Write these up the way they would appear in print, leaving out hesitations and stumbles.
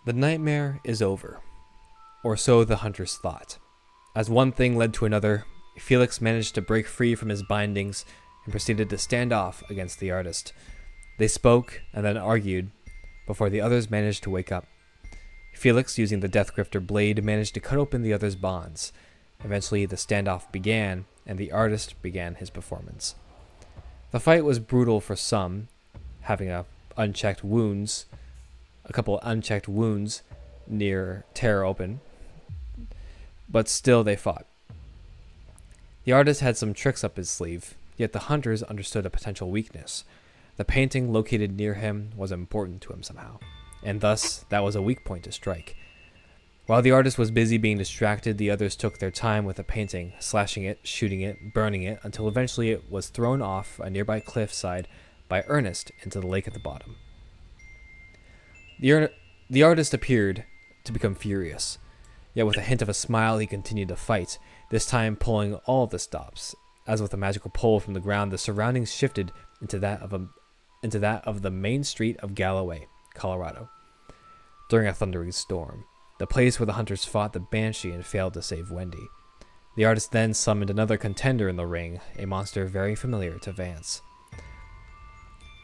The nightmare is over, or so the hunters thought. As one thing led to another, Felix managed to break free from his bindings and proceeded to stand off against the artist. They spoke and then argued before the others managed to wake up. Felix, using the Death Grifter blade, managed to cut open the other's bonds. Eventually, the standoff began, and the artist began his performance. The fight was brutal for some, having a couple unchecked wounds near tear open, but still they fought. The artist had some tricks up his sleeve, yet the hunters understood a potential weakness. The painting located near him was important to him somehow, and thus that was a weak point to strike. While the artist was busy being distracted, the others took their time with the painting, slashing it, shooting it, burning it, until eventually it was thrown off a nearby cliffside by Ernest into the lake at the bottom. The artist appeared to become furious, yet with a hint of a smile he continued to fight, this time pulling all of the stops. As with a magical pull from the ground, the surroundings shifted into that of the main street of Galloway, Colorado, during a thundering storm. The place where the hunters fought the Banshee and failed to save Wendy. The artist then summoned another contender in the ring, a monster very familiar to Vance.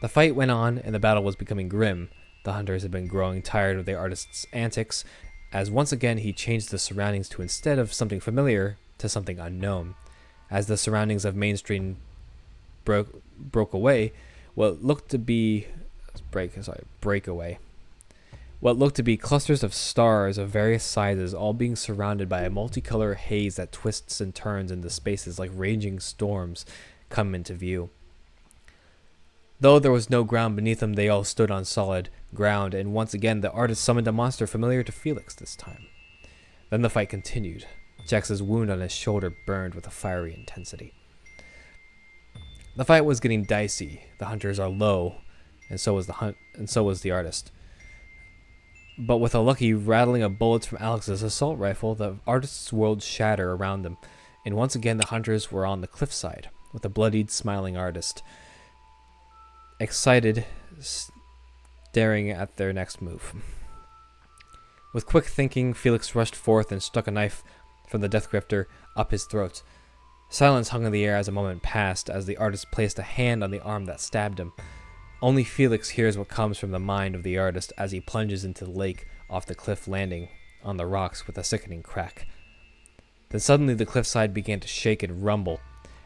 The fight went on, and the battle was becoming grim. The hunters had been growing tired of the artist's antics, as once again he changed the surroundings to, instead of something familiar, to something unknown. As the surroundings of Main Street broke away, what looked to be clusters of stars of various sizes, all being surrounded by a multicolor haze that twists and turns into spaces like raging storms, come into view. Though there was no ground beneath them, they all stood on solid ground, and once again the artist summoned a monster familiar to Felix this time. Then the fight continued. Jax's wound on his shoulder burned with a fiery intensity. The fight was getting dicey. The hunters are low, and so was the artist. But with a lucky rattling of bullets from Alex's assault rifle, the artist's world shattered around them, and once again the hunters were on the cliffside, with a bloodied, smiling artist, excited, staring at their next move. With quick thinking, Felix rushed forth and stuck a knife from the Death Grifter up his throat. Silence hung in the air as a moment passed, as the artist placed a hand on the arm that stabbed him. Only Felix hears what comes from the mind of the artist as he plunges into the lake off the cliff, landing on the rocks with a sickening crack. Then suddenly the cliffside began to shake and rumble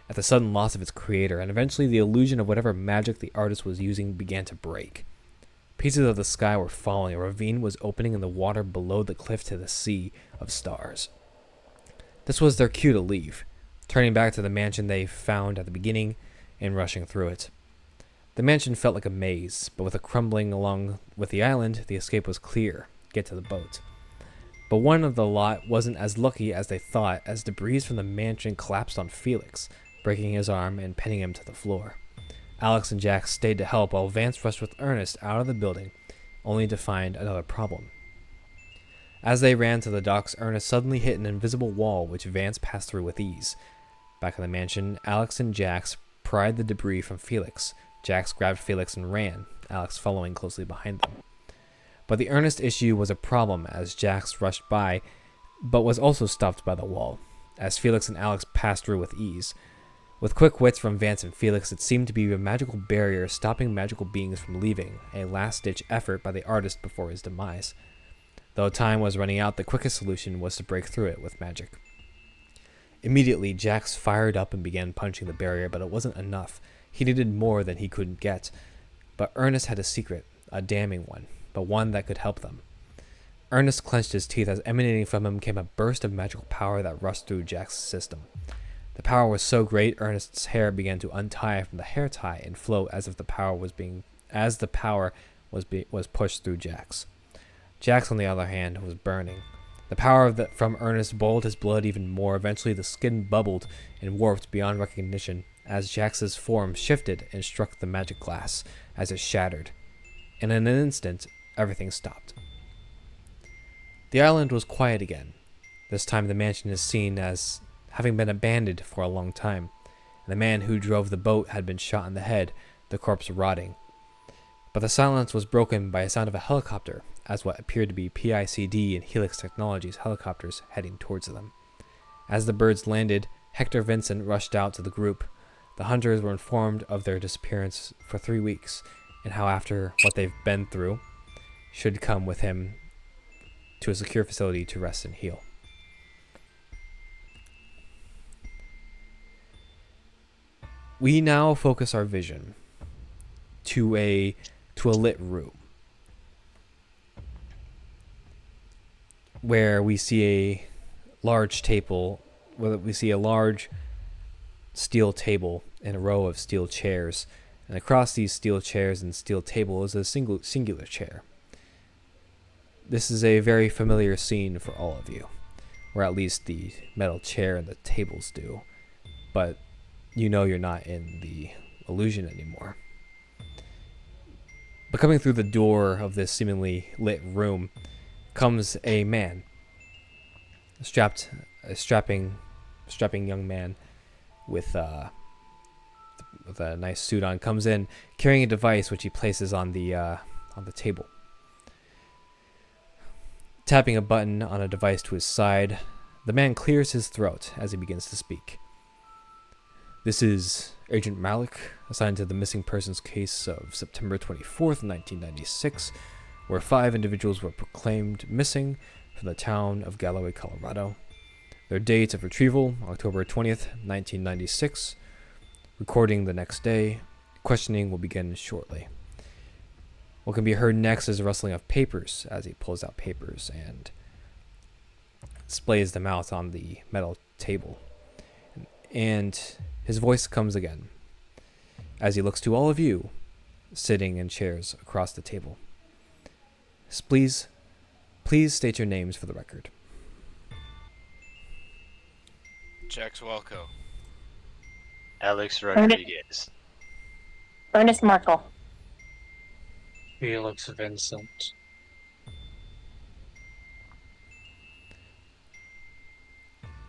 at the sudden loss of its creator, and eventually the illusion of whatever magic the artist was using began to break. Pieces of the sky were falling, a ravine was opening in the water below the cliff to the sea of stars. This was their cue to leave, turning back to the mansion they found at the beginning and rushing through it. The mansion felt like a maze, but with a crumbling along with the island, the escape was clear. Get to the boat. But one of the lot wasn't as lucky as they thought, as debris from the mansion collapsed on Felix, breaking his arm and pinning him to the floor. Alex and Jax stayed to help while Vance rushed with Ernest out of the building, only to find another problem. As they ran to the docks, Ernest suddenly hit an invisible wall which Vance passed through with ease. Back in the mansion, Alex and Jax pried the debris from Felix. Jax grabbed Felix and ran, Alex following closely behind them. But the Ernest issue was a problem as Jax rushed by, but was also stopped by the wall, as Felix and Alex passed through with ease. With quick wits from Vance and Felix, it seemed to be a magical barrier stopping magical beings from leaving, a last-ditch effort by the artist before his demise. Though time was running out, the quickest solution was to break through it with magic. Immediately, Jax fired up and began punching the barrier, but it wasn't enough. He needed more than he couldn't get. But Ernest had a secret, a damning one, but one that could help them. Ernest clenched his teeth as emanating from him came a burst of magical power that rushed through Jax's system. The power was so great, Ernest's hair began to untie from the hair tie and float as if the power was pushed through Jax. Jax, on the other hand, was burning. The power from Ernest boiled his blood even more. Eventually, the skin bubbled and warped beyond recognition as Jax's form shifted and struck the magic glass as it shattered. And in an instant, everything stopped. The island was quiet again. This time, the mansion is seen as having been abandoned for a long time. The man who drove the boat had been shot in the head, the corpse rotting. But the silence was broken by a sound of a helicopter as what appeared to be PICD and Helix Technologies helicopters heading towards them. As the birds landed, Hector Vincent rushed out to the group. The hunters were informed of their disappearance for 3 weeks, and how after what they've been through, should come with him to a secure facility to rest and heal. We now focus our vision to a lit room where we see a large table, where we see a large steel table and a row of steel chairs, and across these steel chairs and steel table is a singular chair. This is a very familiar scene for all of you, or at least the metal chair and the tables do, but you know you're not in the illusion anymore. But coming through the door of this seemingly lit room comes a man, a strapping young man with a nice suit on, comes in carrying a device which he places on the table. Tapping a button on a device to his side, the man clears his throat as he begins to speak. This is Agent Malik, assigned to the missing persons case of September 24th, 1996, where 5 individuals were proclaimed missing from the town of Galloway, Colorado. Their dates of retrieval, October 20th, 1996. Recording the next day. Questioning will begin shortly. What can be heard next is a rustling of papers as he pulls out papers and displays them out on the metal table. And his voice comes again as he looks to all of you sitting in chairs across the table. Please state your names for the record. Jax Walco. Alex Rodriguez. Ernest Markle. Felix Vincent.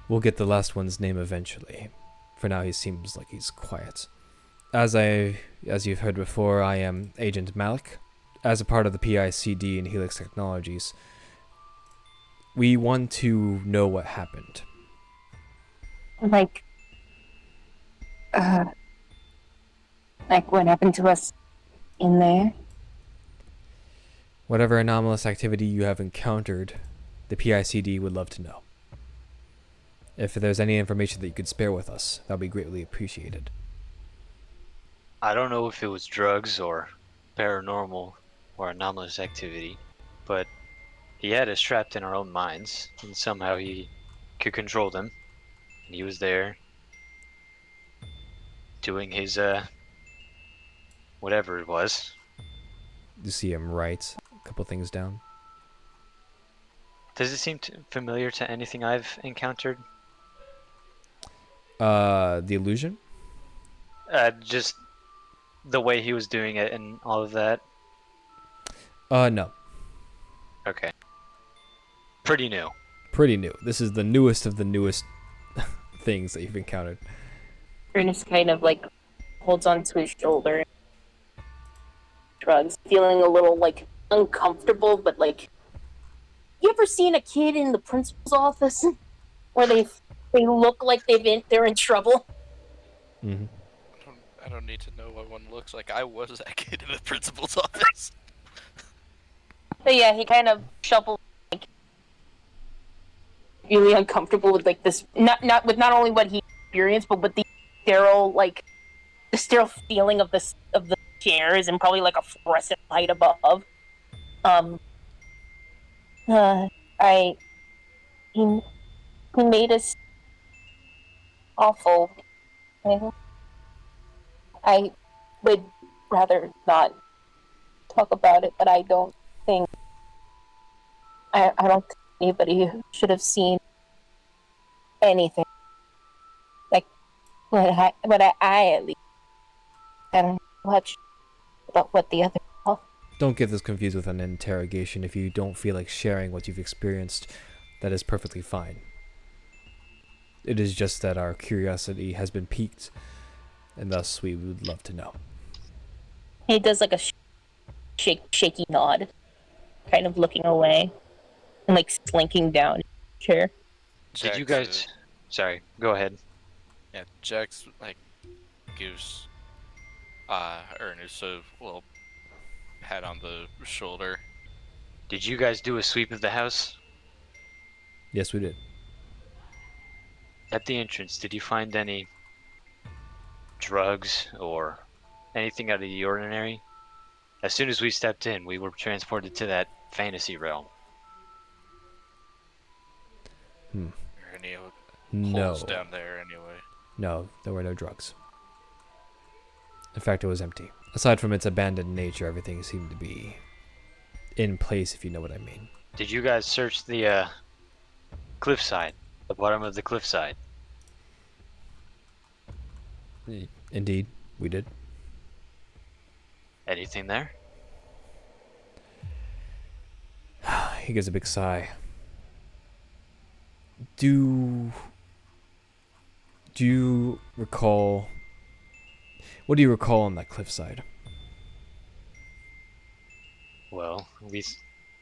We'll get the last one's name eventually. For now, he seems like he's quiet. As you've heard before, I am Agent Malik. As a part of the PICD and Helix Technologies, we want to know what happened. Like what happened to us in there? Whatever anomalous activity you have encountered, the PICD would love to know. If there's any information that you could spare with us, that would be greatly appreciated. I don't know if it was drugs or paranormal or anomalous activity, but he had us trapped in our own minds, and somehow he could control them. And he was there doing his, whatever it was. You see him write a couple things down. Does it seem familiar to anything I've encountered? The illusion? Just the way he was doing it and all of that? No. Okay. Pretty new. Pretty new. This is the newest of the newest things that you've encountered. Ernest kind of like holds onto his shoulder, shrugs, feeling a little like uncomfortable, but like, you ever seen a kid in the principal's office where they look like they're in trouble? Mm-hmm. I don't need to know what one looks like. I was that kid in the principal's office. But yeah, he kind of shuffles, like, really uncomfortable with like this, not only what he experienced, but with the sterile feeling of the chairs and probably like a fluorescent light above. He made us awful. I would rather not talk about it, but I don't think anybody should have seen anything like what I at least. I don't know much about what the other. Don't get this confused with an interrogation. If you don't feel like sharing what you've experienced, that is perfectly fine. It is just that our curiosity has been piqued, and thus we would love to know. He does like a shaky nod. kind of looking away and like slinking down in the chair. Did you Jax, guys? Sorry, go ahead. yeah, Jax like gives Ernest a little pat on the shoulder. Did you guys do a sweep of the house? Yes, we did. At the entrance, did you find any drugs or anything out of the ordinary? As soon as we stepped in, we were transported to that fantasy realm. Hmm. Or any No. holes down there anyway. No, there were no drugs. In fact, it was empty. Aside from its abandoned nature, everything seemed to be in place, if you know what I mean. Did you guys search the cliffside, the bottom of the cliffside? Indeed, we did. Anything there? He gives a big sigh. Do you recall... What do you recall on that cliffside? Well, we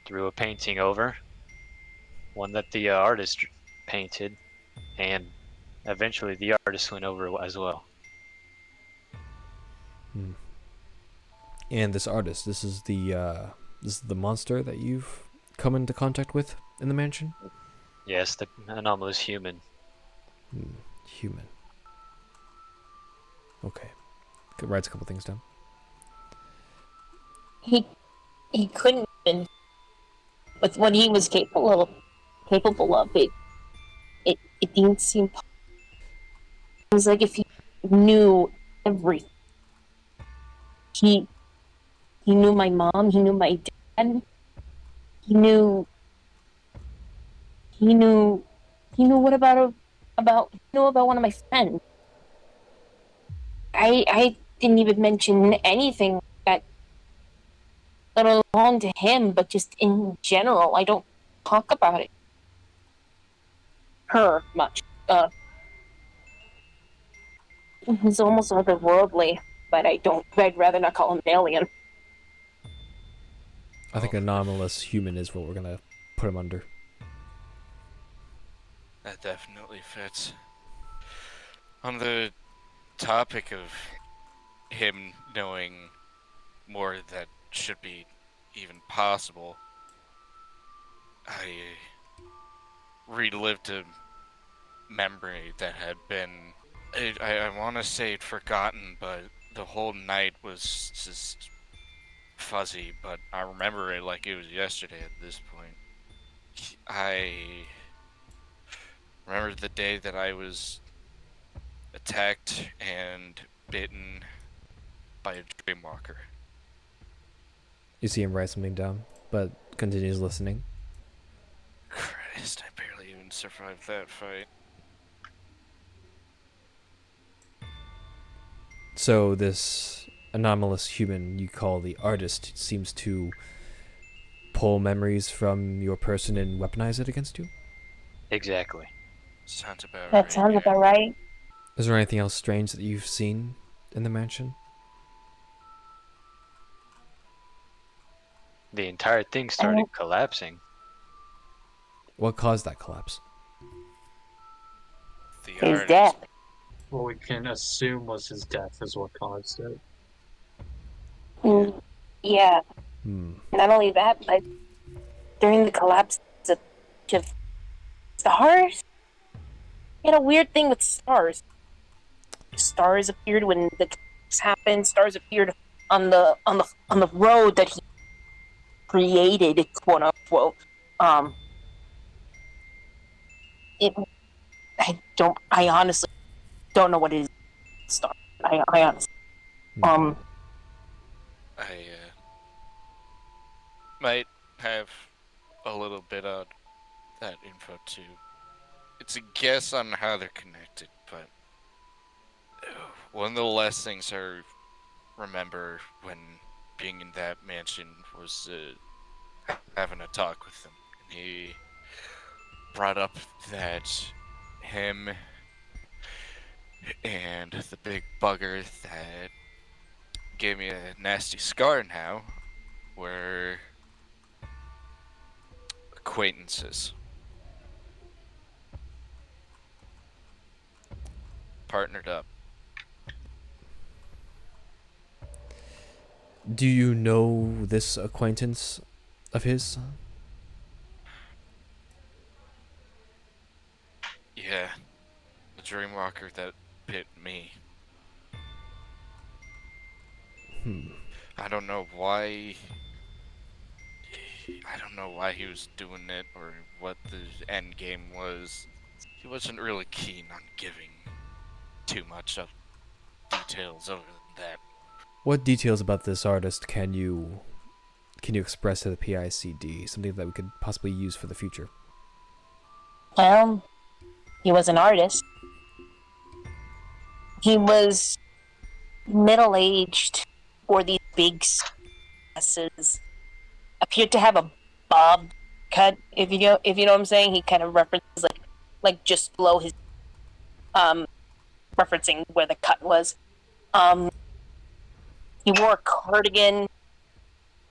threw a painting over, one that the artist painted, and eventually the artist went over as well. Hmm. And this artist, this is the monster that you've come into contact with in the mansion? Yes, the anomalous human. Human. Okay. Writes a couple things down. He couldn't have been with what he was capable of. It didn't seem. It was like if he knew everything. He knew my mom. He knew my dad. He knew. He knew. He knew what he knew about one of my friends. I didn't even mention anything that belonged to him, but just in general, I don't talk about it. Her much. He's almost otherworldly, but I'd rather not call him an alien. I think anomalous human is what we're gonna put him under. That definitely fits. On the topic of him knowing more that should be even possible, I relived a memory that had been, I want to say forgotten, but the whole night was just fuzzy, but I remember it like it was yesterday at this point. I remember the day that I was attacked and bitten by a dreamwalker. You see him write something down, but continues listening. Christ, I barely even survived that fight. So this anomalous human you call the artist seems to pull memories from your person and weaponize it against you? Exactly. Sounds about That right. sounds Yeah. about right. Is there anything else strange that you've seen in the mansion? The entire thing started collapsing. What caused that collapse? The His artist. death. What we can assume was his death is what caused it. Yeah. Hmm. Not only that, but during the collapse of stars, he had a weird thing with stars. Stars appeared when the collapse happened. Stars appeared on the road that he created, quote unquote. It. I honestly don't know what it is. Star. I honestly. I might have a little bit of that info too. It's a guess on how they're connected, but one of the last things I remember when being in that mansion was having a talk with him. And he brought up that him and the big bugger that gave me a nasty scar now were acquaintances. Partnered up. Do you know this acquaintance of his? Yeah, the Dreamwalker that bit me. I don't know why. I don't know why he was doing it or what the end game was. He wasn't really keen on giving too much of details other than that. What details about this artist can you express to the PICD? Something that we could possibly use for the future. Well, he was an artist. He was middle-aged, wore these big glasses, appeared to have a bob cut. If you know what I'm saying, he kind of references like just below his referencing where the cut was. He wore a cardigan,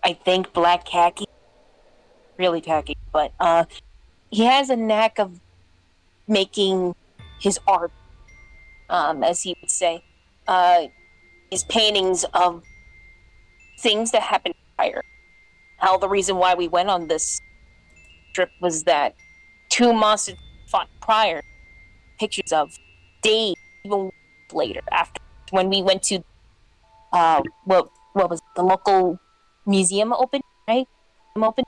I think black khaki, really tacky, but he has a knack of making his art, as he would say, his paintings of things that happened prior. How the reason why we went on this trip was that two monsters fought prior, pictures of days, even later, after when we went to what was it, the local museum open, right? Open.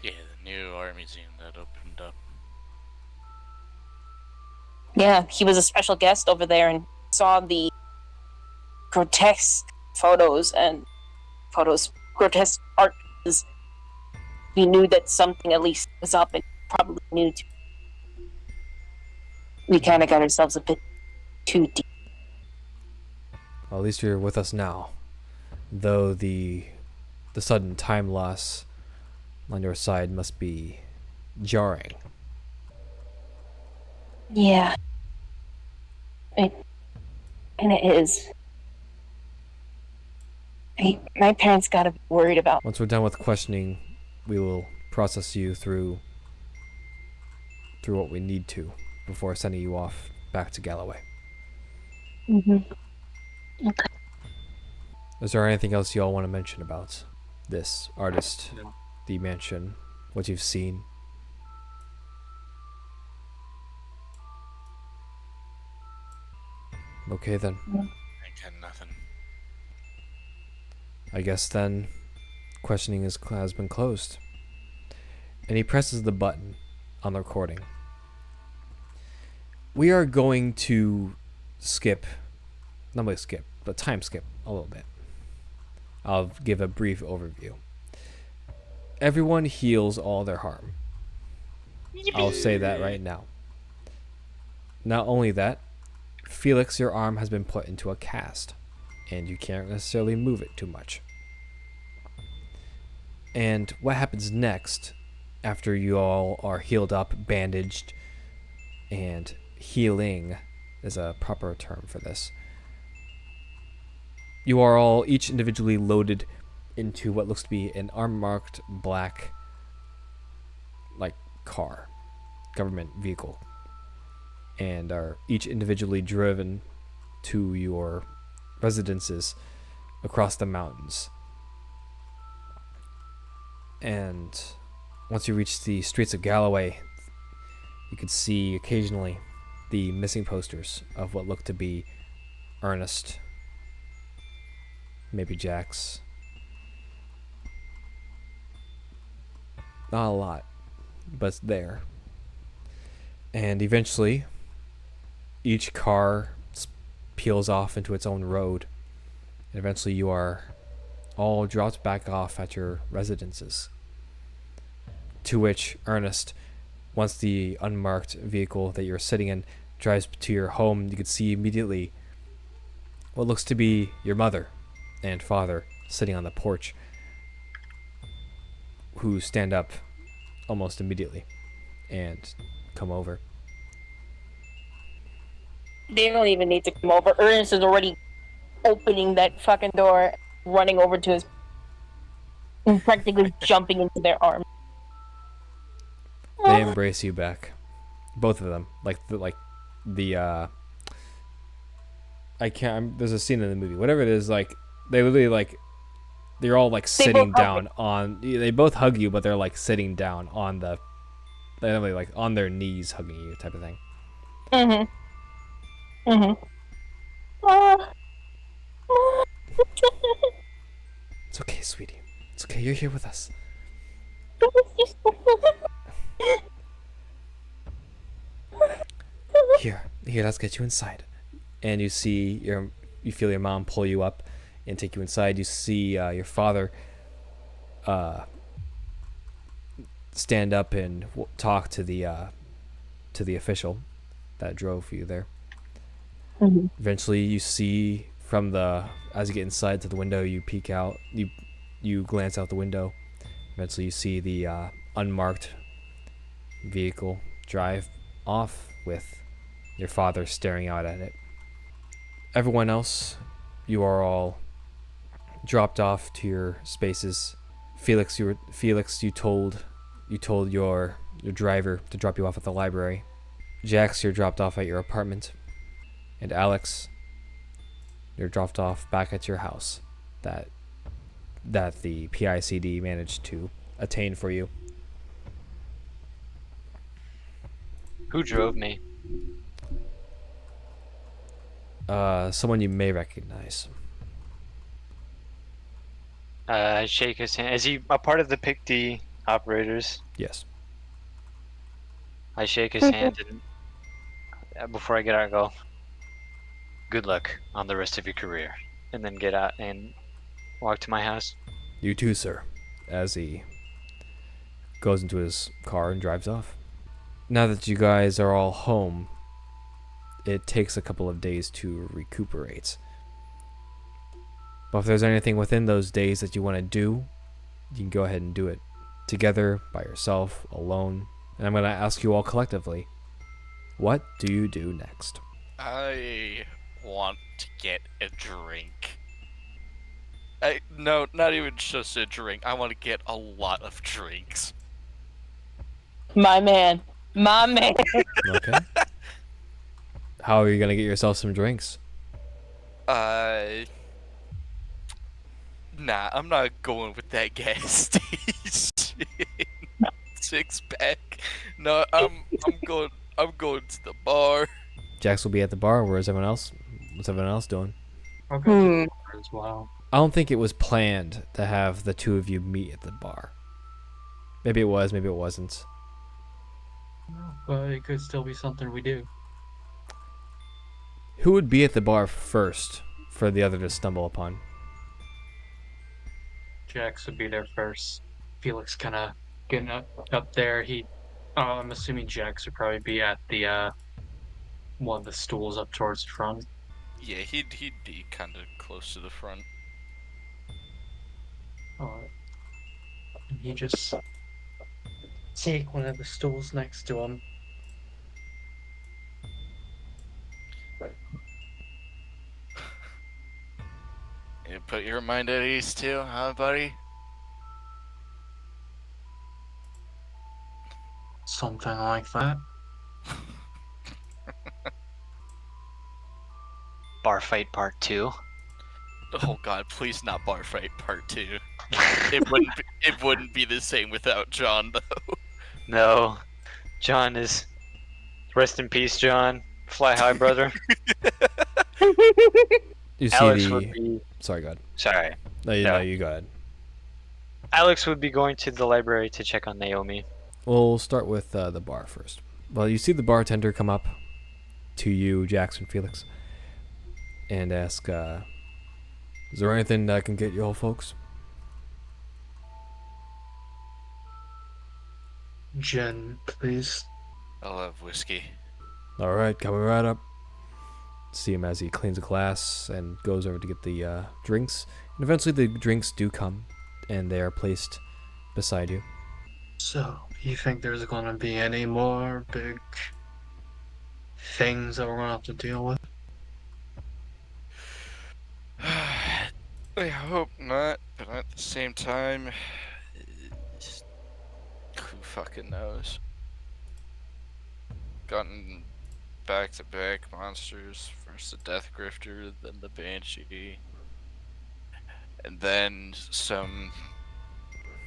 Yeah, the new art museum that opened up. Yeah, he was a special guest over there and saw the grotesque grotesque art. We knew that something at least was up, and probably knew to. We kind of got ourselves a bit too deep. Well, at least you're with us now, though the sudden time loss on your side must be jarring. Yeah, it kind of is. My parents gotta be worried about. Once we're done with questioning, we will process you through what we need to before sending you off back to Galloway. Okay. Is there anything else you all want to mention about this artist, No. the mansion, what you've seen? Okay then. I got nothing. I guess then questioning has been closed. And he presses the button on the recording. We are going to not really skip, but time skip a little bit. I'll give a brief overview. Everyone heals all their harm. I'll say that right now. Not only that, Felix, your arm has been put into a cast, and you can't necessarily move it too much. And what happens next, after you all are healed up, bandaged, and healing is a proper term for this. You are all each individually loaded into what looks to be an unmarked black, car, government vehicle, and are each individually driven to your residences across the mountains. And once you reach the streets of Galloway, you can see occasionally the missing posters of what look to be Ernest, maybe Jax. Not a lot, but it's there. And eventually, each car peels off into its own road. And eventually you are all dropped back off at your residences. To which Ernest, once the unmarked vehicle that you're sitting in drives to your home, you can see immediately what looks to be your mother and father sitting on the porch, who stand up almost immediately and come over. They don't even need to come over. Ernest is already opening that fucking door, running over to his. and practically jumping into their arms. They embrace you back, both of them. I can't. There's a scene in the movie, whatever it is. Like they literally like they're all like They both sitting hug down on. They both hug you, but they're like sitting down on the. They're like on their knees hugging you, type of thing. It's okay, sweetie. It's okay. You're here with us. Here. Let's get you inside. And you feel your mom pull you up and take you inside. You see your father stand up and talk to the official that drove you there. Eventually, you see as you get inside to the window, you peek out. You glance out the window. Eventually, you see the unmarked vehicle drive off with your father staring out at it. Everyone else, you are all dropped off to your spaces. Felix, you told your driver to drop you off at the library. Jax, you're dropped off at your apartment. And Alex, you're dropped off back at your house that the PICD managed to attain for you. Who drove me? Someone you may recognize. I shake his hand. Is he a part of the Pick D operators? Yes. I shake his hand and before I get out, I go, "Good luck on the rest of your career," and then get out and walk to my house. You too, sir. As he goes into his car and drives off. Now that you guys are all home, it takes a couple of days to recuperate. But if there's anything within those days that you want to do, you can go ahead and do it. Together, by yourself, alone. And I'm going to ask you all collectively, what do you do next? I want to get a drink. No, not even just a drink. I want to get a lot of drinks. My man. Okay. How are you going to get yourself some drinks? Nah, I'm not going with that gas station. 6-pack. No, I'm going to the bar. Jax will be at the bar. Where's everyone else? What's everyone else doing? I'll go to the bar as well. I don't think it was planned to have the two of you meet at the bar. Maybe it was, maybe it wasn't. No, but it could still be something we do. Who would be at the bar first for the other to stumble upon? Jax would be there first. Felix kind of getting up there. I'm assuming Jax would probably be at the one of the stools up towards the front. Yeah, he'd be kind of close to the front. And he just take one of the stools next to him. You put your mind at ease too, huh, buddy? Something like that. Bar fight part 2. Oh God, please not bar fight part 2. It wouldn't be the same without John though. No, John is. Rest in peace, John. Fly high, brother. You see Alex would be. Sorry, go ahead. Sorry. No, you go ahead. Alex would be going to the library to check on Naomi. We'll start with the bar first. Well, you see the bartender come up to you, Jackson Felix, and ask, is there anything I can get you all folks? Jen, please. I'll have whiskey. All right, coming right up. See him as he cleans a glass and goes over to get the drinks. And eventually the drinks do come, and they are placed beside you. So, you think there's going to be any more big things that we're going to have to deal with? I hope not, but at the same time, who fucking knows? Gotten back-to-back monsters. First the Death Grifter, then the Banshee, and then some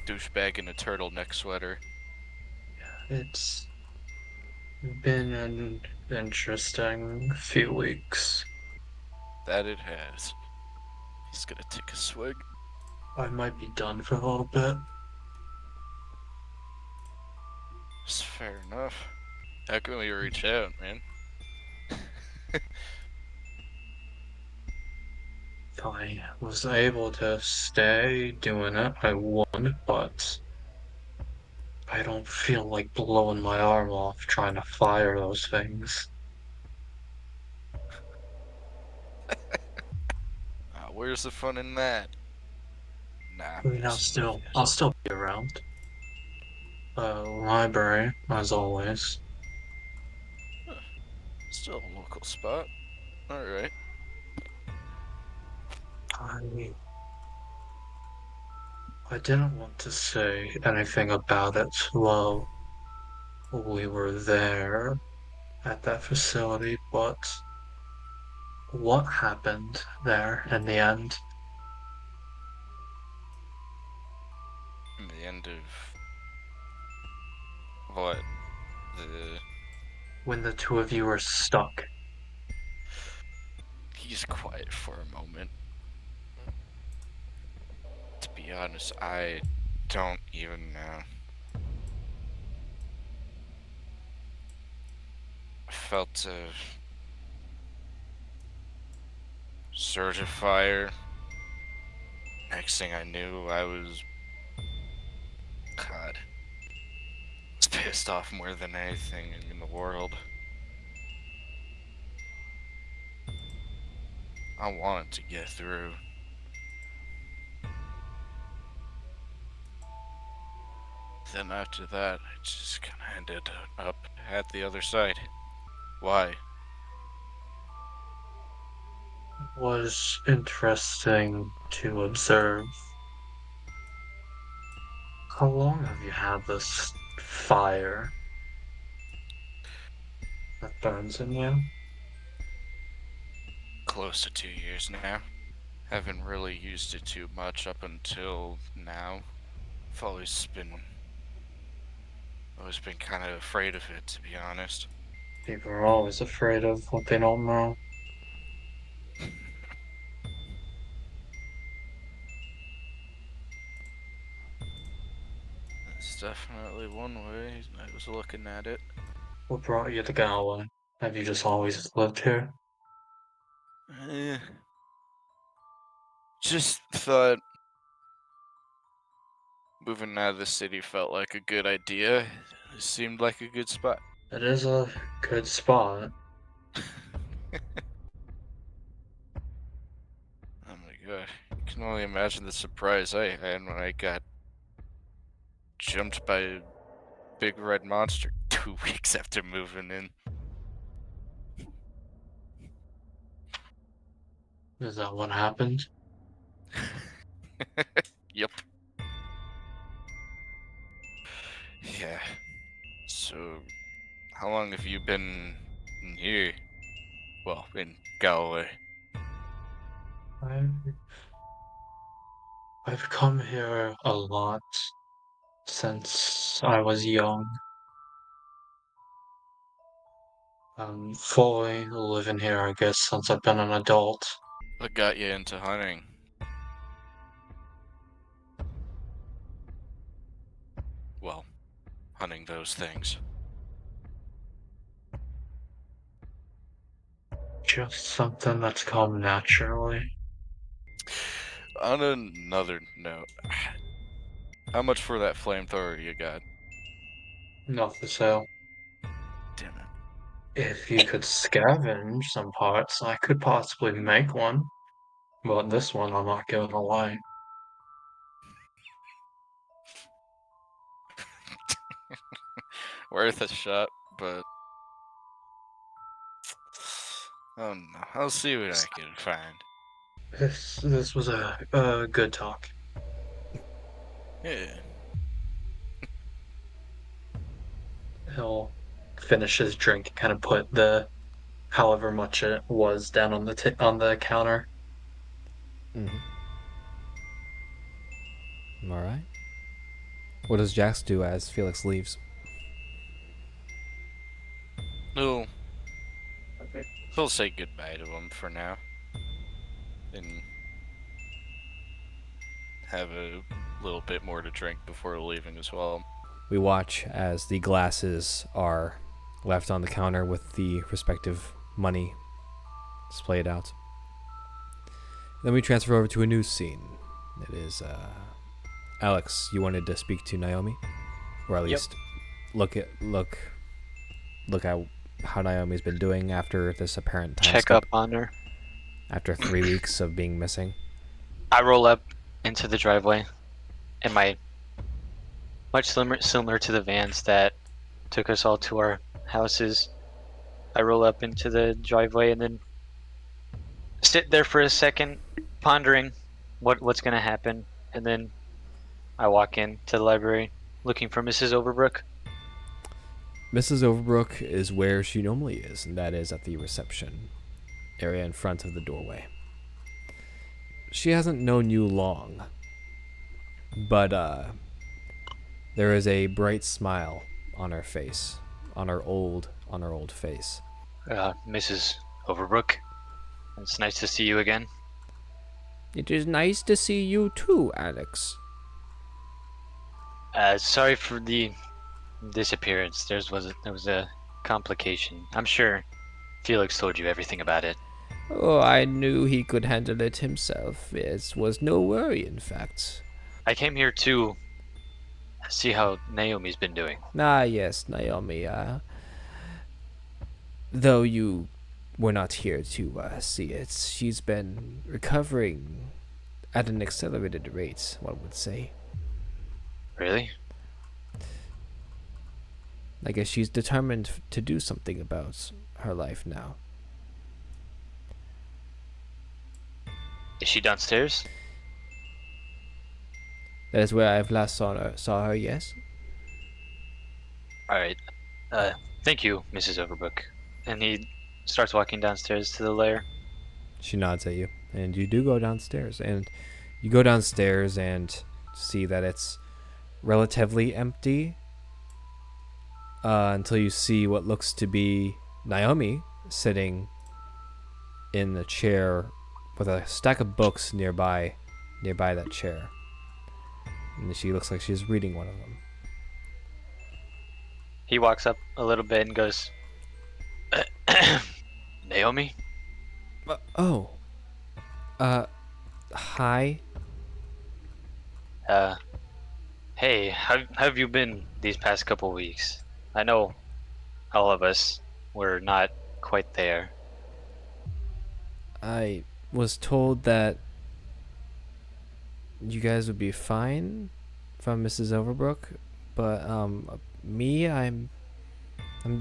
douchebag in a turtleneck sweater. It's been an interesting few weeks. That it has. He's gonna take a swig. I might be done for a little bit. It's fair enough. How can we reach out, man? If I was able to stay doing it, I would, but I don't feel like blowing my arm off trying to fire those things. Where's the fun in that? Nah, I I'm mean, messing with you. I'll still be around. Library, as always. Still a local spot. Alright. I I didn't want to say anything about it while we were there at that facility, but what happened there in the end? In the end of what? The When the two of you were stuck? He's quiet for a moment. To be honest, I don't even know. I felt a surge of fire. Next thing I knew, I was God. I was pissed off more than anything in the world. I wanted to get through. Then after that, I just kind of ended up at the other side. Why? Was interesting to observe. How long have you had this fire that burns in you? Close to 2 years now. Haven't really used it too much up until now. I've always been kind of afraid of it, to be honest. People are always afraid of what they don't know. It's definitely one way I was looking at it. What brought you to Galway? Have you just always lived here? Eh, just thought moving out of the city felt like a good idea. It seemed like a good spot. It is a good spot. Oh my god. You can only imagine the surprise I had when I got jumped by a big red monster 2 weeks after moving in. Is that what happened? Yep. Yeah. So, how long have you been in here? Well, in Galway. I, I've come here a lot since I was young. I'm fully living here, I guess, since I've been an adult. What got you into hunting? Well, hunting those things. Just something that's come naturally. On another note, how much for that flamethrower you got? Not for sale. Damn it. If you could scavenge some parts, I could possibly make one. But this one I'm not giving away. Worth a shot, but oh no, I'll see what I can find. This was a good talk. Yeah. He'll finish his drink, kind of put the however much it was down on on the counter. All right. What does Jax do as Felix leaves? He'll he'll say goodbye to him for now, and have a little bit more to drink before leaving as well. We watch as the glasses are left on the counter with the respective money displayed out. Then we transfer over to a news scene. It is Alex. You wanted to speak to Naomi, or at least look at how Naomi's been doing after this apparent time Check skip. up on her. After 3 weeks of being missing. I roll up into the driveway in my much similar to the vans that took us all to our houses. I roll up into the driveway and then sit there for a second, pondering what's gonna happen, and then I walk into the library looking for Mrs. Overbrook. Mrs. Overbrook is where she normally is, and that is at the reception area in front of the doorway. She hasn't known you long, but there is a bright smile on her face, on her old face. Mrs. Overbrook, it's nice to see you again. It is nice to see you too, Alex. Sorry for the disappearance. There was a complication. I'm sure Felix told you everything about it. Oh, I knew he could handle it himself. It was no worry, in fact. I came here to see how Naomi's been doing. Ah, yes, Naomi. Though you were not here to see it, she's been recovering at an accelerated rate, one would say. Really? I guess she's determined to do something about her life now. Is she downstairs? That is where I've last saw her, yes? Alright. Thank you, Mrs. Overbrook. And he starts walking downstairs to the lair. She nods at you, and you do go downstairs. And you go downstairs and see that it's relatively empty until you see what looks to be Naomi sitting in the chair with a stack of books nearby that chair. And she looks like she's reading one of them. He walks up a little bit and goes, Naomi? Hi. Hey, how have you been these past couple weeks? I know all of us were not quite there. I was told that you guys would be fine from Mrs. Overbrook, but me, I'm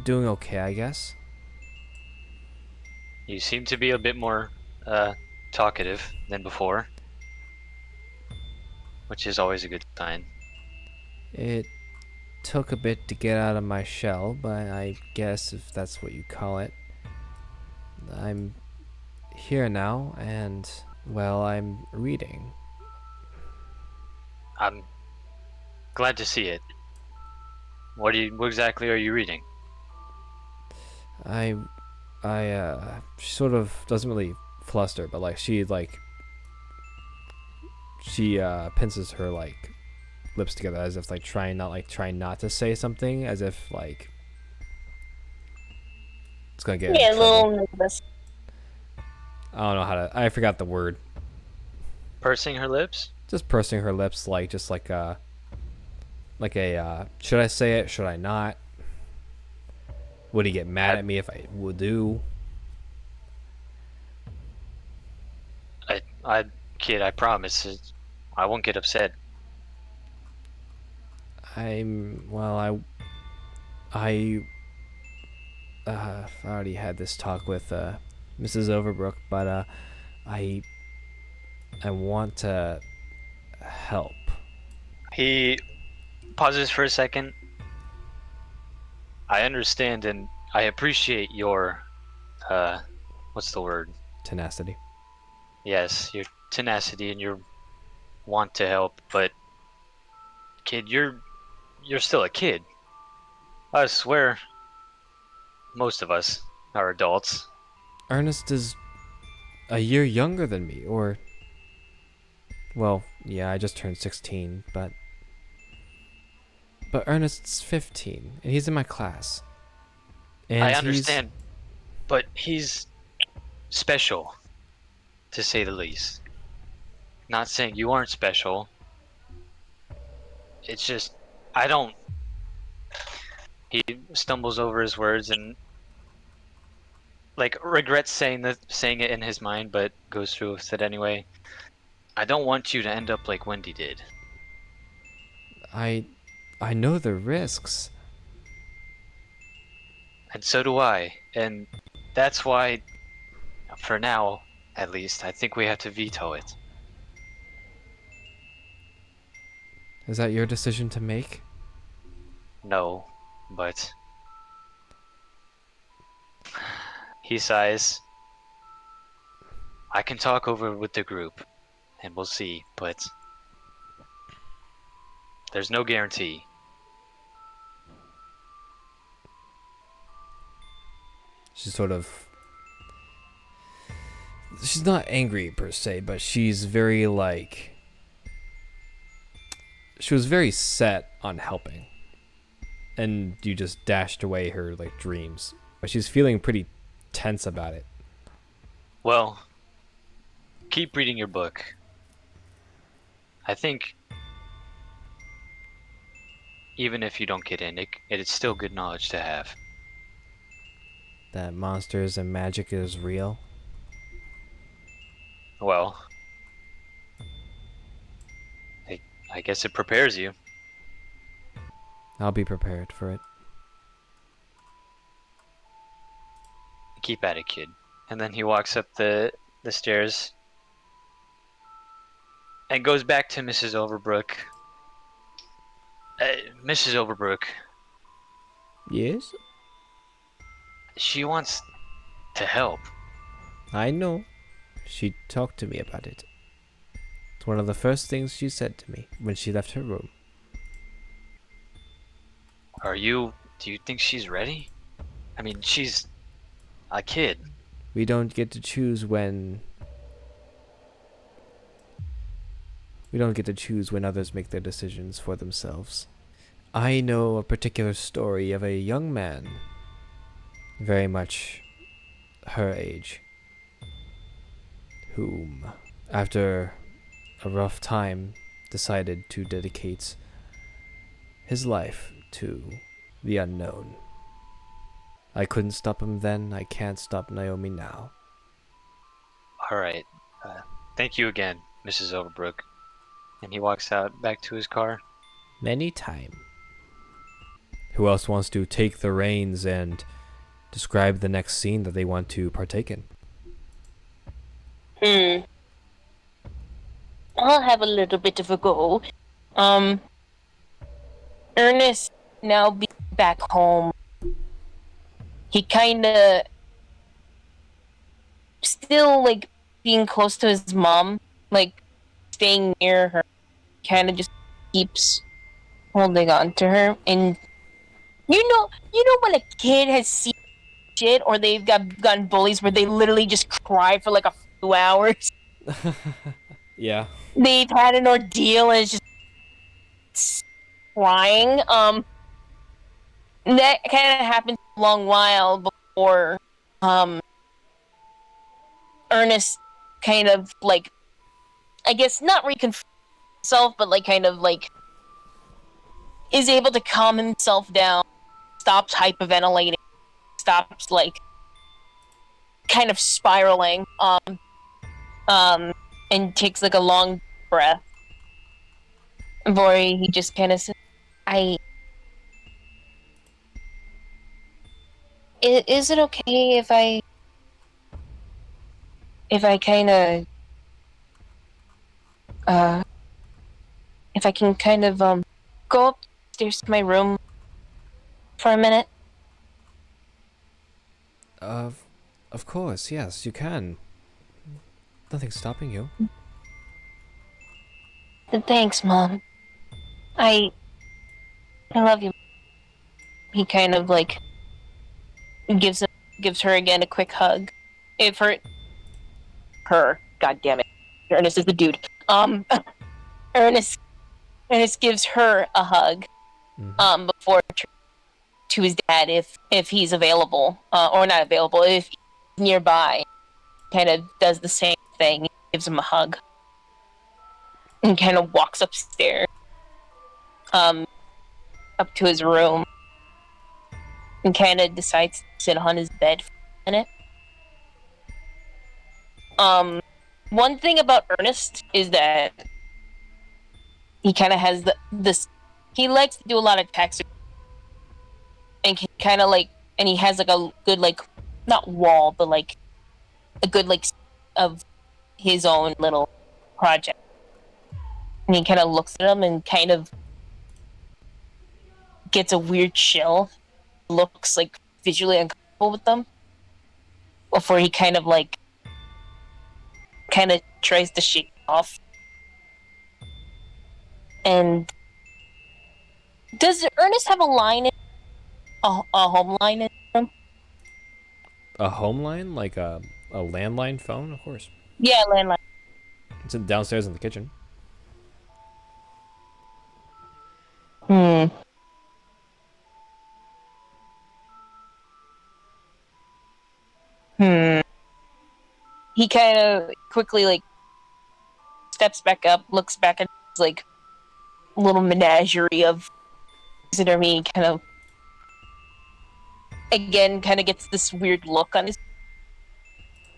doing okay, I guess. You seem to be a bit more talkative than before, which is always a good sign. It took a bit to get out of my shell, but I guess if that's what you call it. I'm here now, and, well, I'm reading. I'm glad to see it. What exactly are you reading? I she sort of doesn't really fluster, but she pinces her lips together as if trying not to say something, as if it's gonna get Yeah, in a trouble. little nervous. I don't know how to. I forgot the word. Pursing her lips? Just pursing her lips, should I say it? Should I not? Would he get mad at me if I would do? Kid, I promise, I won't get upset. I've already had this talk with Mrs. Overbrook, but I I want to help. He pauses for a second. I understand and I appreciate your, what's the word? Tenacity. Yes, your tenacity and your want to help, but kid, you're still a kid. I swear, most of us are adults. Ernest is a year younger than me, or... Well, yeah, I just turned 16, but... But Ernest's 15, and he's in my class. And I he's... understand, but he's special, to say the least. Not saying you aren't special. It's just, I don't. He stumbles over his words and like regrets saying it in his mind, but goes through with it anyway. I don't want you to end up like Wendy did. I know the risks. And so do I. And that's why, for now, at least, I think we have to veto it. Is that your decision to make? No, but he sighs. I can talk over with the group, and we'll see, but there's no guarantee. She's sort of... She's not angry per se, but she's very like... She was very set on helping. And you just dashed away her like dreams. But she's feeling pretty tense about it. Well, keep reading your book. I think even if you don't get in, it is still good knowledge to have. That monsters and magic is real. Well, I guess it prepares you. I'll be prepared for it. Keep at it, kid. And then he walks up the stairs and goes back to Mrs. Overbrook. Mrs. Overbrook, Yes? she wants to help. I know. She talked to me about it. It's one of the first things she said to me when she left her room. Do you think she's ready? I mean, she's a kid. We don't get to choose when... We don't get to choose when others make their decisions for themselves. I know a particular story of a young man, very much her age, whom, after a rough time, decided to dedicate his life to the unknown. I couldn't stop him then, I can't stop Naomi now. Alright. Thank you again, Mrs. Overbrook. And he walks out back to his car. Many time. Who else wants to take the reins and describe the next scene that they want to partake in? I'll have a little bit of a go. Ernest now be back home. He kinda still like being close to his mom, like staying near her, kinda just keeps holding on to her. And you know when a kid has seen shit or they've gotten bullies where they literally just cry for like a few hours. Yeah. They've had an ordeal and it's just crying. That kind of happened a long while before Ernest kind of like, I guess not reconfirm himself, but like kind of like is able to calm himself down, stops hyperventilating, stops like kind of spiraling, and takes like a long breath. Before he just kind of says, Is it okay if I kind of if I can kind of go upstairs to my room for a minute. Of course, yes, you can. Nothing's stopping you. Thanks, Mom. I love you. He kind of like gives her again a quick hug. If her, god damn it, Ernest is the dude. Ernest gives her a hug. Before to his dad if he's available, or not available, if he's nearby. Kind of does the same thing. Gives him a hug and kind of walks upstairs, up to his room, and kind of decides to sit on his bed for a minute. One thing about Ernest is that he kind of has this. He likes to do a lot of text, and kind of like, and he has like a good like, not wall, but like a good like of his own little project. And he kind of looks at them and kind of gets a weird chill. Looks like visually uncomfortable with them before he kind of tries to shake it off. And does Ernest have a line, a home line in him? A home line? Like a landline phone? Of course. Yeah, landline. It's downstairs in the kitchen. He kind of quickly like steps back up, looks back at his like little menagerie of taxidermy, kind of again kind of gets this weird look on his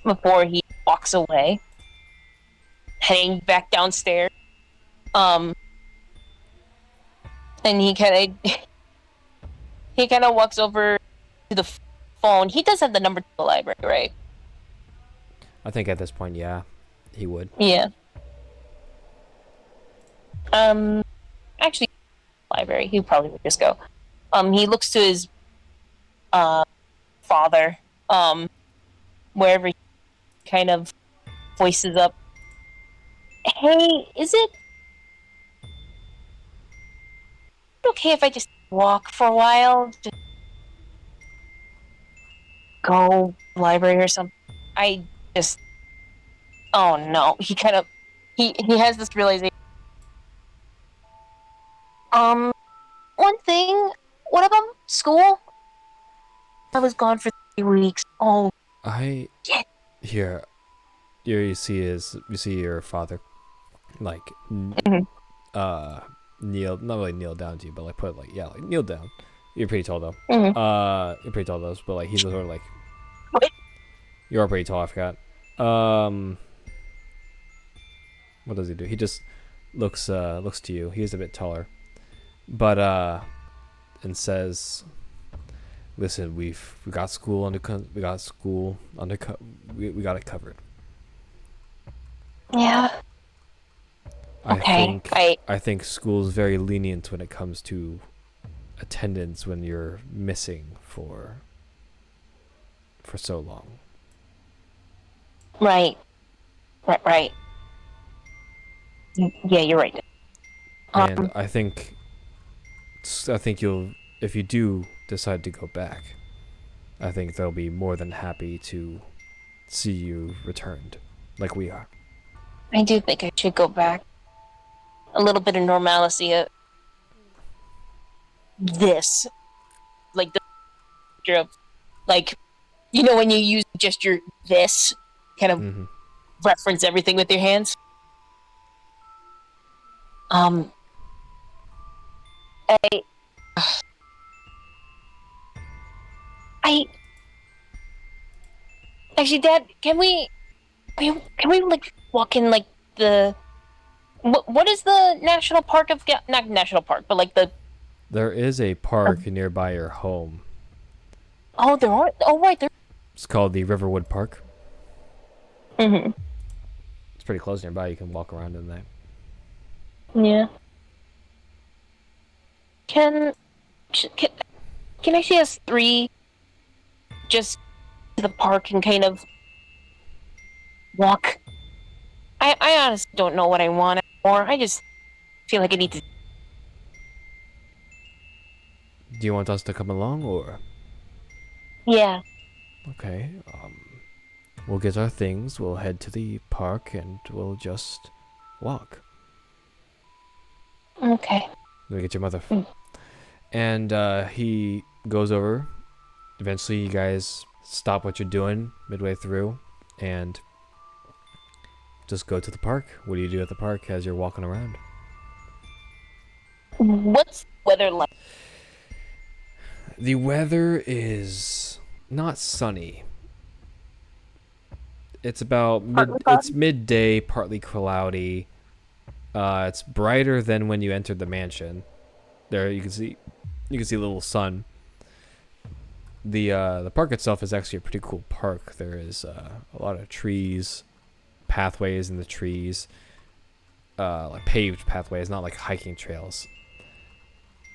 before he walks away, heading back downstairs. And he kind of walks over to the phone. He does have the number to the library, right? I think at this point, yeah, he would. Yeah. Actually, library. He probably would just go. He looks to his father. Wherever he kind of voices up, "Hey, is it okay if I just walk for a while? Just go library or something? Oh no." He kind of he has this realization. One thing. What about school? I was gone for 3 weeks. Oh. Here you see your father, like, kneel, not really kneel down to you, but like put like kneel down. You're pretty tall though. You're pretty tall though, but like he's sort of like. What? You are pretty tall. I forgot. What does he do? He just looks to you. He is a bit taller, but and says, "Listen, we got school under we got it covered." Yeah. Okay. I think school's very lenient when it comes to attendance when you're missing for so long. Right. Yeah, you're right. And I think you'll, if you do decide to go back, I think they'll be more than happy to see you returned, like we are. I do think I should go back. A little bit of normalcy. This, like the picture of, like, you know, when you use just your this kind of reference everything with your hands. Actually, Dad, can we like walk in like the what is the national park of not national park, but like the there is a park nearby your home. Oh, there are. Oh, right there. It's called the Riverwood Park. Mm-hmm. It's pretty close nearby. You can walk around in there. Yeah. Can can, can I see us three just to the park and kind of walk? I honestly don't know what I want anymore. I just feel like I need to. Do you want us to come along, or? Yeah. Okay, we'll get our things, we'll head to the park, and we'll just walk. Okay. We'll get your mother. Mm. And he goes over. Eventually, you guys stop what you're doing midway through and just go to the park. What do you do at the park as you're walking around? What's the weather like? The weather is not sunny. It's about Partly cloudy? it's midday, partly cloudy. It's brighter than when you entered the mansion. There you can see a little sun. The park itself is actually a pretty cool park. There is a lot of trees, pathways in the trees, like paved pathways, not like hiking trails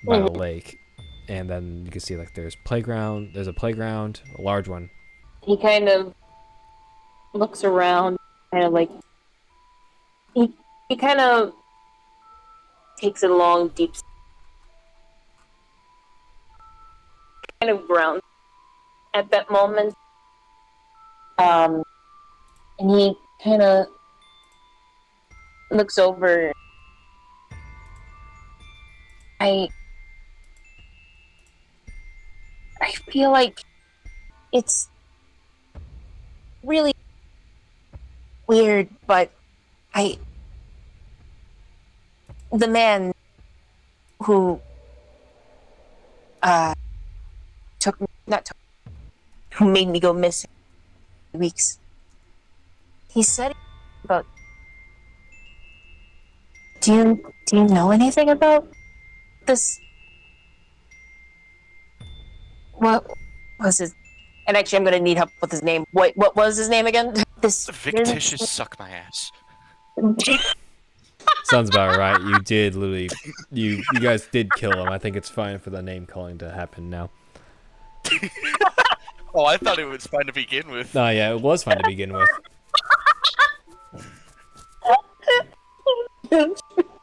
by the lake. And then you can see like there's a playground, a large one. He kind of looks around, kind of like he kind of takes a long, deep, kind of ground at that moment. And he kind of looks over. I I feel like it's really weird, but the man who took not took, who made me go missing for weeks. He said about. Do you know anything about this? What was his? And actually, I'm gonna need help with his name. What was his name again? This Fictitious suck my ass. Sounds about right. You did literally, you guys did kill him. I think it's fine for the name calling to happen now. Oh, I thought it was fine to begin with. No, yeah, it was fine to begin with.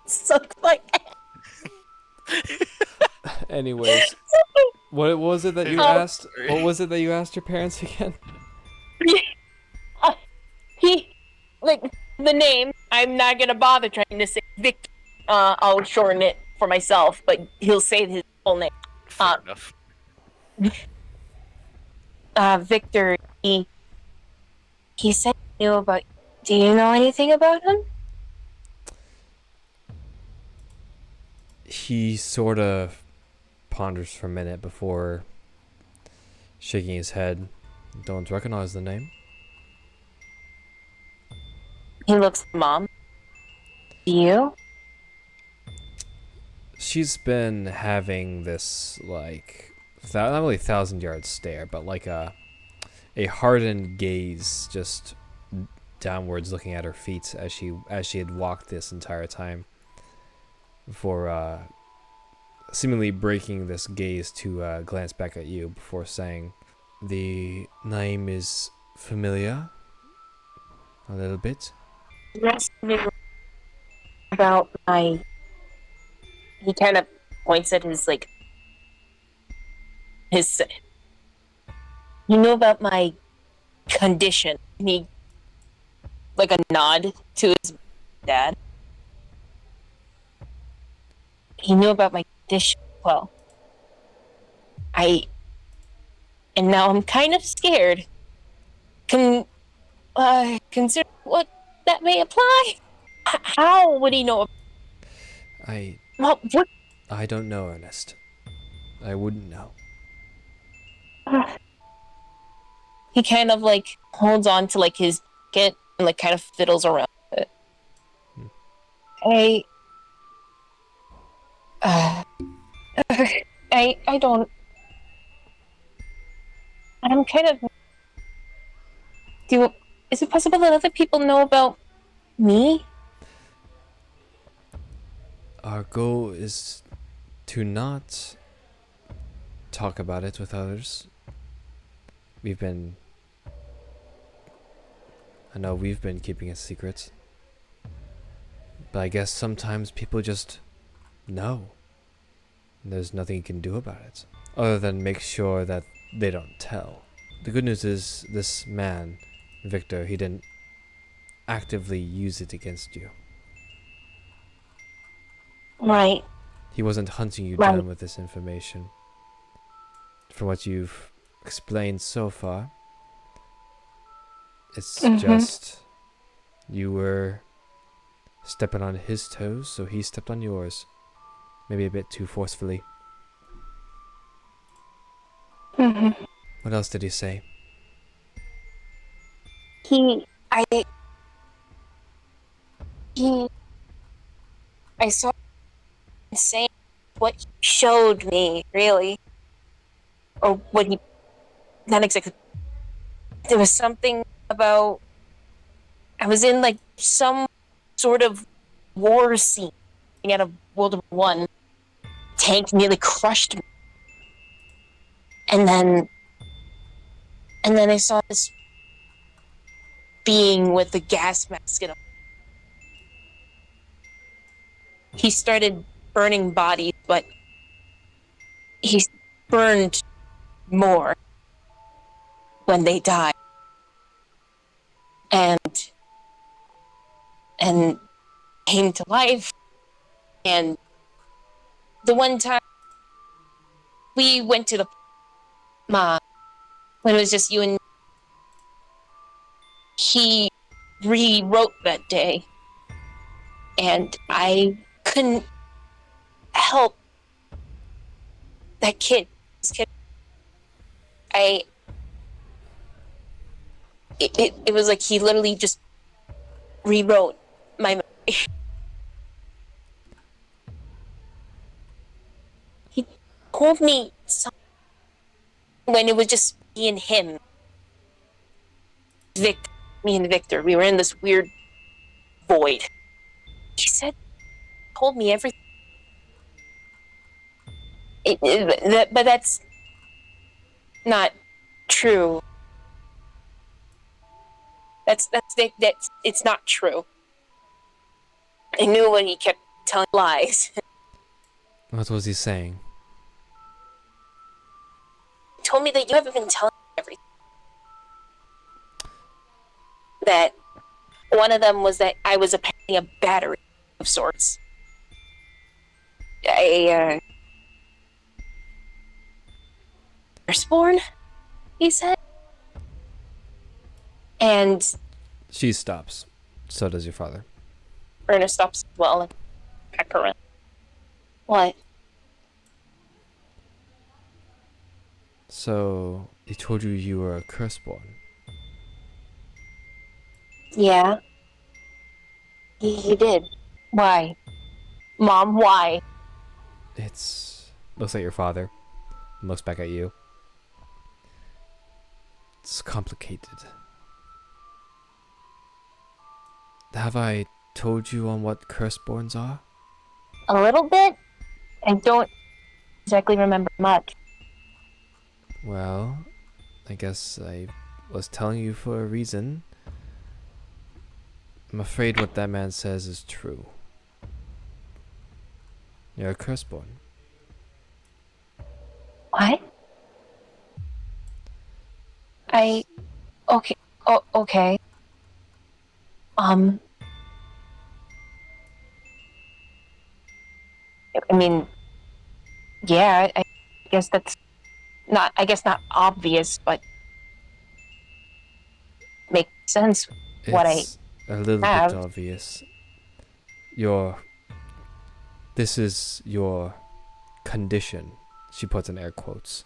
Suck my Anyways, what was it that you asked? What was it that you asked your parents again? He, like, the name, I'm not gonna bother trying to say Victor. I'll shorten it for myself, but he'll say his full name. Fair enough. Victor, he said he knew about. Do you know anything about him? He sort of ponders for a minute before shaking his head. Don't recognize the name. He looks at Mom. Do you? She's been having this, like, not really 1,000-yard stare, but like a hardened gaze just downwards looking at her feet as she had walked this entire time before seemingly breaking this gaze to glance back at you before saying, "The name is familiar a little bit." Yes. About my. He kind of points at his his. You know about my condition. And he, like a nod to his dad. He knew about my condition. Well, and now I'm kind of scared. Consider what that may apply. How would he know? What? I don't know, Ernest. I wouldn't know. He kind of like holds on to like his kit and like kind of fiddles around with it. I don't. I'm kind of. Is it possible that other people know about me? our goal is to not talk about it with others. I know we've been keeping it secret, but I guess sometimes people just know. There's nothing you can do about it, other than make sure that they don't tell. The good news is this man, Victor, he didn't actively use it against you. Right. He wasn't hunting you Right. down with this information. From what you've explained so far, it's just you were stepping on his toes, so he stepped on yours. Maybe a bit too forcefully. What else did he say? I saw him saying what he showed me, really. Or what he, not exactly. There was something about, I was in like some sort of war scene out of World War One. Tank nearly crushed me. And then I saw this being with the gas mask and he started burning bodies, but he burned more when they died. And came to life. And the one time we went to the when it was just you and me, he rewrote that day. And I couldn't help that kid. This kid. It was like he literally just rewrote my memory. He told me something when it was just me and him. Me and Victor, we were in this weird void. He told me everything. But that's not true. That's it's not true. I knew when he kept telling lies. What was he saying? He told me that you haven't been telling me everything. That one of them was that I was apparently a battery of sorts. Firstborn, he said. And She stops. So does your father. Ernest stops as well and back around. What? So, he told you you were a curseborn. Yeah. He did. Why? Mom, why? Looks like your father. Looks back at you. It's complicated. Have I told you on what curseborns are? A little bit? I don't exactly remember much. Well, I guess I was telling you for a reason. I'm afraid what that man says is true. You're a curseborn. What? Okay. Oh, okay. I mean, yeah, I guess that's not, not obvious, but makes sense. It's a little have. bit obvious. This is your condition. She puts in air quotes.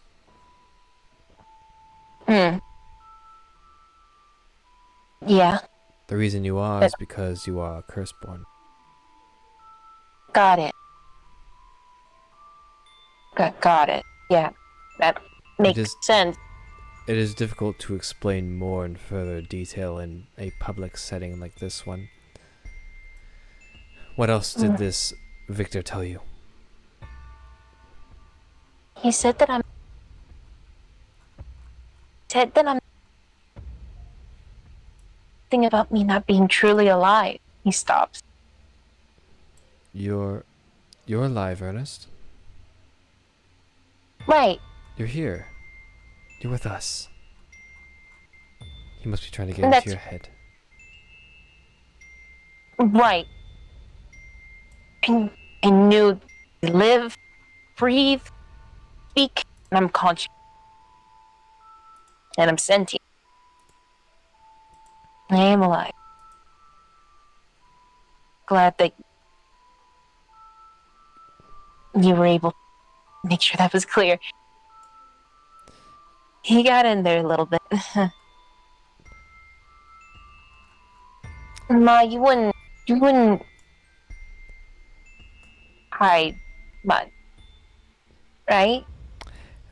Yeah, The reason you are is because you are a curseborn. got it. Got it. Yeah, that makes sense. It is difficult to explain more in further detail in a public setting like this one. What else did this Victor tell you? He said that I'm thinking about me not being truly alive. He stops. You're alive, Ernest. Right. You're here. You're with us. He must be trying to get And into that's your head. right. I knew I live, breathe, speak, and I'm conscious. And I'm sentient. I am alive. Glad that you were able to make sure that was clear. He got in there a little bit. Ma, you wouldn't hide much, right?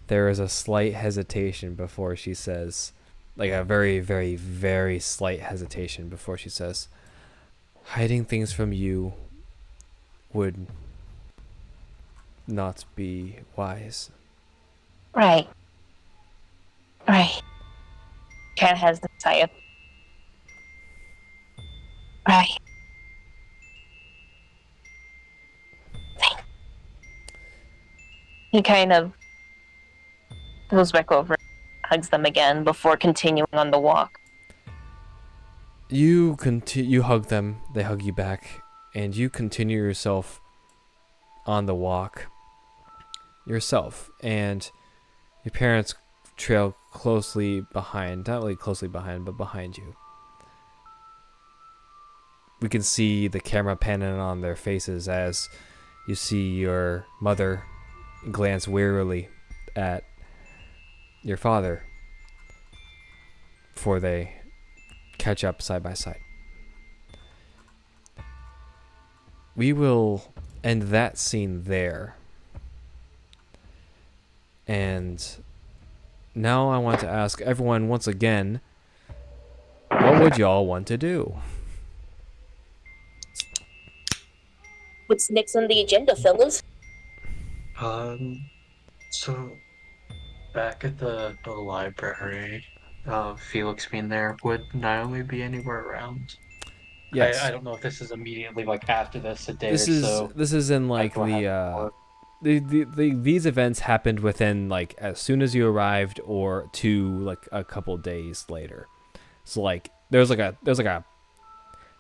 There is a slight hesitation before she says, like a very, very, very slight hesitation before she says, hiding things from you would not be wise. Right. Right. Cat has the side. Right. He kind of goes back over, hugs them again before continuing on the walk. You hug them, they hug you back, and you continue yourself on the walk yourself, and your parents trail closely behind, not really closely behind, but behind you. We can see the camera panning on their faces as you see your mother glance wearily at your father before they catch up side by side. We will end that scene there. And now I want to ask everyone once again, what would y'all want to do? What's next on the agenda, fellas? So back at the library, Felix being there, would Naomi be anywhere around? Yes. I don't know if this is immediately like after this, a day This or is so this is in like after what happened before. these events happened within like as soon as you arrived or to like a couple days later. So like there's like a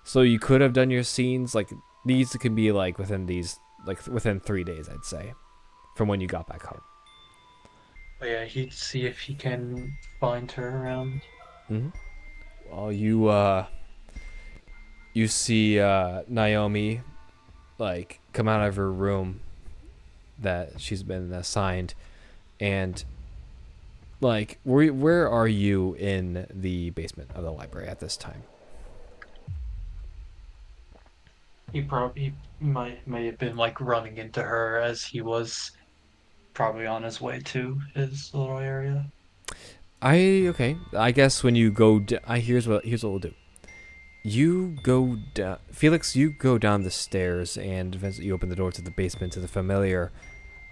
so you could have done your scenes like these can be like within 3 days, I'd say, from when you got back home. But yeah, he'd see if he can find her around. Mm-hmm. Well, you see Naomi like come out of her room that she's been assigned, and like where are you in the basement of the library at this time? He probably may have been like running into her as he was probably on his way to his little area. Okay. I guess when you go, here's what we'll do. You go down, Felix. You go down the stairs, and eventually you open the door to the basement to the familiar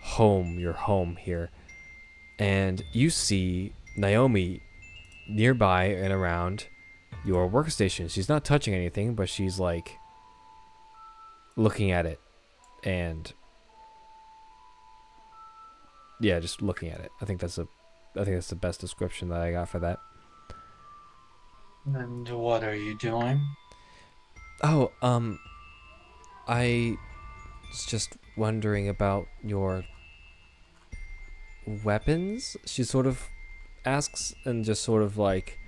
home, your home here, and you see Naomi nearby and around your workstation. She's not touching anything, but she's like looking at it, and yeah, just looking at it. I think that's the best description that I got for that. And what are you doing? Oh, I was just wondering about your weapons. She sort of asks and just sort of like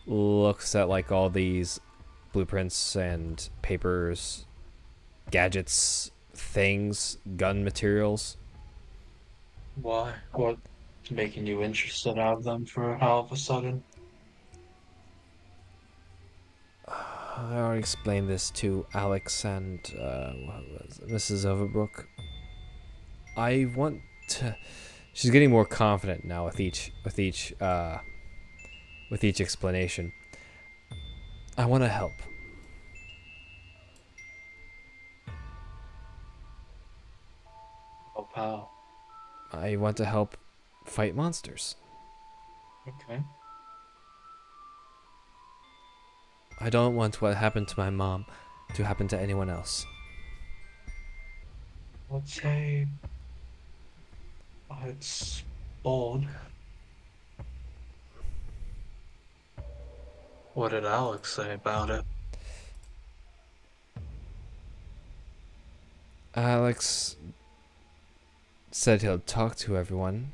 looks at like all these blueprints and papers, gadgets, things, gun materials. Why? What's making you interested out of them for all of a sudden? I already explained this to Alex and Mrs. Overbrook. I want to. She's getting more confident now with each explanation. I want to help. Wow. I want to help fight monsters. Okay. I don't want what happened to my mom to happen to anyone else. Let's say it's bold. What did Alex say about it? Alex said he'll talk to everyone,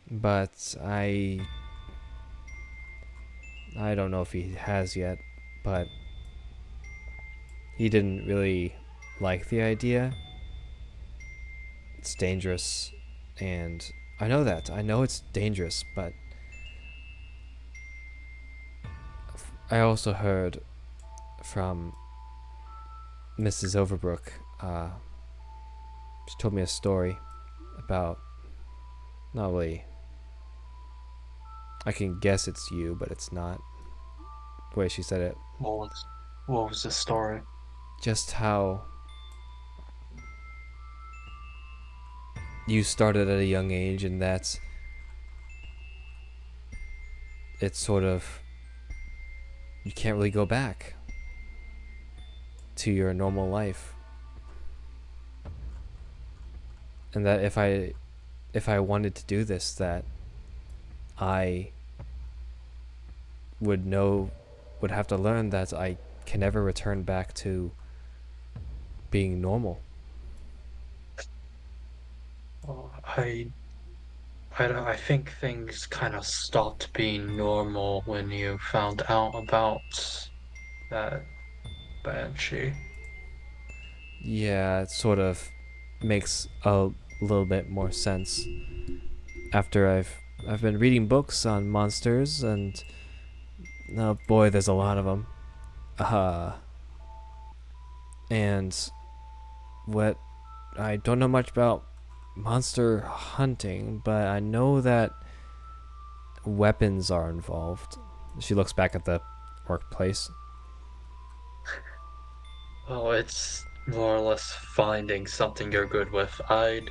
but I don't know if he has yet, but he didn't really like the idea. It's dangerous, and I know that. I know it's dangerous, but I also heard from Mrs. Overbrook. She told me a story about, not really, I can guess it's you, but it's not the way she said it. What was the story? Just how you started at a young age, and that's it's sort of, you can't really go back to your normal life, and that if I wanted to do this, that I would have to learn that I can never return back to being normal. Well, I think things kind of stopped being normal when you found out about that banshee. Yeah, it sort of makes a little bit more sense after I've been reading books on monsters, and oh boy, there's a lot of them. And what I don't know much about monster hunting, but I know that weapons are involved. She looks back at the workplace. Oh, it's more or less finding something you're good with. I'd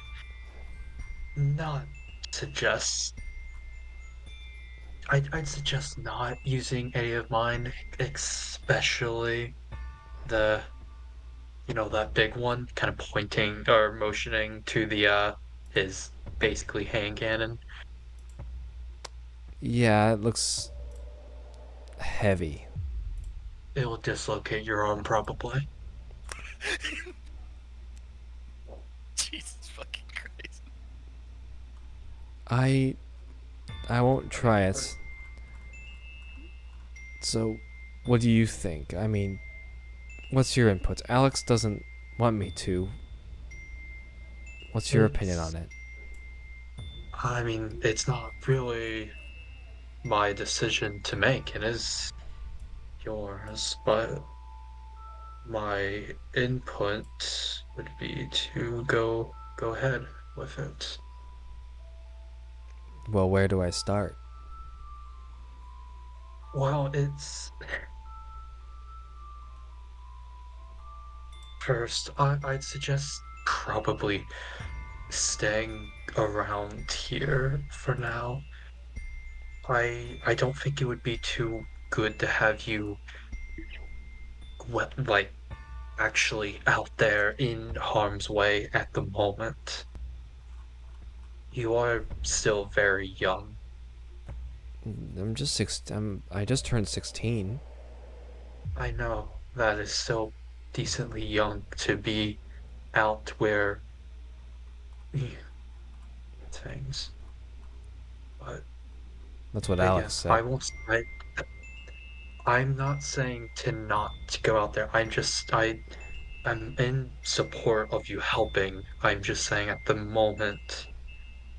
not suggest. I'd suggest not using any of mine, especially the, that big one, kind of pointing or motioning to the his basically hand cannon. Yeah, it looks heavy. It will dislocate your arm probably. Jesus fucking Christ. I won't try it. So, what do you think? I mean, what's your input? Alex doesn't want me to. What's your opinion It's, on it? I mean, it's not really my decision to make. It is yours, but my input would be to go ahead with it. Well, where do I start? Well, it's first, I'd suggest probably staying around here for now. I don't think it would be too good to have you like actually out there in harm's way at the moment. You are still very young. I'm just I just turned 16. I know that is still decently young to be out where things, but That's what again, Alex said. I'm not saying to not go out there. I'm in support of you helping. I'm just saying at the moment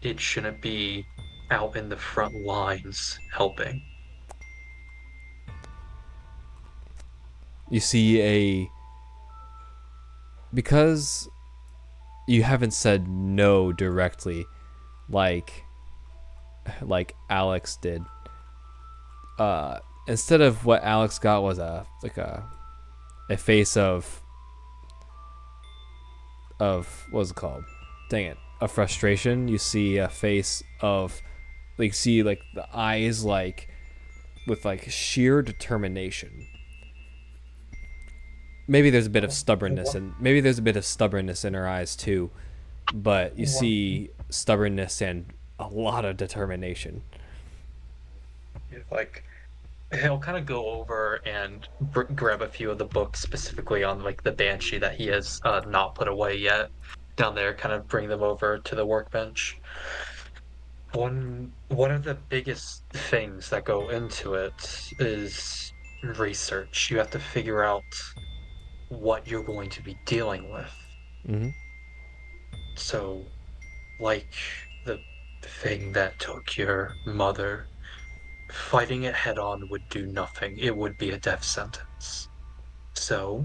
it shouldn't be out in the front lines helping. You see because you haven't said no directly like Alex did. Instead of what Alex got was a face of what was it called? Dang it. of frustration. You see a face of, like, see like the eyes like with like sheer determination. Maybe there's a bit of stubbornness, and maybe there's a bit of stubbornness in her eyes too, but you see stubbornness and a lot of determination. Like, he'll kind of go over and grab a few of the books specifically on like the banshee that he has not put away yet down there, kind of bring them over to the workbench. One of the biggest things that go into it is research. You have to figure out what you're going to be dealing with. Mm-hmm. So, like the thing that took your mother, fighting it head on would do nothing. It would be a death sentence. So,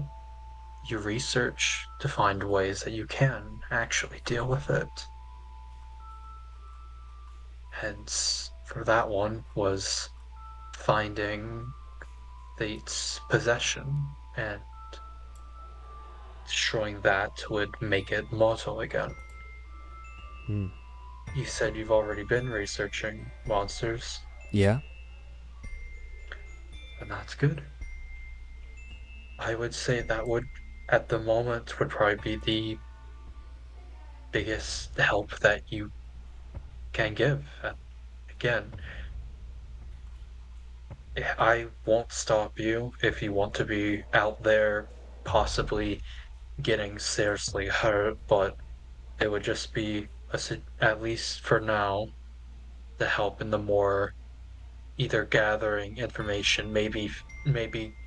you research to find ways that you can actually deal with it. Hence, for that one was finding its possession and destroying that would make it mortal again. Hmm. You said you've already been researching monsters, Yeah. and that's good. I would say that would, at the moment, would probably be the biggest help that you can give. Again, I won't stop you if you want to be out there possibly getting seriously hurt, but it would just be, at least for now, the help in the more either gathering information, maybe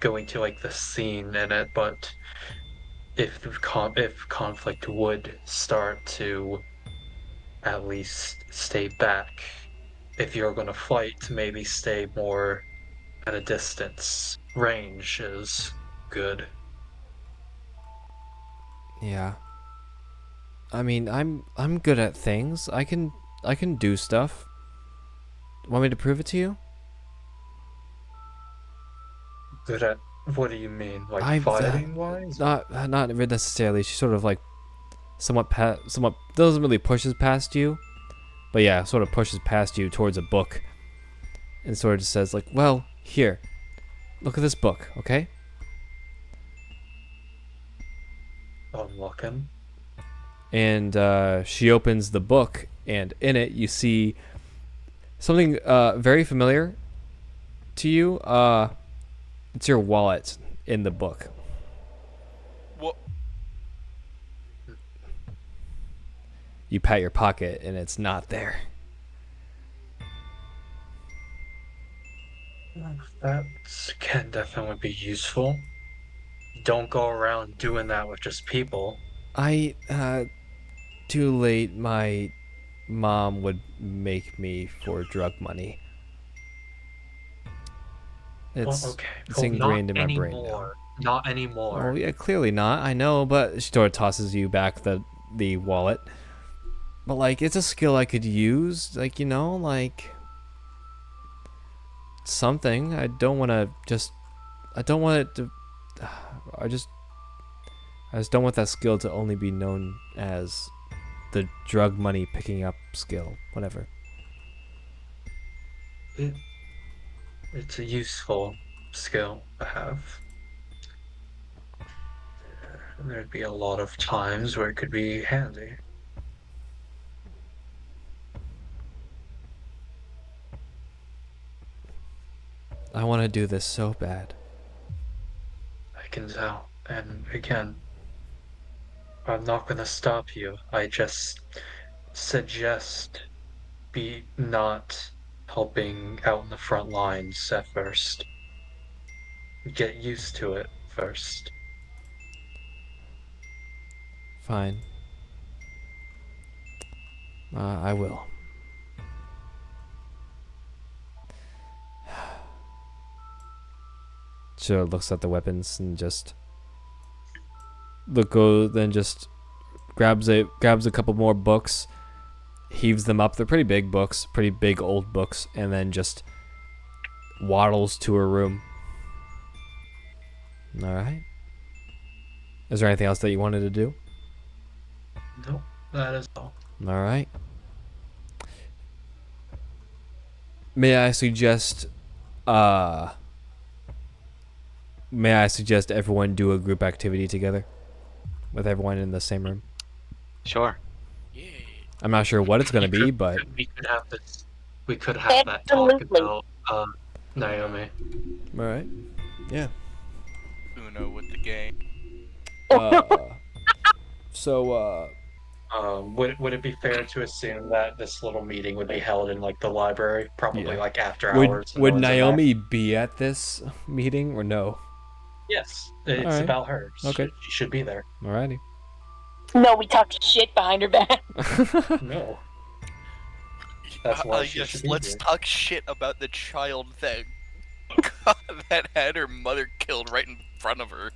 going to like the scene in it, but if conflict would start to at least stay back. If you're gonna fight, maybe stay more at a distance. Range is good. Yeah. I mean, I'm good at things. I can do stuff. Want me to prove it to you? Good at what do you mean? Like I fighting wise? not necessarily. She sort of like somewhat doesn't really pushes past you, but yeah, sort of pushes past you towards a book, and sort of just says like, "Well, here, look at this book, okay?" I'm looking. And she opens the book, and in it you see something very familiar to you. It's your wallet in the book. What? You pat your pocket, and it's not there. That can definitely be useful. Don't go around doing that with just people. I too late. My mom would make me for drug money. Well, It's okay. it's Oh, not ingrained in my brain now. anymore. Not Oh anymore. yeah, clearly not. I know, but she sort of tosses you back the wallet. But like, it's a skill I could use. Like, like something. I don't want to just. I don't want it to. I just. I just don't want that skill to only be known as the drug money picking up skill. Whatever. It, it's a useful skill to have. There'd be a lot of times where it could be handy. I want to do this so bad. I can tell. And again, I'm not gonna stop you. I just suggest be not helping out in the front lines at first. Get used to it first. Fine. I will. Sure looks at the weapons and just then just grabs a couple more books, heaves them up. They're pretty big books, pretty big old books, and then just waddles to her room. All right. Is there anything else that you wanted to do? No, that is all. All right. May I suggest everyone do a group activity together with everyone in the same room? Sure. Yeah. I'm not sure what it's going to We be, could- but we could have this. We could have that talk Absolutely. about Naomi. all right. Yeah. Uno with the gang. So Would it be fair to assume that this little meeting would be held in like the library, probably Yeah. like after would hours? and no would one's in there? Naomi be at this meeting or no? Yes, it's Alright. about her. Okay. She should be there. Alrighty. No, we talked shit behind her back. No. That's why she Yes, should be let's here. talk shit about the child that that had her mother killed right in front of her.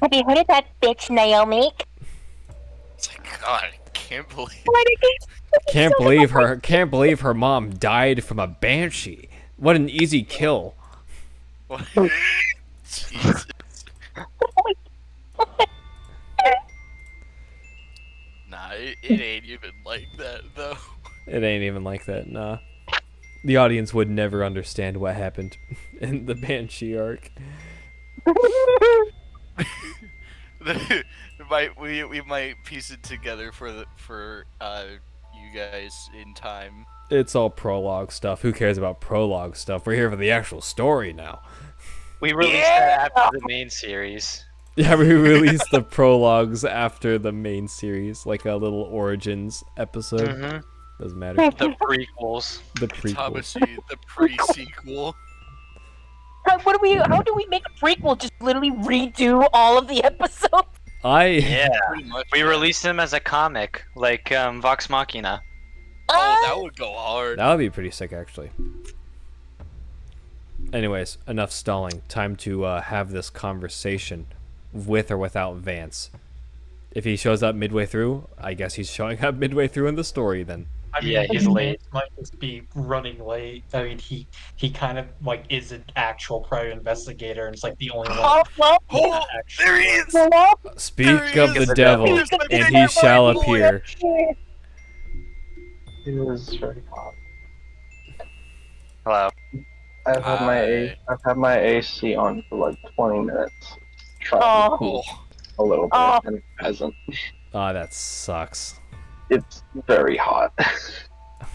Have you heard of that bitch, Naomi? It's like, God, I can't believe. Can't believe her mom died from a banshee. What an easy kill. What? Jesus. Nah, it ain't even like that though. It ain't even like that, nah. The audience would never understand what happened in the banshee arc. We might piece it together for you guys in time. It's all prologue stuff. Who cares about prologue stuff? We're here for the actual story now. We released that after the main series. Yeah, we released the prologues after the main series, like a little origins episode. Mm-hmm. Doesn't matter. The prequels. The prequel. Katabasis, the pre-sequel. How do we make a prequel? Just literally redo all of the episodes? Yeah. Pretty much. We released them as a comic, like Vox Machina. Oh, that would go hard. That would be pretty sick, actually. Anyways, enough stalling. Time to have this conversation, with or without Vance. If he shows up midway through, I guess he's showing up midway through in the story then. I mean, Yeah, he's late. Vance might just be running late. I mean, he kind of like is an actual private investigator, and it's like the only one. Oh, well, Oh, actually- there he is! well, Speak There of he the is. devil, Here's the and big he shall boy. appear. It is very hot. Hello. I've had my AC on for like 20 minutes. Trying to cool Oh, a little bit, Oh. and it hasn't. Ah, that sucks. It's very hot.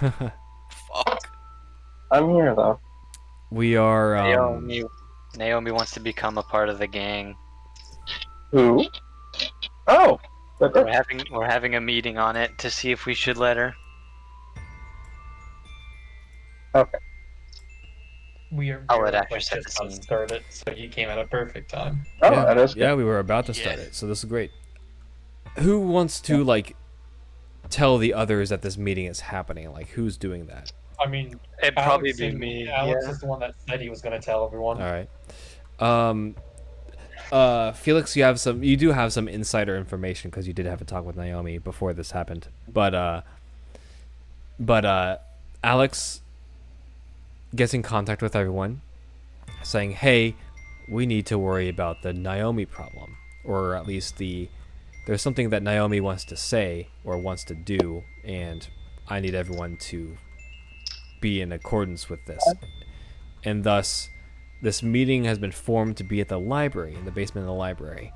fuck. I'm here though. We are. Naomi wants to become a part of the gang. Who? Oh, but We're having a meeting on it to see if we should let her. We are. I'll we let were, Asher like, set just the about to scene. start it, so he came at a perfect time. oh, yeah, that is good. yeah, we were about to start Yeah. it, so this is great. Who wants to like tell the others that this meeting is happening? Like, who's doing that? I mean, It'd probably Alex, be and- me. Alex Yeah. is the one that said he was going to tell everyone. All right. Felix, you do have some insider information because you did have a talk with Naomi before this happened. But Alex gets in contact with everyone, saying, "Hey, we need to worry about the Naomi problem, or at least there's something that Naomi wants to say or wants to do, and I need everyone to be in accordance with this." And thus, this meeting has been formed to be at the library, in the basement of the library.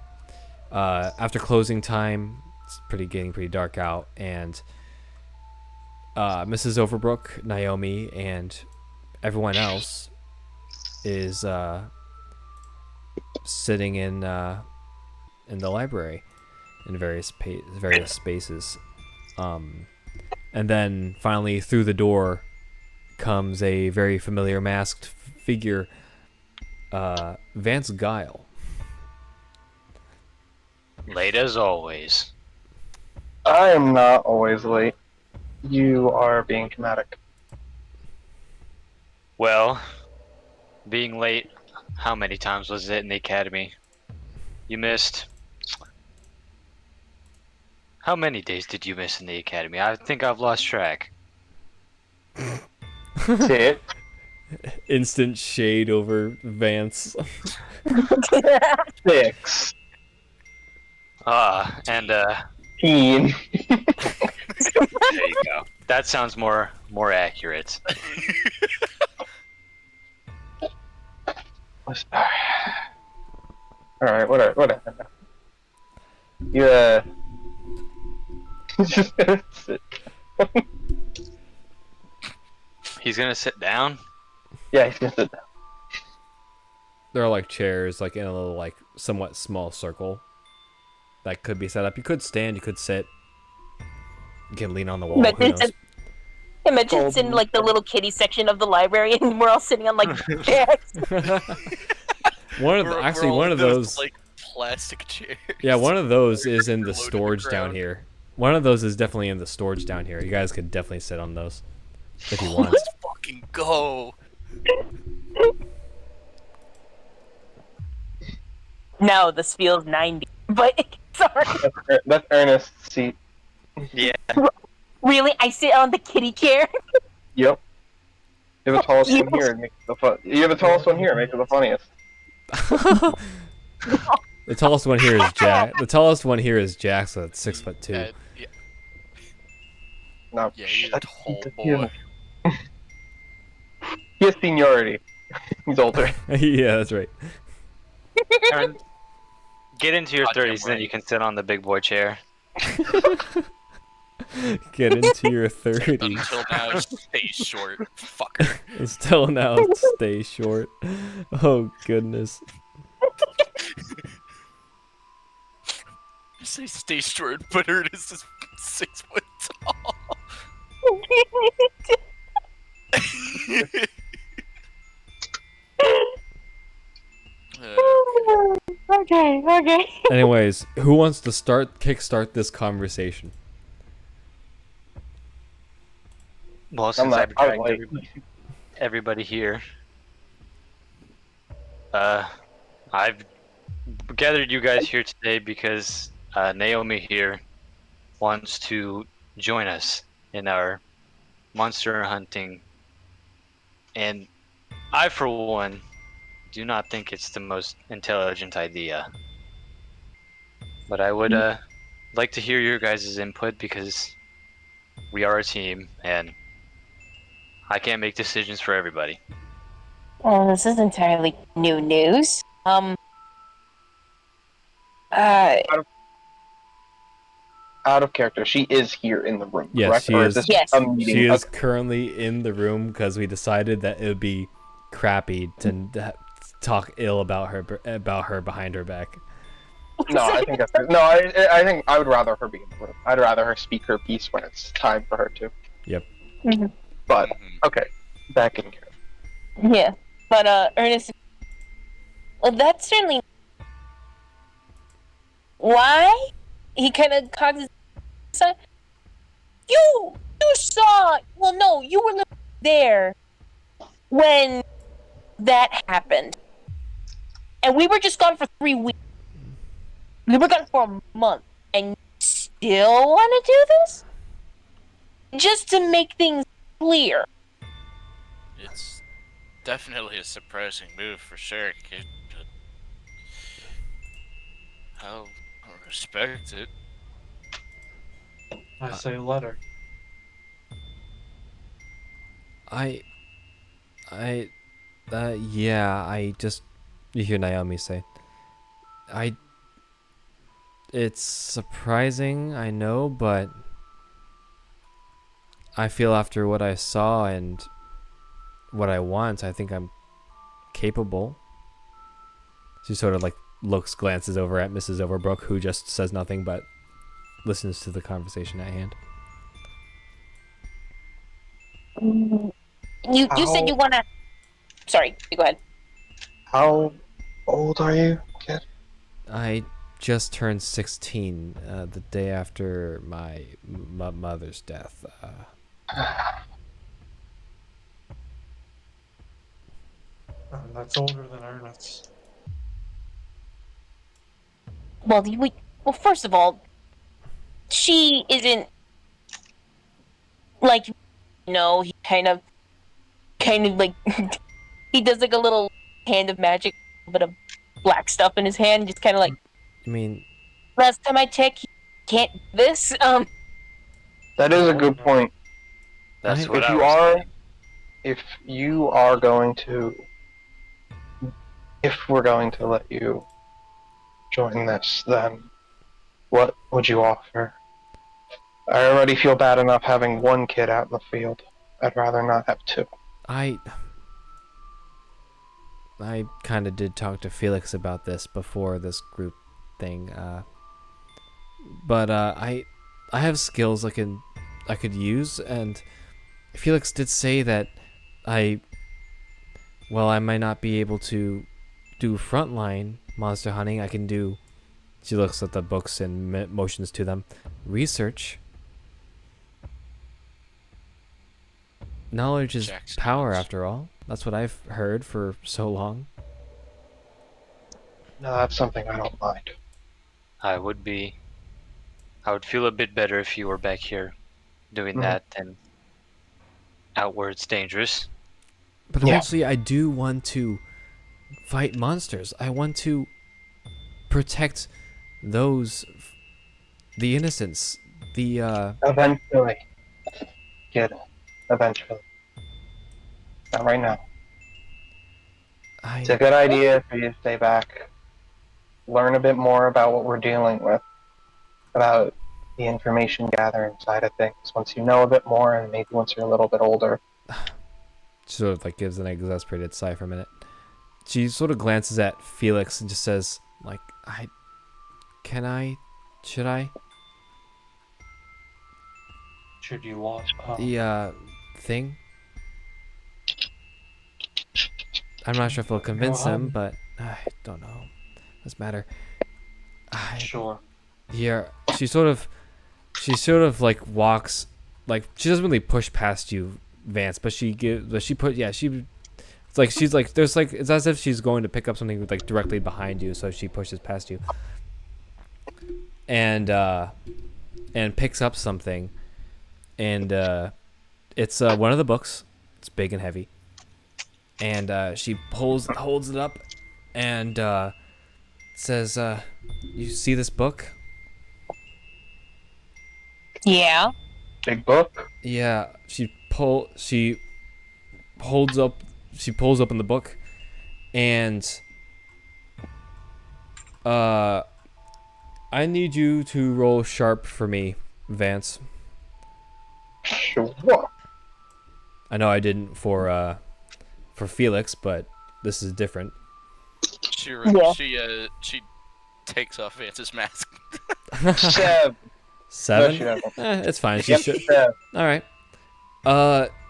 After closing time, it's getting pretty dark out, and Mrs. Overbrook, Naomi, and everyone else is sitting in the library in various spaces. And then finally, through the door comes a very familiar masked figure, Vance Guile. Late as always. I am not always late. You are being dramatic. Well, being late, how many times was it in the academy? You missed. How many days did you miss in the academy? I think I've lost track. Six. Instant shade over Vance. 6. And Teen. there you go. That sounds more accurate. Alright, whatever. You, just gonna sit. He's gonna sit down. Yeah, he's gonna sit down. There are like chairs, like in a little, like somewhat small circle that could be set up. You could stand, you could sit. You can lean on the wall. Who knows? Imagine it's in like the little kiddie section of the library, and we're all sitting on like chairs. One of those, like plastic chairs. yeah, one of those is in the Low to the storage down ground. here. One of those is definitely in the storage down here. You guys could definitely sit on those if you want. Let's fucking go. No, this feels 90. But sorry, That's Ernest's seat. Yeah. really, I sit on the kiddie chair. Yep. You have the tallest one here. It makes it the fun. You have the tallest one here. It makes it the funniest. The tallest one here is Jack. The tallest one here is Jack, so it's 6'2". Yeah, No, yeah, he's a that's- tall he boy. has seniority. He's older. Yeah, that's right. Aaron, get into your Goddamn 30s, then right. you can sit on the big boy chair. Get into your 30s. Until now, stay short, fucker. Still now, stay short. Oh goodness. I say stay short, but Ernest is 6 foot tall. Okay. Anyways, who wants to kickstart this conversation? Well, since I've I dragged like. everybody here, I've gathered you guys here today because Naomi here wants to join us in our monster hunting, and I, for one, do not think it's the most intelligent idea. But I would like to hear your guys' input because we are a team and I can't make decisions for everybody. Well, this is entirely new news. Out of character. She is here in the room. Yes, correct? she Or is. this Yes. a meeting? She is Okay. currently in the room because we decided that it would be crappy to talk ill about her behind her back. No, I think that's no. I think I would rather her be in the room. I'd rather her speak her piece when it's time for her to. Yep. But Mhm. okay, back in here. Yeah, but Ernest. Well, that's certainly why he kind of cocks his side. You saw. Well, no, you were there when that happened, and we were just gone for 3 weeks. We were gone for a month, and you still want to do this? Just to make things clear. It's definitely a surprising move for sure, kid. But I'll respect it. I say let her. Yeah, you hear Naomi say, it's surprising, I know, but I feel after what I saw and what I want, I think I'm capable. She sort of like glances over at Mrs. Overbrook, who just says nothing but listens to the conversation at hand. You said you wanna. Sorry, you go ahead. How old are you, kid? I just turned 16 the day after my mother's death. That's older than Ernest. Well, first of all, she isn't like, he kind of kind of like he does like a little hand of magic, a bit of black stuff in his hand, just kind of like. I mean, Last time I checked, he can't do this. That is a good point. That's I- what If I you was are, saying. if you are going to, if we're going to let you join this, then what would you offer? I already feel bad enough having one kid out in the field. I'd rather not have two. I kind of did talk to Felix about this before this group thing, but I have skills I could use, and Felix did say that I might not be able to do frontline monster hunting. I can do. She looks at the books and motions to them. Research. Knowledge is Jack's power, notes. after all. That's what I've heard for so long. No, that's something I don't mind. I would feel a bit better if you were back here doing Mhm. that than out where it's dangerous. But Yeah. eventually, I do want to fight monsters. I want to protect the innocents, Eventually. Kid. Eventually. Not right now. It's a good idea for you to stay back, learn a bit more about what we're dealing with, about the information gathering side of things. Once you know a bit more, and maybe once you're a little bit older. sort of like gives an exasperated sigh for a minute. She sort of glances at Felix and just says, like, should I? Should you want? The thing? I'm not sure if it'll convince him, but I don't know. Doesn't matter. Sure. Yeah, she sort of like walks, like she doesn't really push past you, Vance, but it's as if she's going to pick up something like directly behind you, so she pushes past you and picks up something, and it's one of the books. It's big and heavy, and she holds it up and says, "You see this book?" Yeah. Big book? Yeah, she pulls open the book, and I need you to roll sharp for me, Vance. Sure. I know I didn't for Felix, but this is different. Yeah. She takes off Vance's mask. Sev. No, 7? she doesn't. It's fine. She Yep, should. Sev. All right.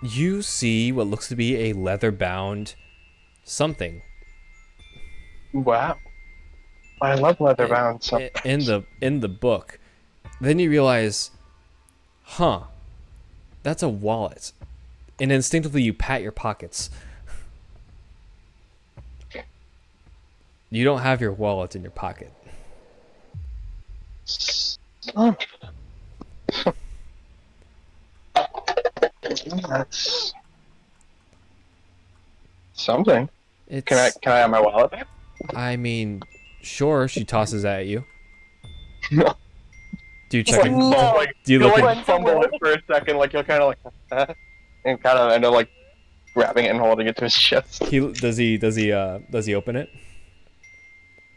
You see what looks to be a leather-bound something Wow. I love leather-bound stuff. in the book. Then you realize, that's a wallet, and instinctively you pat your pockets. You don't have your wallet in your pocket. Oh. That's something. It's, Can I have my wallet back? I mean, sure. She tosses at you. No. Do you check? No. Do you You'll look? like fumble it for a second, like you'll kind of like, and kind of end up like grabbing it and holding it to his chest. Does he open it?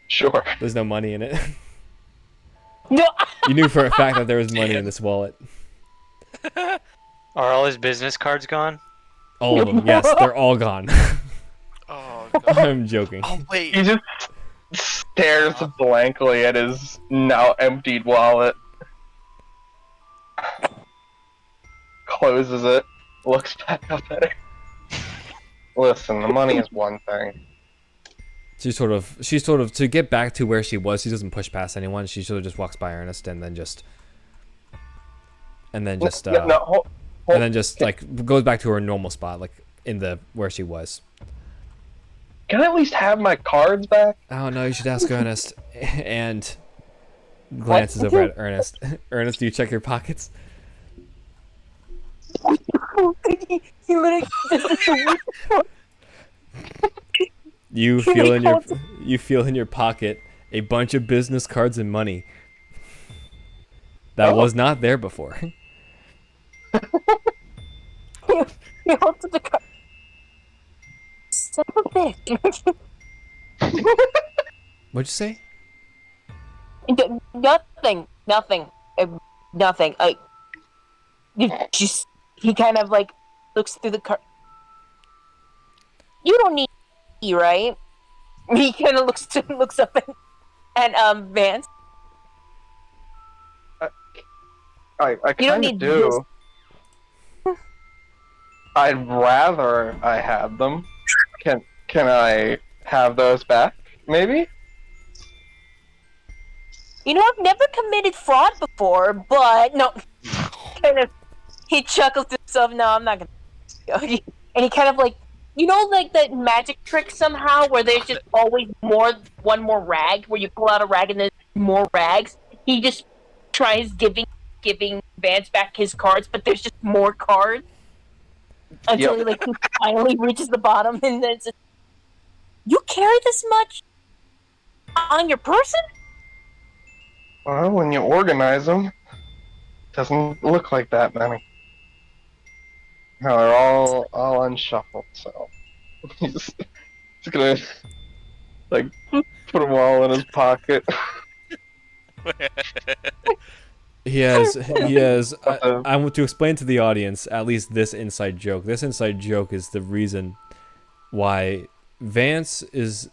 Sure. There's no money in it. No. You knew for a fact that there was money in this wallet. Are all his business cards gone? All of them. Yes, they're all gone. Oh god. I'm joking. Oh wait. He just stares blankly at his now emptied wallet. Closes it. Looks back up at her. Listen, the money is one thing. She sort of to get back to where she was. She doesn't push past anyone. She sort of just walks by Ernest and then just like goes back to her normal spot, like in the where she was. Can I at least have my cards back? Oh no, you should ask Ernest. And glances over at Ernest. Ernest, do you check your pockets? He literally does the You He feel holds you feel in your pocket a bunch of business cards and money that was not there before. he holds up the card. Son of a bitch. What'd you say? Nothing. Nothing. He kind of like looks through the card. You don't need me, right? He kind of looks up at Vance. I You don't kind of need do. I'd rather I had them. Can I have those back? Maybe. You know, I've never committed fraud before, but no. Kind of, he chuckles to himself. No, I'm not gonna. And he kind of like, you know, like that magic trick somehow, where there's just always one more rag, where you pull out a rag and there's more rags. He just tries giving Vance back his cards, but there's just more cards until he finally reaches the bottom, and then it's just, you carry this much on your person? Well, when you organize them, doesn't look like that many. No, they're all unshuffled, so he's gonna like put them all in his pocket. He has. I want to explain to the audience at least this inside joke. This inside joke is the reason why Vance is.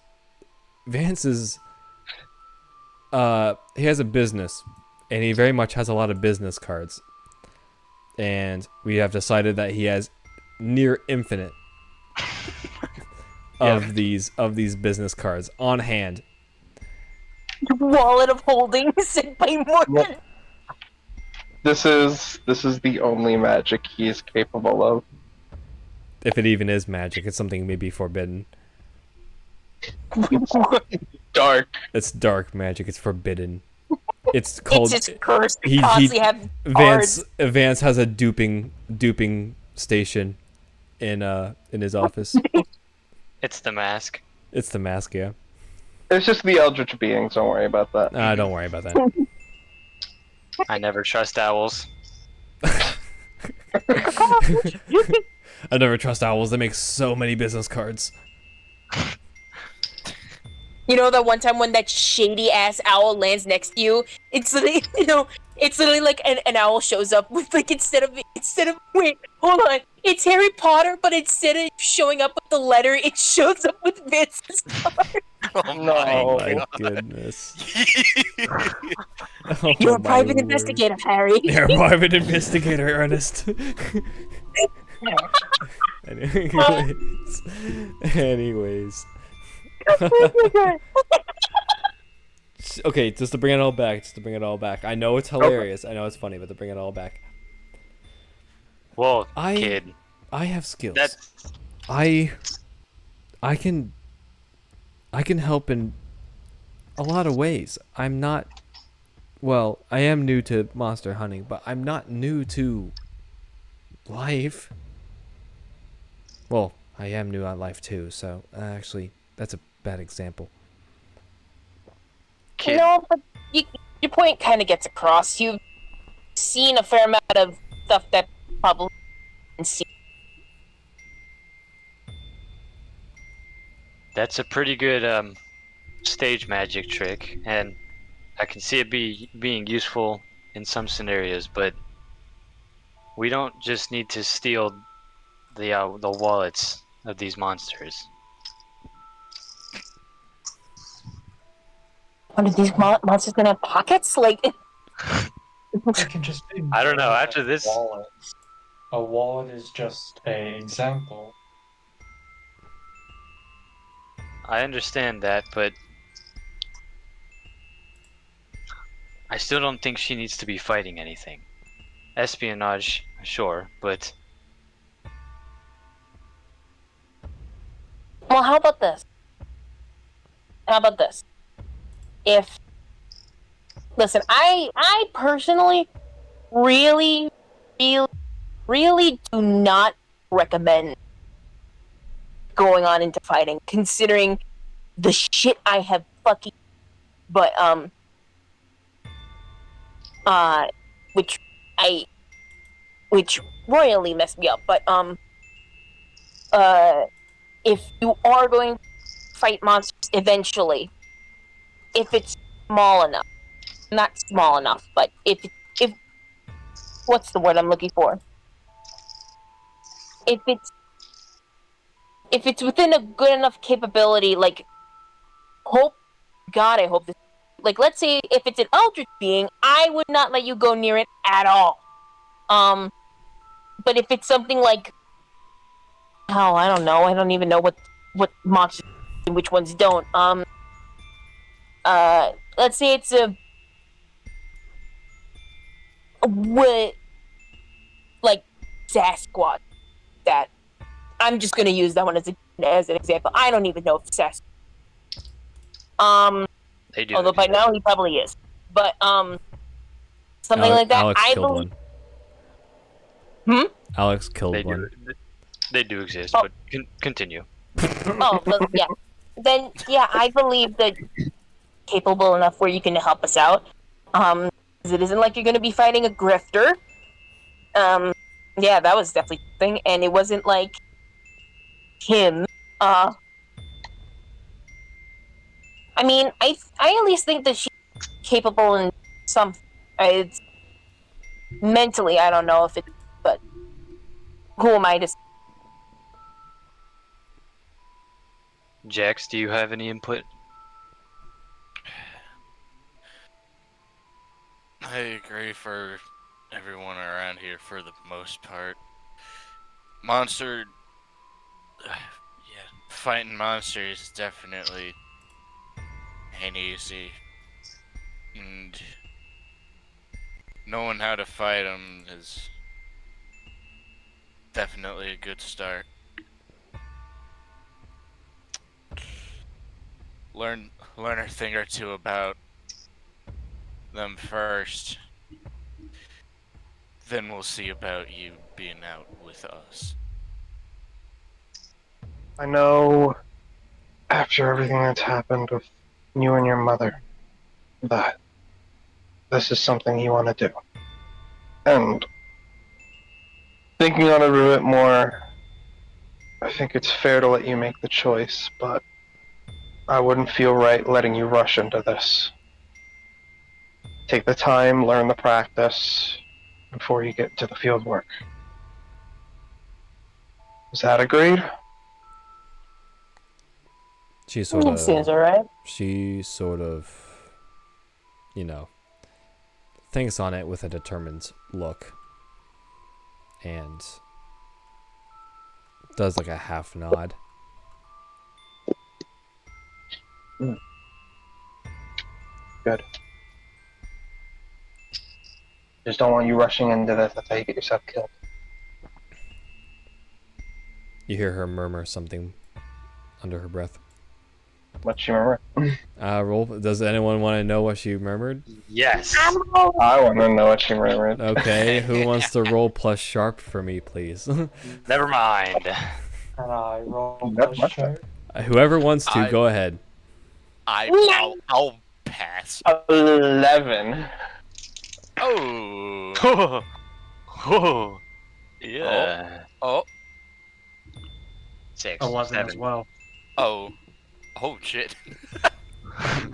He has a business, and he very much has a lot of business cards. And we have decided that he has near infinite of these business cards on hand. Wallet of holdings by Morgan. Yep. This is the only magic he is capable of. If it even is magic, it's something maybe forbidden. Dark. It's dark magic. It's forbidden. It's called. It's just cursed. Have Vance has a duping station in his office. It's the mask. It's the mask, yeah. It's just the eldritch beings. Don't worry about that. Don't worry about that. I never trust owls. I never trust owls. They make so many business cards. You know that one time when that shady ass owl lands next to you, it's literally, it's literally like an owl shows up with like instead of wait, hold on, it's Harry Potter, but instead of showing up with the letter, it shows up with Vince's card. Oh No. My goodness. You're a private investigator, Harry. You're a private investigator, Ernest. Anyways. Okay, just to bring it all back. I know it's hilarious. I know it's funny, but to bring it all back. Well, I kid. I have skills. That's... I can help in a lot of ways. I am new to monster hunting, but I'm not new to life. Well, I am new on life too, so actually, that's a bad example. Kid. No, but your point kind of gets across. You've seen a fair amount of stuff that probably didn't see. That's a pretty good stage magic trick, and I can see it being useful in some scenarios, but we don't just need to steal the wallets of these monsters. What are these monsters gonna have pockets? Like, It can just be I don't know, after this... wallets. A wallet is just an example. I understand that, but I still don't think she needs to be fighting anything. Espionage, sure, but well, how about this? Listen, I personally really really do not recommend going on into fighting, considering the shit I have fucking. But which I, which royally messed me up. But if you are going to fight monsters eventually, if it's small enough, not small enough, but if what's the word I'm looking for? If it's within a good enough capability, like hope God, I hope this. Like, let's say if it's an eldritch being, I would not let you go near it at all. But if it's something like, oh, I don't know, I don't even know what monsters and which ones don't. Let's say it's a what, like Sasquatch. That I'm just gonna use that one as an example. I don't even know if Sasquatch. They do. Although by now he probably is. But something like that. Alex I killed believe. one. Alex killed They one. do. They do exist, Oh. but continue. Oh, but yeah. Then yeah, I believe that capable enough where you can help us out. 'Cause it isn't like you're gonna be fighting a grifter. Yeah, that was definitely something, and it wasn't like him. I mean, I at least think that she's capable in some. It's mentally, I don't know if it, but who am I to? Jax, do you have any input? I agree for everyone around here for the most part. Monster. Yeah, fighting monsters is definitely ain't easy. And knowing how to fight them is definitely a good start. Learn a thing or two about them first. Then we'll see about you being out with us. I know after everything that's happened with you and your mother that this is something you want to do. And thinking on it a bit more, I think it's fair to let you make the choice, but I wouldn't feel right letting you rush into this. Take the time, learn the practice before you get to the field work. Is that agreed? She sort of, Seems alright. you know, thinks on it with a determined look and does like a half nod. Good. Just don't want you rushing into this. That's how you get yourself killed. You hear her murmur something under her breath. What you remember? Roll. Does anyone want to know what she murmured? Yes. I want to know what she remembered. Okay, who wants to roll plus sharp for me, please? Never mind. I roll That's plus much sharp. Whoever wants to, go ahead. I'll pass. 11. Oh. Oh. Yeah. Oh. 6. 11 as 7. well. Oh. Oh shit.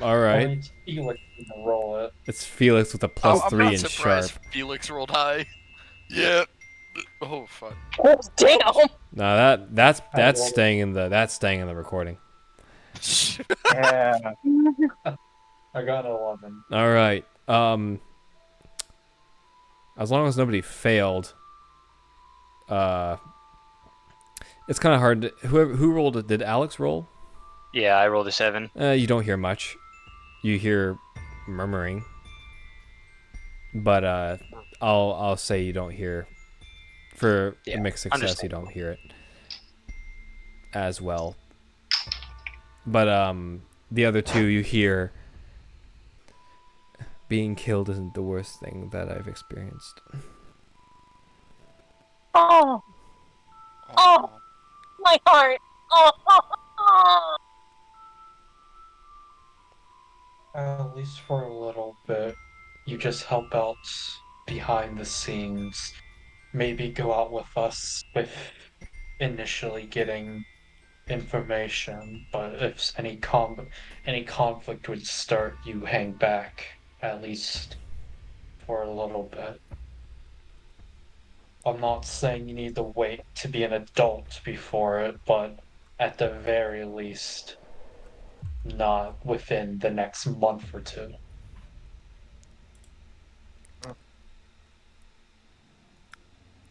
All right. Only Felix can roll it. It's Felix with a plus I'm 3 not in surprised sharp. Felix rolled high. Yeah. Oh fuck. Oh, damn! No, that's rolled- staying in the recording. Yeah. I got an 11. All right. As long as nobody failed, it's kind of hard. Who rolled it? Did Alex roll? Yeah, I rolled a 7. You don't hear much. You hear murmuring, but I'll say you don't hear. For a mixed success, you don't hear it as well. But the other two, you hear. Being killed isn't the worst thing that I've experienced. Oh, oh, my heart. Oh, oh. At least for a little bit, you just help out behind the scenes. Maybe go out with us with initially getting information, but if any conflict would start, you hang back at least for a little bit. I'm not saying you need to wait to be an adult before it, but at the very least, not within the next month or two.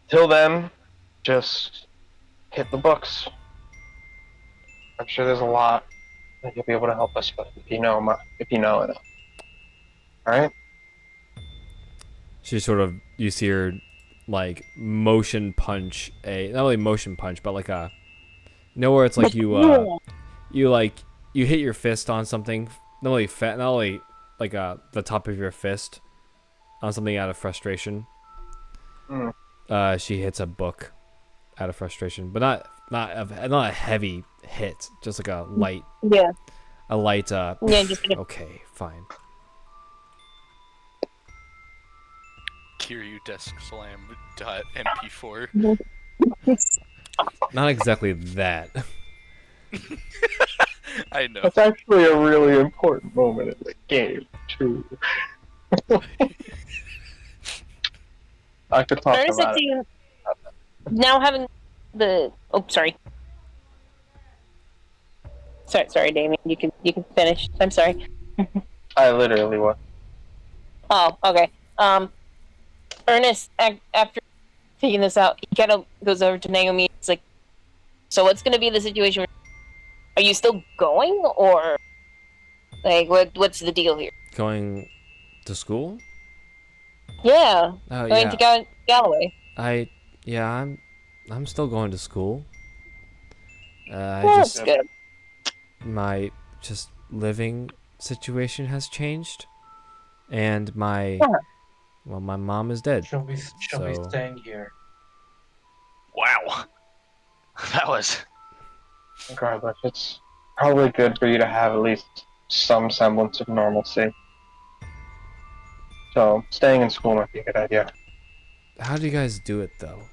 Till then, just hit the books. I'm sure there's a lot that you'll be able to help us with if you know enough. All right. She sort of, you see her like motion punch not really motion punch, but like a, where it's like you hit your fist on something, not only like the top of your fist on something out of frustration. She hits a book out of frustration, but not a heavy hit, just like a light. Yeah. A light. Yeah. Just Okay, fine. Kiryu desk slam .mp4. Not exactly that. I know. That's actually a really important moment in the game, too. I could talk about it. Now having the sorry, Damien. You can finish. I'm sorry. I literally was. Oh, okay. Ernest, after figuring this out, he kind of goes over to Naomi. It's like, so what's going to be the situation? Are you still going, or like what's the deal here? Going to school? Yeah, Oh, going to Galloway. I'm still going to school. That's good. My living situation has changed, and my mom is dead. She'll be staying here. Wow. That was... Regardless, it's probably good for you to have at least some semblance of normalcy. So, staying in school might be a good idea. How do you guys do it, though?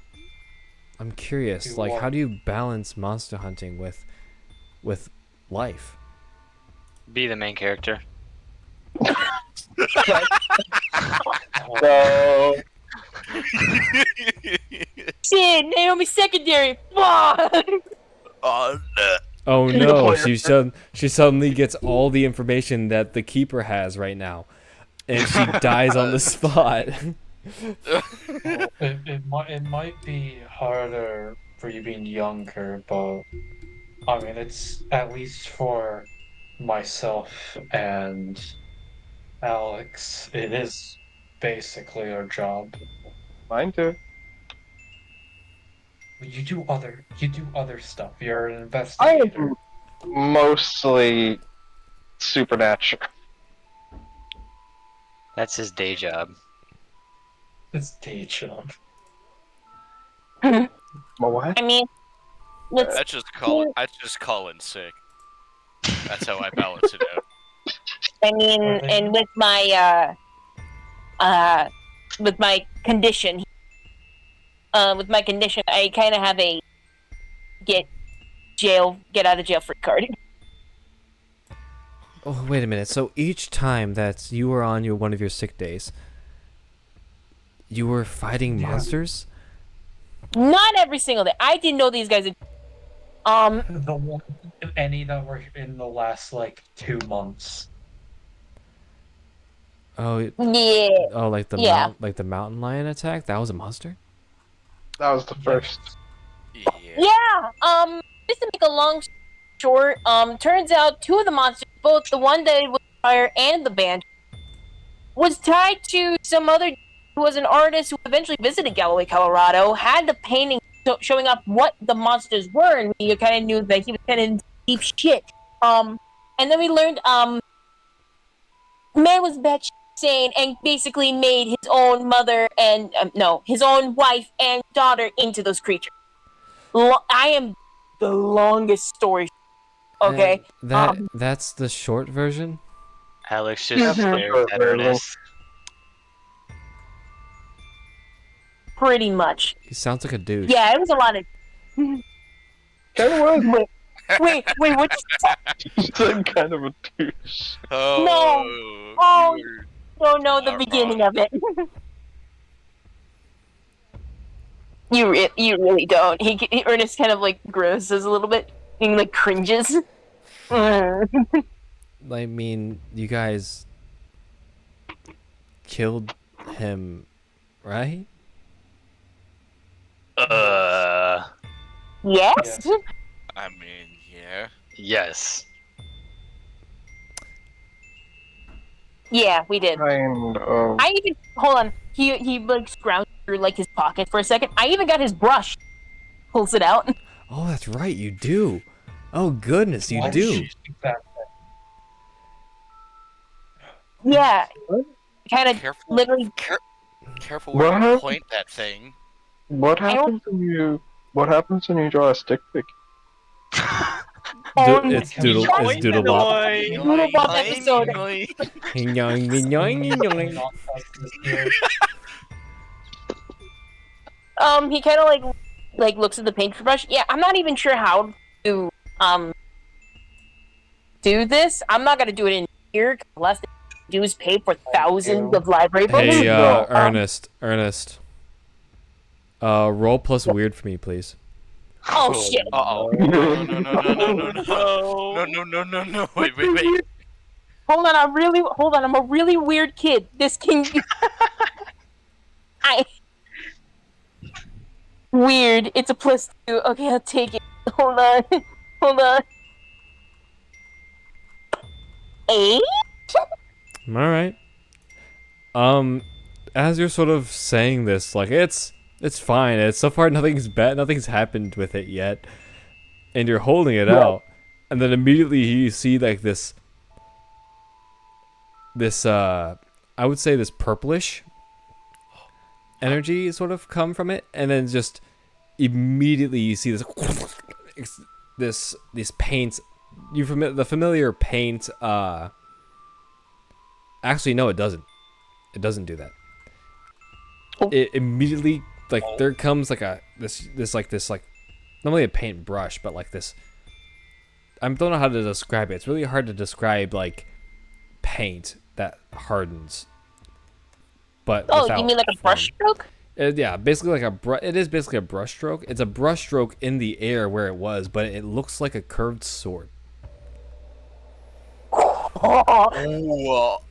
I'm curious. How do you balance monster hunting with life? Be the main character. So, Shit, Naomi secondary. Fuck. Oh, no. Oh no! She suddenly gets all the information that the keeper has right now, and she dies on the spot. It might be harder for you being younger, but I mean, it's at least for myself and Alex, it is basically our job. mine too. You do other stuff. You're an I investigator. am mostly supernatural. That's his day job. It's day job. But what? I mean, let's. I just call in sick. That's how I balance it out. I mean, and with my condition, I kind of have a get out of jail free card. Oh, wait a minute. So each time that you were on one of your sick days, you were fighting monsters? Not every single day. I didn't know these guys. Any that were in the last 2 months. Oh, Yeah. oh, like the mountain lion attack. That was a monster. That was the first. Yeah. Just to make a long short, turns out two of the monsters, both the one that was fire and the band, was tied to some other who was an artist who eventually visited Galloway, Colorado, had the painting showing up what the monsters were, and we kind of knew that he was kind of in deep shit. And then we learned, man was insane and basically made his own mother and his own wife and daughter into those creatures. I am the longest story. Okay. That's the short version. Alex just Mhm. stares at Ernest. Pretty much. He sounds like a douche. Yeah, it was a lot of. Kind of was. Wait, what you say? He's like kind of a douche. Oh, Oh, you were don't know the not beginning wrong. of it. You really don't. Ernest kind of like grimaces a little bit and like cringes. Mm. I mean, you guys killed him, right? Yes. I mean, yeah. Yes. Yeah, we did. Kind of. I even hold on. He like scrounged through like his pocket for a second. I even got his brush. Pulls it out. Oh, that's right, you do. Oh goodness, you Why do. did you think that? Yeah. Kind of Careful. literally. Careful What where you happened? point that thing. What I don't- happens when you draw a stick figure? It's Doodlebop. Doodlebop episode. Not us this year. He kind of like looks at the paintbrush. Yeah, I'm not even sure how to do this. I'm not gonna do it in here unless the dues pay for thousands of library books. Hey, No. Ernest. Roll plus weird for me, please. Oh shit! Uh-oh. No. Wait. Hold on, I'm a really weird kid. This can weird. It's a +2. Okay, I'll take it. Hold on. 8? All right. As you're sort of saying this, like it's fine. It's so far nothing's happened with it yet, and you're holding it out, and then immediately you see like this I would say this purplish energy sort of come from it, and then just immediately you see these paints. The familiar paint. Actually, no, it doesn't. It doesn't do that. It immediately there comes like this not only a paint brush, but like this. I don't know how to describe it. It's really hard to describe like paint that hardens. But You mean like a brush stroke? Yeah, basically like it is basically a brush stroke. It's a brush stroke in the air where it was, but it looks like a curved sword. Whoa.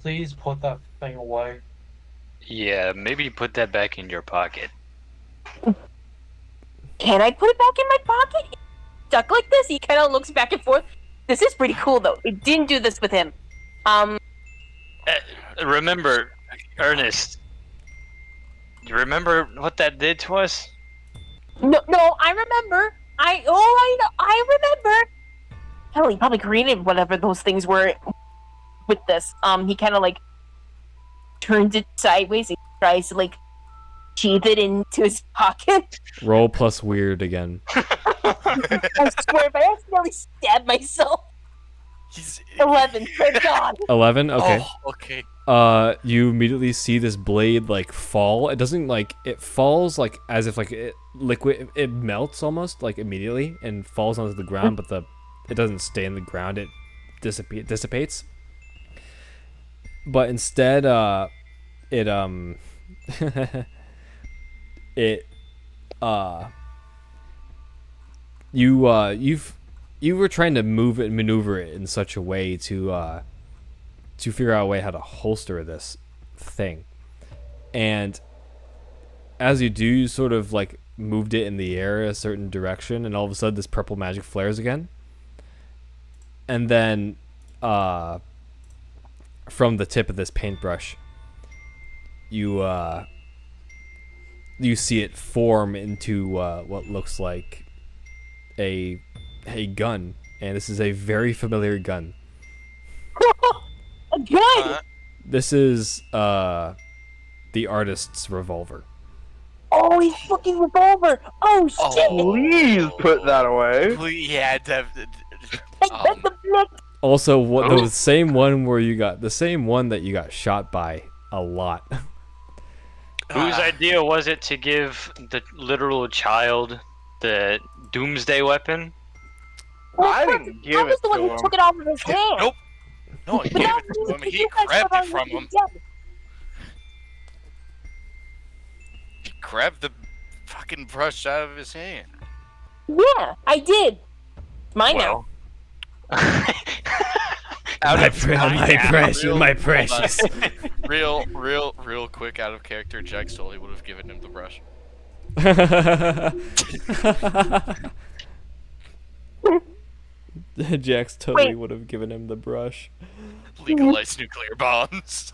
Please put that thing away. Yeah, maybe put that back in your pocket. Can I put it back in my pocket? Stuck like this? He kind of looks back and forth. This is pretty cool, though. It didn't do this with him. Remember, Ernest. You remember what that did to us? No, I remember. I remember. Hell, he probably created whatever those things were with this. He kind of like turns it sideways and tries to like sheath it into his pocket. Roll plus weird again. I swear, if I accidentally stab myself. 11. Thank God. 11. Okay. Oh, okay. You immediately see this blade like fall. It doesn't it falls like as if like it melts almost like immediately and falls onto the ground, but it doesn't stay in the ground. It dissipates. But instead, you were trying to move it and maneuver it in such a way to figure out a way how to holster this thing. And as you do, you sort of like moved it in the air a certain direction, and all of a sudden this purple magic flares again. And then from the tip of this paintbrush, you see it form into what looks like a gun, and this is a very familiar gun. A gun! This is the artist's revolver. Oh, he's fucking revolver! Oh shit! Please put that away. Yeah, The blick. Also, what Oh. the same one that you got shot by a lot. Whose idea was it to give the literal child the doomsday weapon? I didn't I give was it the one to who him. took it off of his hand. Nope. No, I But gave that it to means him. that He you guys grabbed were it from him. together. He grabbed the fucking brush out of his hand. Yeah, I did. Mine now. My precious. Real quick, out of character, Jack Sully would have given him the brush. Jax totally Wait. would have given him the brush. Legalize nuclear bombs.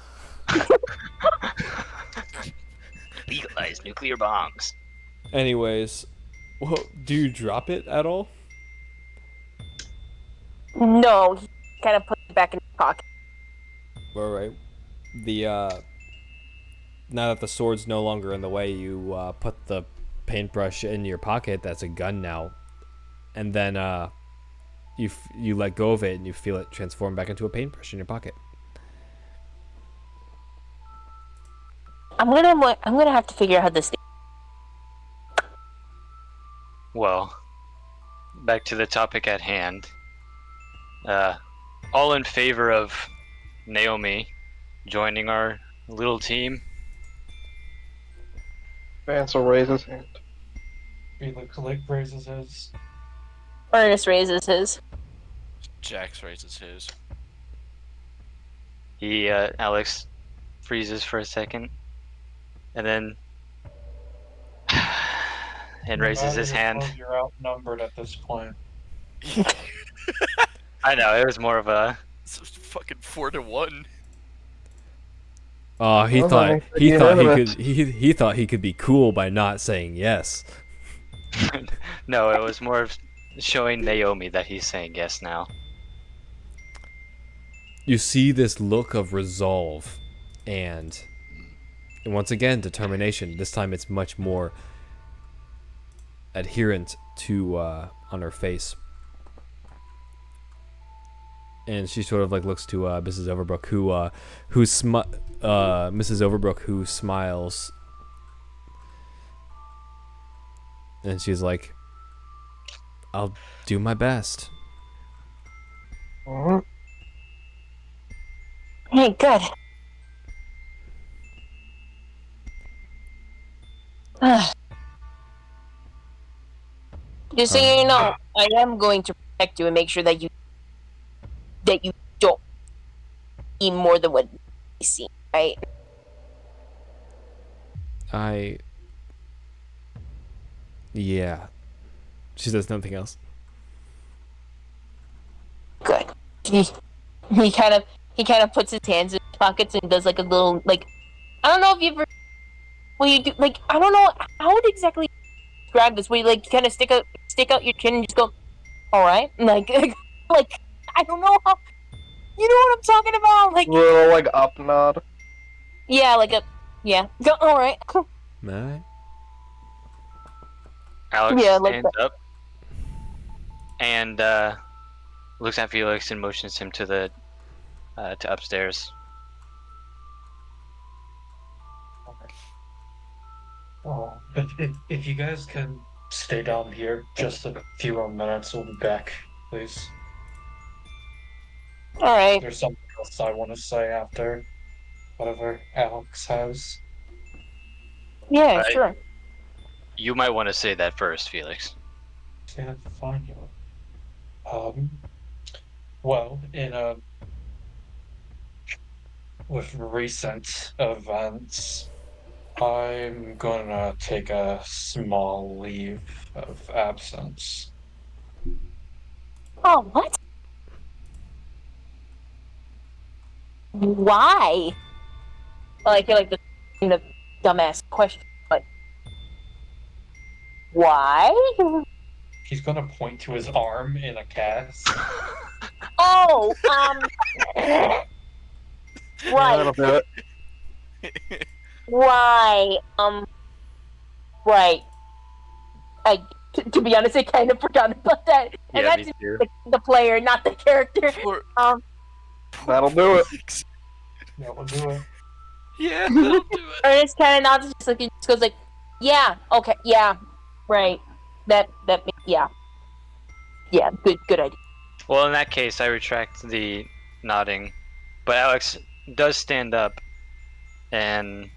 Legalize nuclear bombs. Anyways, well, do you drop it at all? No, he kind of put it back in his pocket. All right. The now that the sword's no longer in the way, you put the paintbrush in your pocket. That's a gun now, and then you let go of it and you feel it transform back into a paintbrush in your pocket. I'm gonna have to figure out how this thing. Well, back to the topic at hand. All in favor of Naomi joining our little team? Vance will raise his hand. Felix raises his. Ernest raises his. Jax raises his. Alex freezes for a second, and then and raises his hand. You're outnumbered at this point. I know, it was more of a... It's fucking 4-1. Oh, he Well, thought that makes he it thought he unanimous. could he thought he could be cool by not saying yes. No, it was more of showing Naomi that he's saying yes now. You see this look of resolve and once again determination. This time it's much more adherent to on her face. And she sort of like looks to Mrs. Overbrook, Mrs. Overbrook, who smiles, and she's like, "I'll do my best." Mhm. Hey, good. Just so you know, I am going to protect you and make sure that you don't see more than what you see, right? Yeah. She says nothing else. Good. He kind of puts his hands in his pockets and does like a little like, I don't know if you ever, well, you do like, I don't know how to exactly describe this. Where you like kind of stick out your chin and just go, all right, like like I don't know how. You know what I'm talking about? Like, Little like up nod. yeah, like a, yeah. Go, all right. Alright. Alex Yeah, like stands up and looks at Felix and motions him to the to upstairs. Oh, if you guys can stay down here just a few more minutes, we'll be back, please. All right. There's something else I want to say after whatever Alex has. Yeah, Right. sure. You might want to say that first, Felix. Yeah, fine. Well, with recent events, I'm gonna take a small leave of absence. Oh, what? Why? Well, I feel like the dumbass question, but why? He's gonna point to his arm in a cast. Oh, Yeah, that'll do it. Right. Right. To be honest, I kind of forgot about that. And Yeah, me that's too. the player, not the character. Poor, That'll do it. Felix. That will do it. Yeah, that'll do it. Ernest kind of nods, just like he just goes like, "Yeah, okay, yeah, right. Yeah, good idea." Well, in that case, I retract the nodding, but Alex does stand up and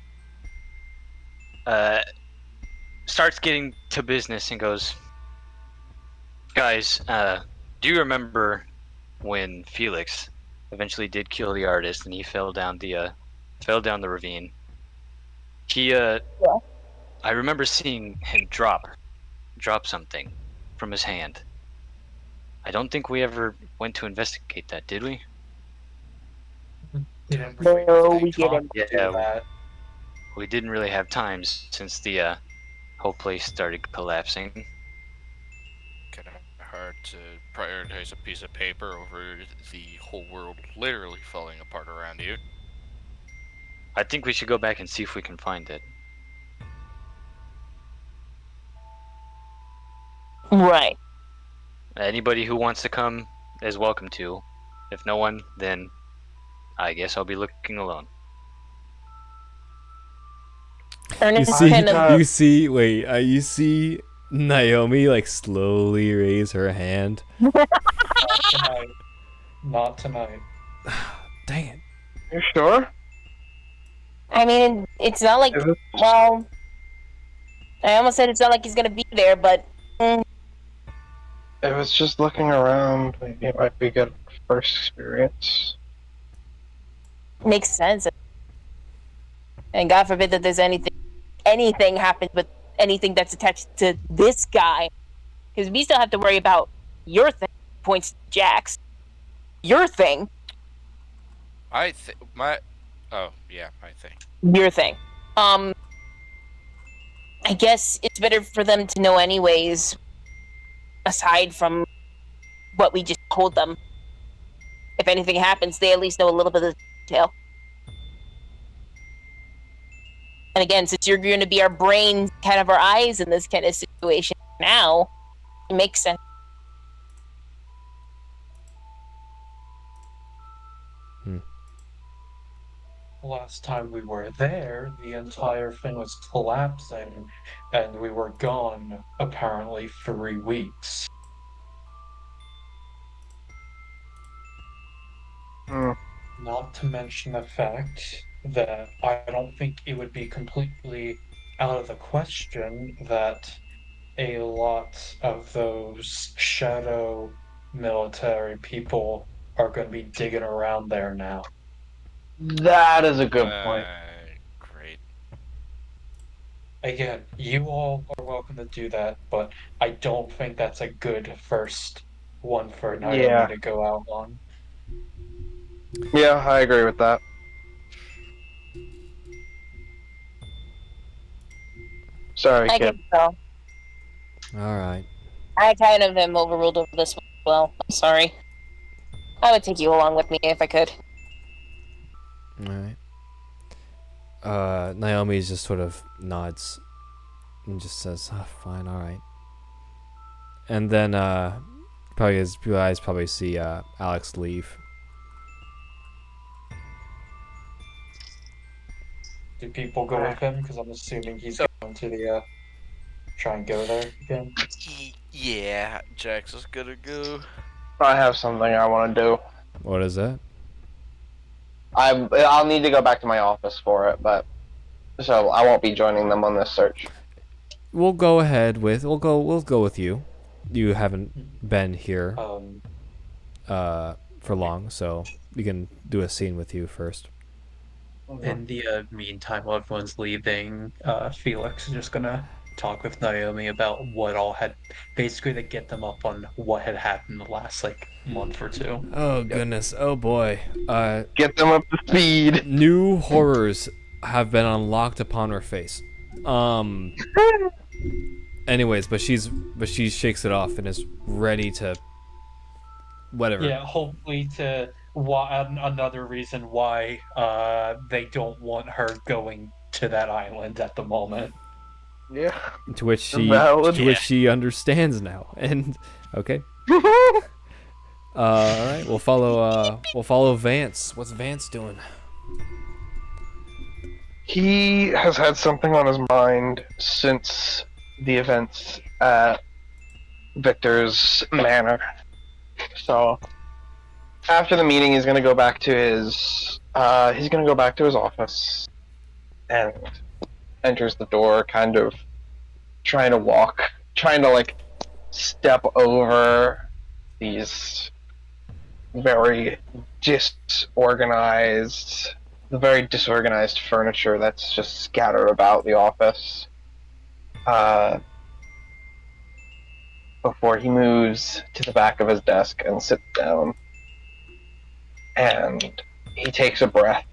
starts getting to business and goes, "Guys, do you remember when Felix eventually did kill the artist and he fell down the ravine? He I remember seeing him drop something from his hand. I don't think we ever went to investigate that, did we?" We didn't really No, we take time didn't. to do Yeah, that. we didn't really have time since the whole place started collapsing. Kind of hard to prioritize a piece of paper over the whole world literally falling apart around you. I think we should go back and see if we can find it. Right. Anybody who wants to come is welcome to. If no one, then I guess I'll be looking alone. Ernest You kind of. you see Naomi like slowly raise her hand. Tonight. Not tonight. Dang it. You sure? I mean, it's not like. If it- Well, I almost said it's not like he's gonna be there, but If it's just looking around, maybe it might be a good first experience. makes sense. And God forbid that there's anything happens with anything that's attached to this guy, because we still have to worry about your thing. Points to Jax. Your thing. I think my. Oh yeah, I think. Your thing. I guess it's better for them to know anyways, aside from what we just told them. If anything happens, they at least know a little bit of the detail. And again, since you're going to be our brain, kind of our eyes in this kind of situation now, it makes sense. Last time we were there, the entire thing was collapsing, and we were gone apparently 3 weeks. Hmm. Not to mention the fact that I don't think it would be completely out of the question that a lot of those shadow military people are going to be digging around there now. That is a good point. Great. Again, you all are welcome to do that, but I don't think that's a good first one for Naomi Yeah. to go out on. Yeah, I agree with that. Sorry, I kid. guess so. All right. I kind of am overruled over this one as well. I'm sorry. I would take you along with me if I could. All right. Naomi just sort of nods and just says, oh, "Fine, all right." And then probably his eyes probably see Alex leave. Do people go with him? Because I'm assuming he's going to the try and go there again. Yeah, Jax is gonna go. I have something I want to do. What is that? I'll need to go back to my office for it, but so I won't be joining them on this search. We'll go with you. You haven't been here for long, so we can do a scene with you first. In the meantime, while everyone's leaving, Felix is just gonna talk with Naomi about what all had, basically to get them up on what had happened the last month or two. Oh goodness! Oh boy! Get them up to speed. New horrors have been unlocked upon her face. Anyways, but she shakes it off and is ready to whatever. Yeah, hopefully to another reason why they don't want her going to that island at the moment. Yeah. To which Valid. she understands now. And okay. All right, we'll follow Vance. What's Vance doing? He has had something on his mind since the events at Victor's manor. So after the meeting, he's gonna go back to his office and enters the door, kind of trying to like step over these very disorganized furniture that's just scattered about the office. Before he moves to the back of his desk and sits down, and he takes a breath,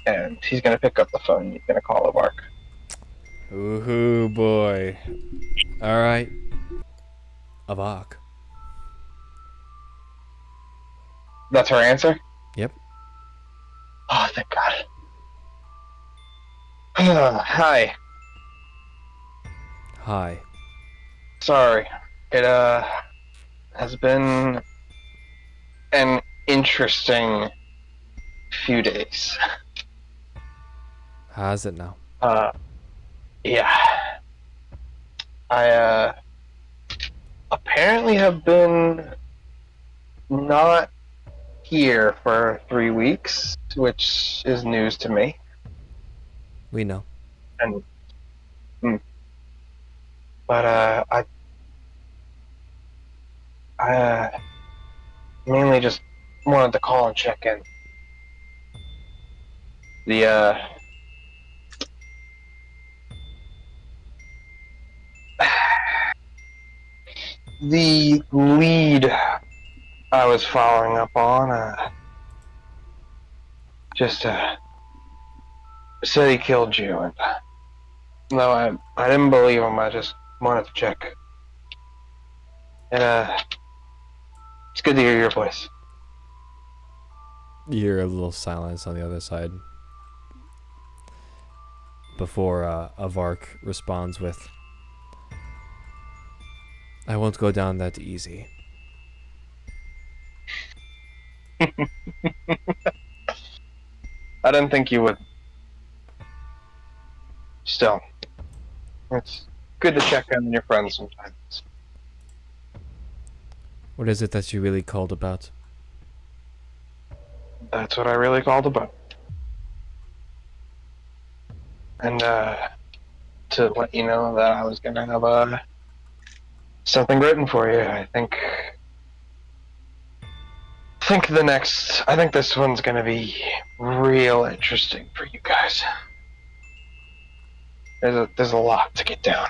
and he's gonna pick up the phone. He's gonna call Avark. Ooh boy. All right, Avak. That's her answer? Yep. Oh, thank God. Hi. Hi. Sorry. It, has been an interesting few days. How's it now? Yeah. I, apparently have been not here for 3 weeks, which is news to me. We know. And, but I mainly just wanted to call and check in. The the lead I was following up on just said he killed you, and no, I didn't believe him. I just wanted to check. And it's good to hear your voice. You hear a little silence on the other side before Avark responds with, I won't go down that easy. I didn't think you would. Still, it's good to check on your friends sometimes. What is it that you really called about? That's what I really called about. And to let you know that I was gonna have something written for you. I think this one's gonna be real interesting for you guys. There's a lot to get down.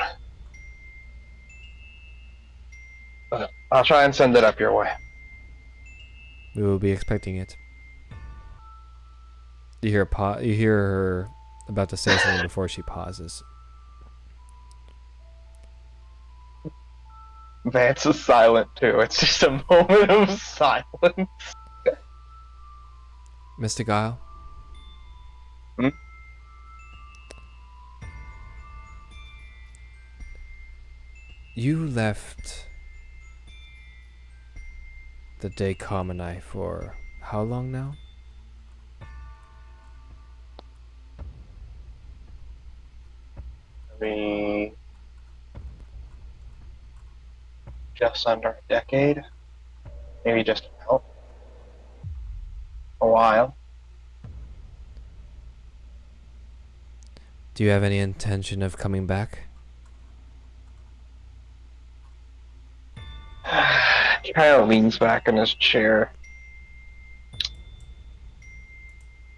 But I'll try and send it up your way. We will be expecting it. You hear her about to say something before she pauses. Vance is silent too. It's just a moment of silence. Mr. Guile? Hmm? You left the day Carmenai for how long now? Maybe just under a decade. Maybe just about a while. Do you have any intention of coming back? He kind of leans back in his chair.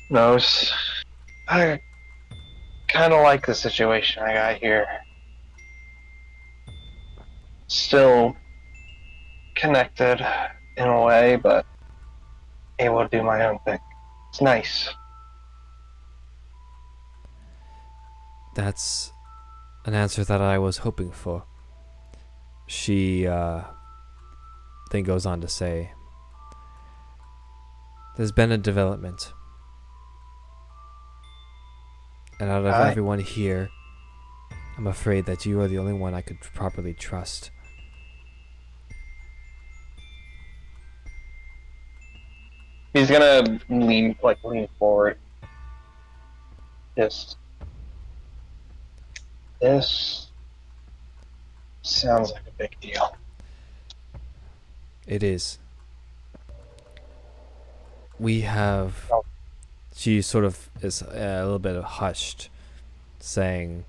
Knows. I kind of like the situation I got here. Still connected in a way, but able to do my own thing. It's nice. That's an answer that I was hoping for. She then goes on to say, There's been a development. And out of Aye. everyone here, I'm afraid that you are the only one I could properly trust. He's gonna lean forward. This sounds like a big deal. It is. We have... Oh. She sort of is a little bit hushed, saying,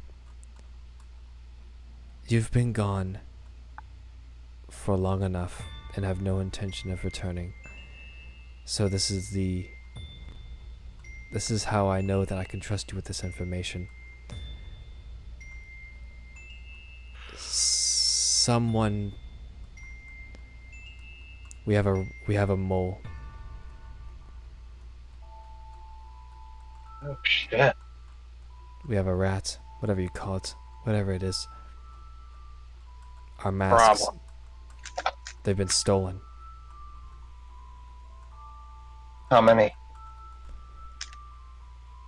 "You've been gone for long enough and have no intention of returning. So this is how I know that I can trust you with this information. Someone... We have a mole. Oh shit. We have a rat, whatever you call it, whatever it is. Our masks, Problem. they've been stolen. How many?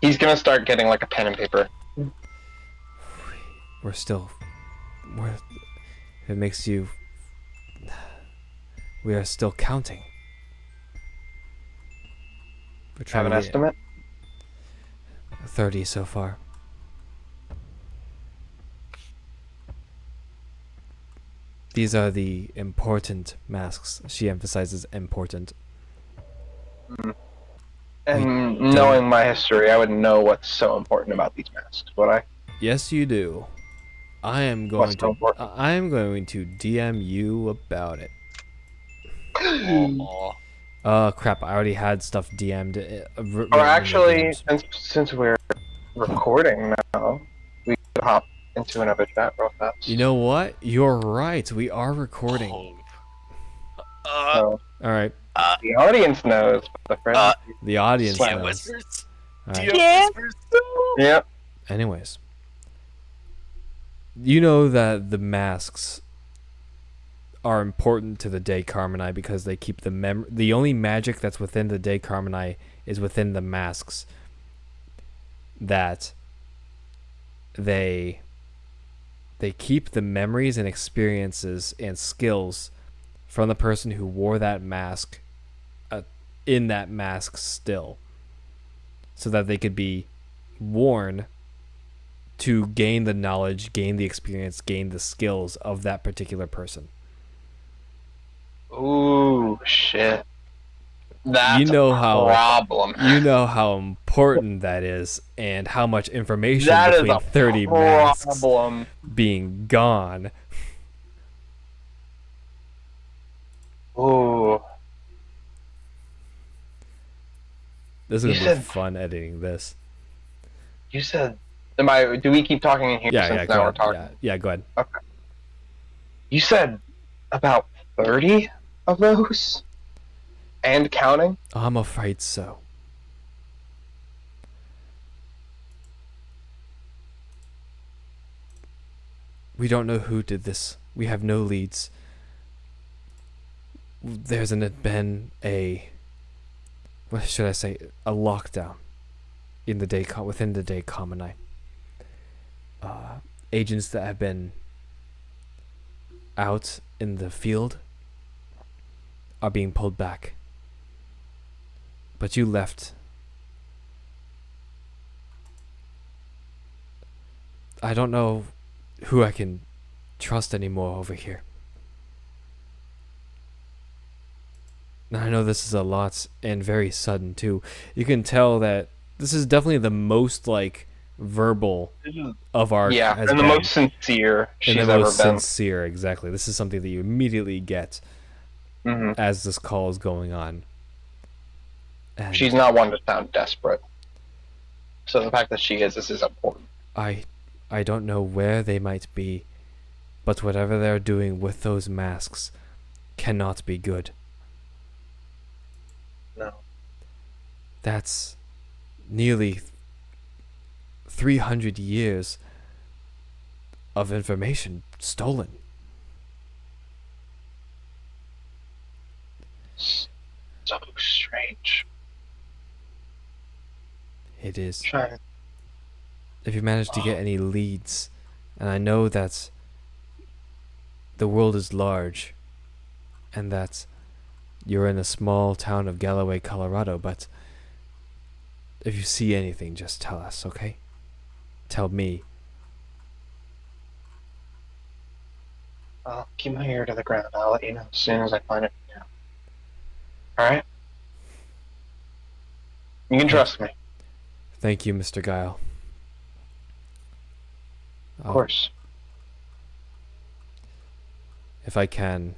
He's gonna start getting like a pen and paper. It makes you... We are still counting. We're Have trying an to get estimate? 30 so far. These are the important masks. She emphasizes important. And knowing my history, I would know what's so important about these masks, would I? Yes, you do. I am going What's so to important? I am going to DM you about it. Aw. Oh crap! I already had stuff DM'd. Or actually, since we're recording now, we could hop into another chat real fast. You know what? You're right. We are recording. So All right. the audience knows, but the friends. The audience DM knows. Whispers. All right. Yeah. Whispers. Yep. Anyways, you know that the masks are important to the Day Carmini because they keep the only magic that's within the Day Carmini is within the masks. That they keep the memories and experiences and skills from the person who wore that mask in that mask still, so that they could be worn to gain the knowledge, gain the experience, gain the skills of that particular person. Ooh, shit. That's You know a how problem. You know how important that is, and how much information That is between a 30 masks problem. being gone. Ooh. This is You gonna be said- fun editing this. You said, do we keep talking in here Yeah, since go now we're ahead. talking? Yeah, go ahead. Okay. You said about 30 of those? And counting? I'm afraid so. We don't know who did this. We have no leads. There's been what should I say? A lockdown in the within the Day Carmini. Agents that have been out in the field are being pulled back. But you left. I don't know who I can trust anymore over here. And I know this is a lot and very sudden too. You can tell that this is definitely the most verbal of our Yeah, has and the been. most sincere she's And the ever most been. sincere, exactly. This is something that you immediately get as this call is going on. And She's not one to sound desperate. So the fact that she is, this is important. I don't know where they might be, but whatever they're doing with those masks cannot be good. No. That's nearly 300 years of information stolen. So strange. It is. Trying. If you manage to get any leads, and I know that the world is large, and that you're in a small town of Galloway, Colorado, but if you see anything, just tell us, okay? Tell me. I'll keep my ear to the ground. I'll let you know as soon as I find it. Yeah. All right. You can trust me. Thank you, Mr. Guile. Of course. If I can,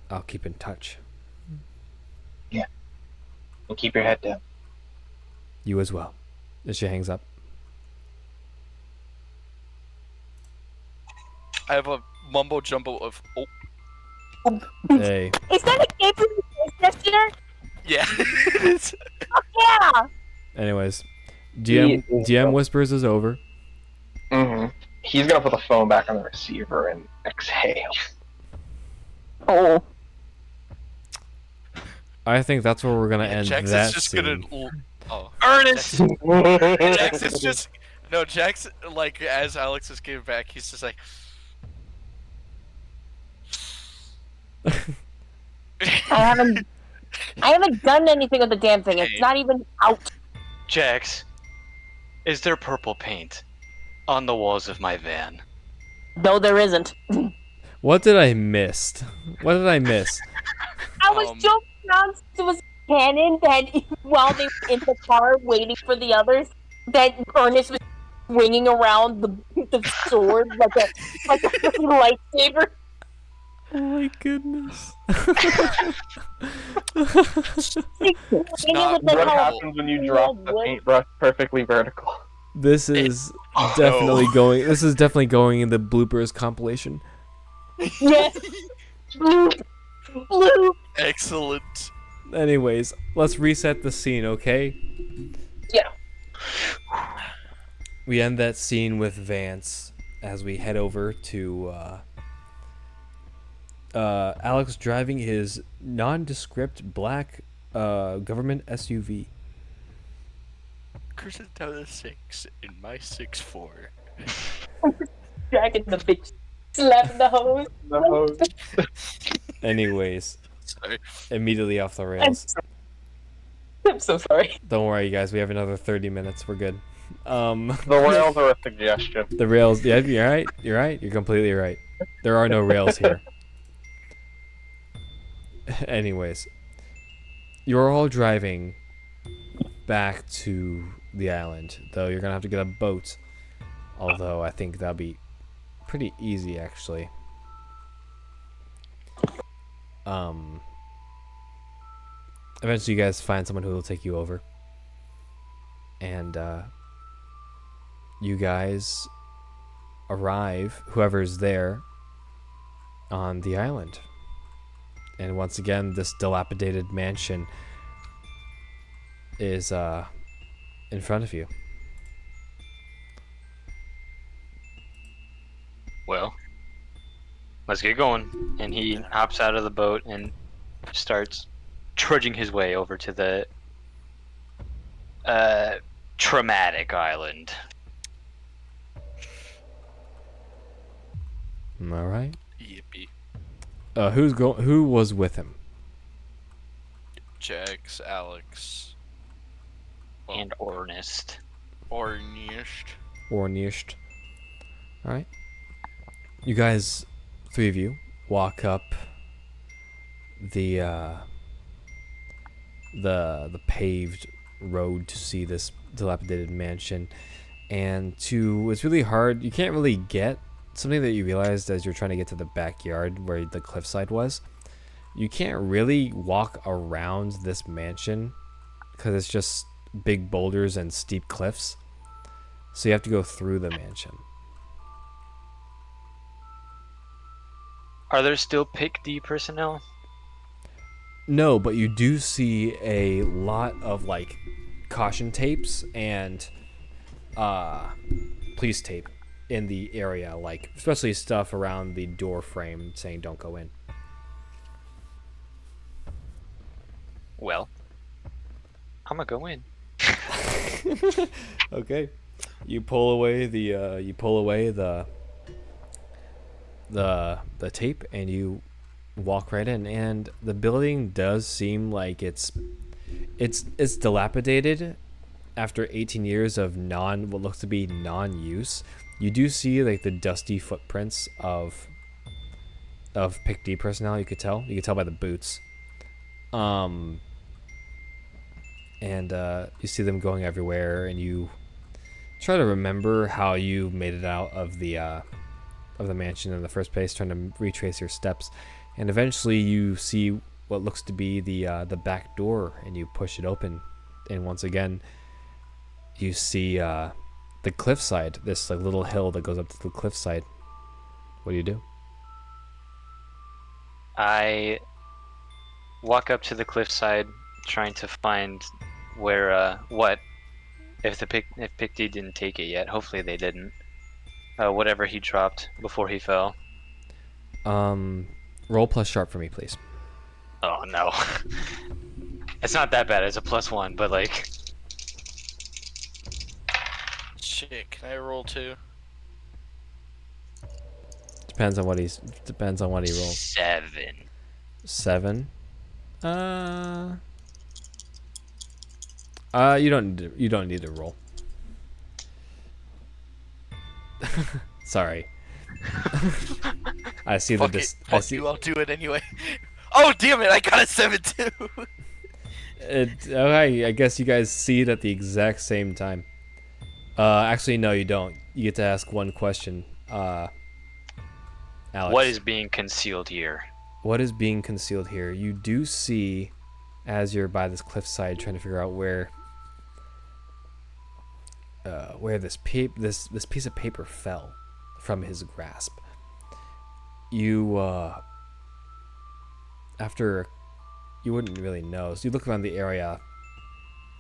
I'll keep in touch. Yeah. And keep your head down. You as well. As she hangs up. I have a mumbo jumbo of Hey. Is that a game from the PlayStation? yeah. Yeah. Anyways, GM Whispers is over. Mm-hmm. He's gonna put the phone back on the receiver and exhale. Oh. I think that's where we're gonna end Jax that is just scene. gonna. Oh. Ernest! Jax is just. No, Jax, like, as Alex is giving back, he's just like. I haven't done anything with the damn thing. It's not even out. Jax, is there purple paint on the walls of my van? No, there isn't. What did I miss? What did I miss? I was joking around. It was canon that while they were in the car waiting for the others, that Ernest was swinging around the sword like a freaking lightsaber. Oh my goodness. not What Wow. happens when you drop the paintbrush perfectly vertical? This is definitely going. This is definitely going in the bloopers compilation. Yes. Bloop. Bloop. Excellent. Anyways, let's reset the scene, okay? Yeah. We end that scene with Vance as we head over to Alex driving his nondescript black government SUV. Cruising down the 6 in my 6'4". Dragging the bitch. Slapping the hose. The hose. Anyways, Sorry. immediately off the rails. I'm so sorry. Don't worry, guys. We have another 30 minutes. We're good. The rails are a suggestion. The rails. Yeah, you're right. You're right. You're completely right. There are no rails here. Anyways, you're all driving back to the island, though you're gonna have to get a boat. Although I think that'll be pretty easy, actually. Eventually, you guys find someone who will take you over, and you guys arrive. Whoever's there on the island. And once again, this dilapidated mansion is in front of you. Well, let's get going. And he hops out of the boat and starts trudging his way over to the traumatic island. All right. Yippee. Who was with him? Jax, Alex. And Ernest. Ornished. Ornished. All right. You guys, three of you, walk up the paved road to see this dilapidated mansion, and it's really hard. You can't really get something that you realized as you're trying to get to the backyard where the cliffside was. You can't really walk around this mansion because it's just big boulders and steep cliffs. So you have to go through the mansion. Are there still Pick D personnel? No, but you do see a lot of like caution tapes and police tape in the area, like especially stuff around the door frame saying don't go in. Well, I'm gonna go in. Okay. You pull away the tape, and you walk right in, and the building does seem like it's dilapidated after 18 years of what looks to be non-use. You do see like the dusty footprints of Pick D personnel. You could tell by the boots, and you see them going everywhere, and you try to remember how you made it out of the mansion in the first place, trying to retrace your steps, and eventually you see what looks to be the back door, and you push it open, and once again you see the cliffside, this like little hill that goes up to the cliffside. What do you do? I walk up to the cliffside, trying to find where if Picty didn't take it yet. Hopefully they didn't. Whatever he dropped before he fell. Roll plus sharp for me, please. Oh no. It's not that bad. It's a +1, but like. Shit, can I roll 2? Depends on what he rolls. 7. 7. You don't need to roll. Sorry. I see Fuck the it. Fuck you, I'll do it anyway. Oh damn it, I got a 7 too. Okay, I guess you guys see it at the exact same time. Actually, no, you don't. You get to ask one question. Alex. What is being concealed here? What is being concealed here? You do see, as you're by this cliffside trying to figure out where this piece of paper fell from his grasp. You after you wouldn't really know, so you look around the area,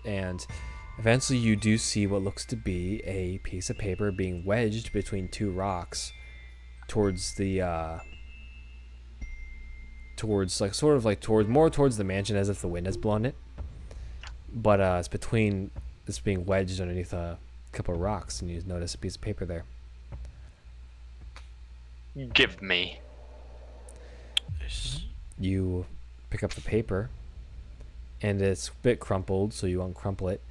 and eventually you do see what looks to be a piece of paper being wedged between two rocks towards the towards the mansion, as if the wind has blown it, but it's being wedged underneath a couple of rocks, and you notice a piece of paper there. Give me. You pick up the paper, and it's a bit crumpled, so you uncrumple it,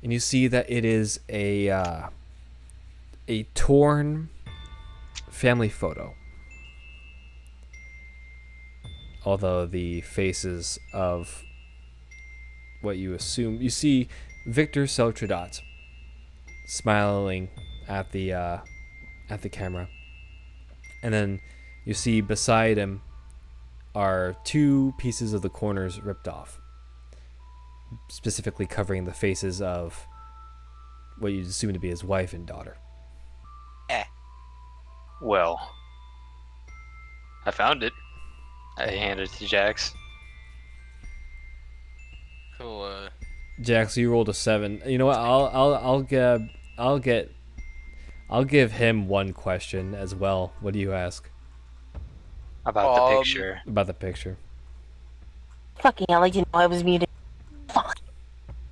and you see that it is a torn family photo. Although the faces of what you assume, you see Victor Seltradat smiling at the camera, and then you see beside him are two pieces of the corners ripped off, specifically covering the faces of what you assume to be his wife and daughter. Well, I found it. I handed it to Jax. Cool. Jax, you rolled a 7. You know what? I'll give him one question as well. What do you ask About the picture. about the picture? Fucking hell, I didn't know I was muted. Fuck.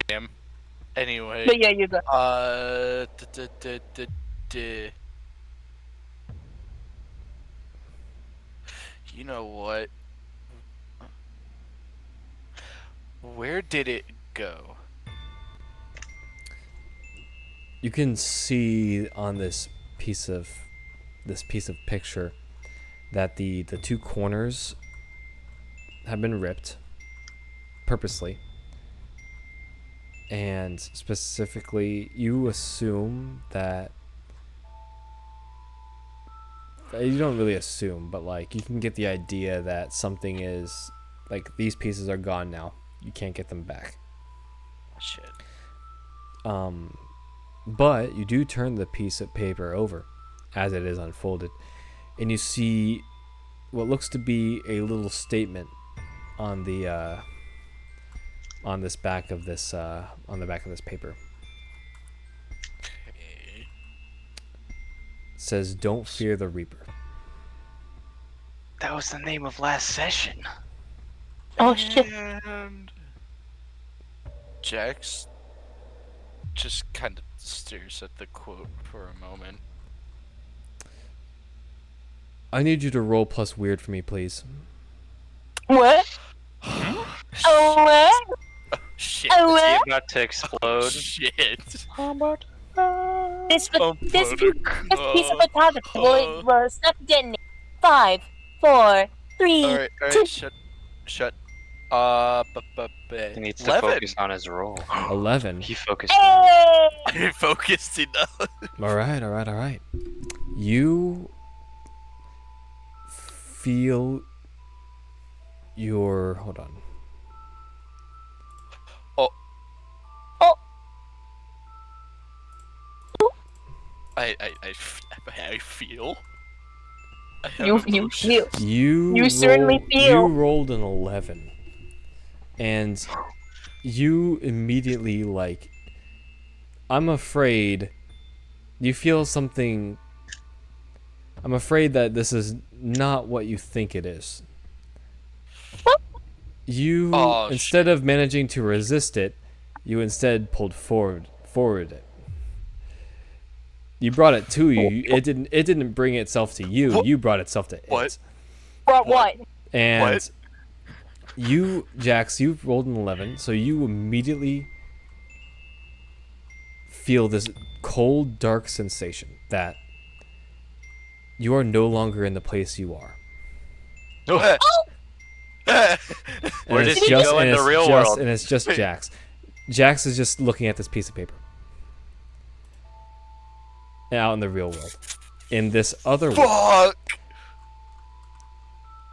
Damn. Anyway. But yeah, you're good. You know what? Where did it go? You can see on this piece of picture that the two corners have been ripped purposely, and specifically you assume that you don't really assume, but like you can get the idea that something is like these pieces are gone now. You can't get them back. Shit. But you do turn the piece of paper over as it is unfolded, and you see what looks to be a little statement on the back of this paper. Okay. It says, "Don't fear the Reaper." That was the name of last session. Oh shit. And Jax just kind of stares at the quote for a moment. I need you to roll plus weird for me, please. What? Oh, what? Shit. Oh, Is he what? about to explode? Shit. This I'm this gonna piece of photography will snap detonate. 5, 4, 3, Alright, 2. shut. He needs to 11. focus on his roll. 11. He focused. Hey! I focused enough. All right. You feel your... Hold on. I feel. I have You emotions. feel. You certainly feel. You rolled an 11. And you immediately, like... I'm afraid... You feel something... I'm afraid that this is not what you think it is. You, instead of managing to resist it, you instead pulled forward it. You brought it to you. It didn't bring itself to you. You brought itself to it. What? And What? you, Jax, you rolled an 11, so you immediately feel this cold, dark sensation that you are no longer in the place you are. Where did he go in the real world? And it's just Jax. Jax is just looking at this piece of paper. Out in the real world. In this other world, Fuck!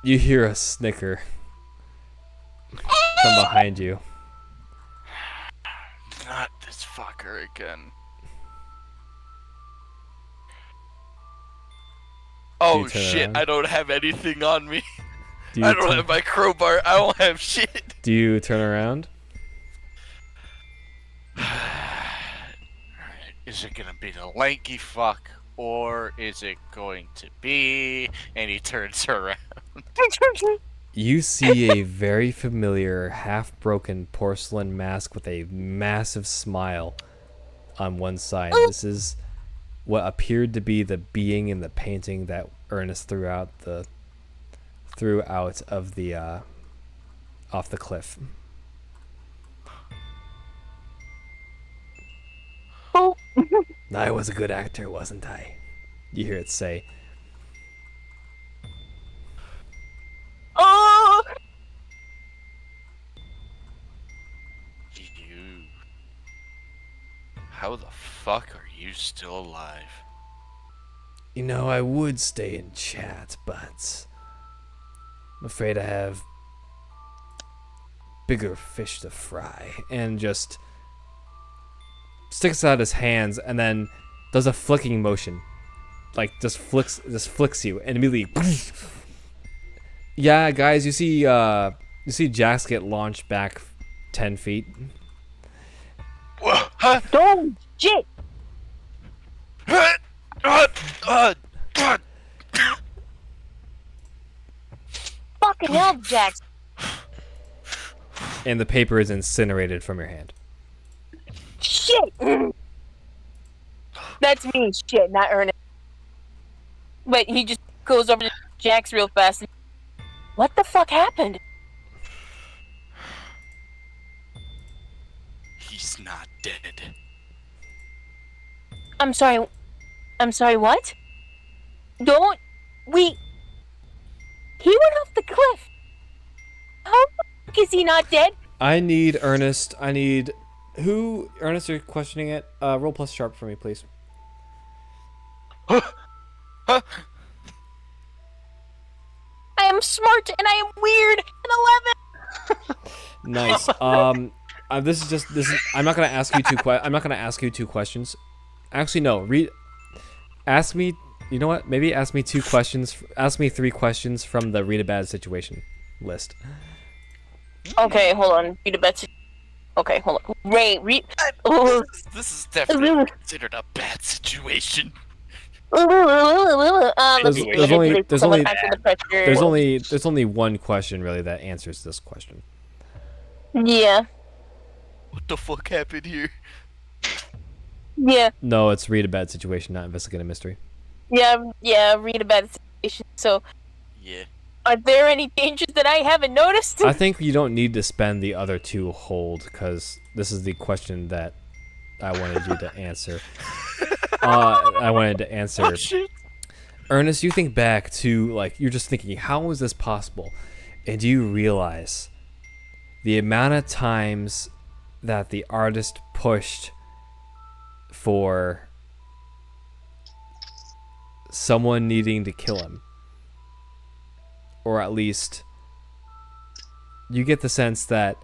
you hear a snicker from behind you. Not this fucker again. Oh turn shit, around? I don't have anything on me. Do you I don't turn- have my crowbar. I don't have shit. Do you turn around? Is it gonna be the lanky fuck? Or is it going to be... And he turns around. You see a very familiar, half-broken porcelain mask with a massive smile on one side. This is what appeared to be the being in the painting that Ernest threw out of the off the cliff. I was a good actor, wasn't I? You hear it say. Oh! You... How the fuck are you still alive? You know, I would stay in chat, but I'm afraid I have bigger fish to fry. And just sticks out his hands and then does a flicking motion. Like, just flicks you, and immediately... Yeah, guys, you see Jax get launched back 10 feet. Whoa, huh? Oh, shit! Fucking hell, Jax. And the paper is incinerated from your hand. Shit! That's me, shit, not Ernest. But he just goes over to Jax real fast. And, what the fuck happened? He's not dead. I'm sorry, what? Don't... He went off the cliff! How the fuck is he not dead? I need Ernest. Who? Ernest, you're questioning it? Roll plus sharp for me, please. I am smart and I am weird and 11! Nice. I'm not gonna ask you I'm not gonna ask you 2 questions. Actually, no. Ask me. You know what? Maybe ask me 2 questions. Ask me 3 questions from the read a bad situation list. Okay, hold on. Read a bad situation. Okay, hold on. Read. Oh. This is definitely considered a bad situation. There's only one question really that answers this question. Yeah. What the fuck happened here? Yeah, No, it's read a bad situation, not investigate a mystery. yeah. Read about the situation. So, Yeah. are there any dangers that I haven't noticed? I think you don't need to spend the other 2 hold, because this is the question that I wanted you to answer. I wanted to answer. Oh shit. Ernest, you think back to, like, you're just thinking, how is this possible? And you realize the amount of times that the artist pushed for someone needing to kill him. Or at least you get the sense that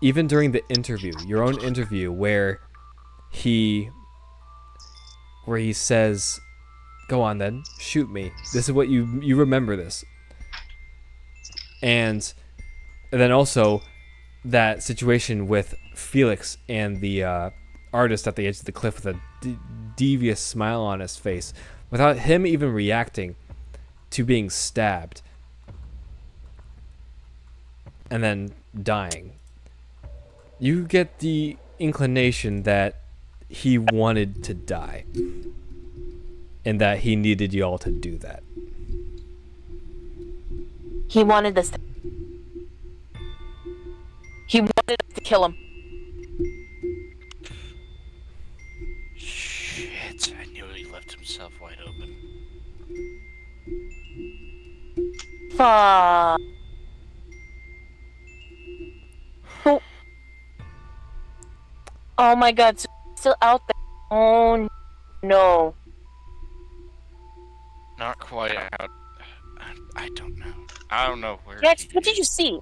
even during the interview, your own interview, where he says, "Go on then, shoot me." This is what you remember this, and then also that situation with Felix and the artist at the edge of the cliff with a devious smile on his face, without him even reacting to being stabbed and then dying. You get the inclination that he wanted to die and that he needed y'all to do that. He wanted us. He wanted us to kill him. Shit, I knew he left himself wide open. Fuck. Oh my god, so he's still out there. Oh no. Not quite out. I don't know. I don't know where. Jax, he what did is. you see?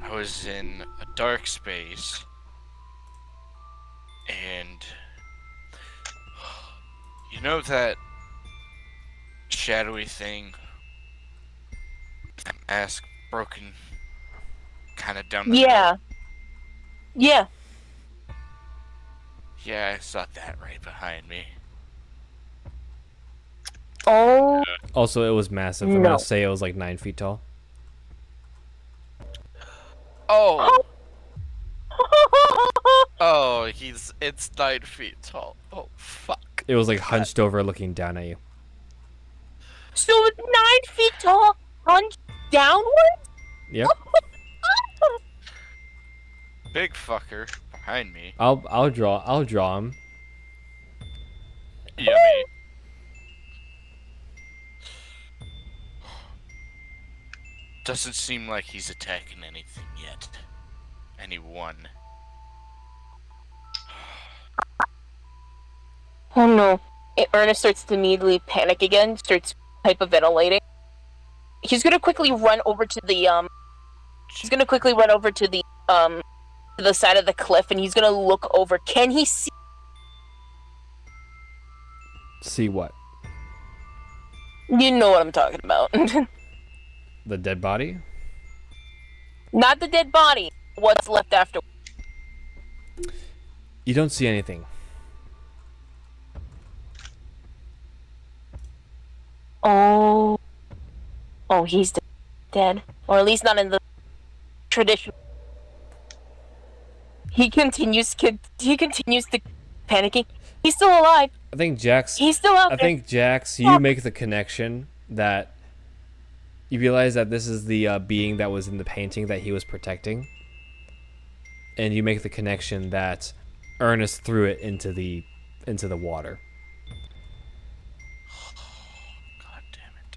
I was in a dark space, and you know that shadowy thing, that mask broken, kind of down the middle. Yeah. Yeah, I saw that right behind me. Oh. Also, it was massive. I'm No. gonna say it was like 9 feet tall. Oh, oh, it's 9 feet tall. Oh fuck. It was like hunched over, looking down at you. So it's 9 feet tall, hunched downward? Yep. Big fucker behind me. I'll draw him. Yummy. Doesn't seem like he's attacking anything yet. Anyone. Oh no. Ernest starts to immediately panic again, starts hyperventilating. He's gonna quickly run over to the to the side of the cliff, and he's gonna look over. Can he see? See what? You know what I'm talking about. The dead body? Not the dead body. What's left after? You don't see anything. Oh, he's dead, or at least not in the tradition. He continues to panicking. He's still alive. I think Jax. He's still out I there. think Jax, you make the connection that you realize that this is the being that was in the painting that he was protecting, and you make the connection that Ernest threw it into the water. God damn it.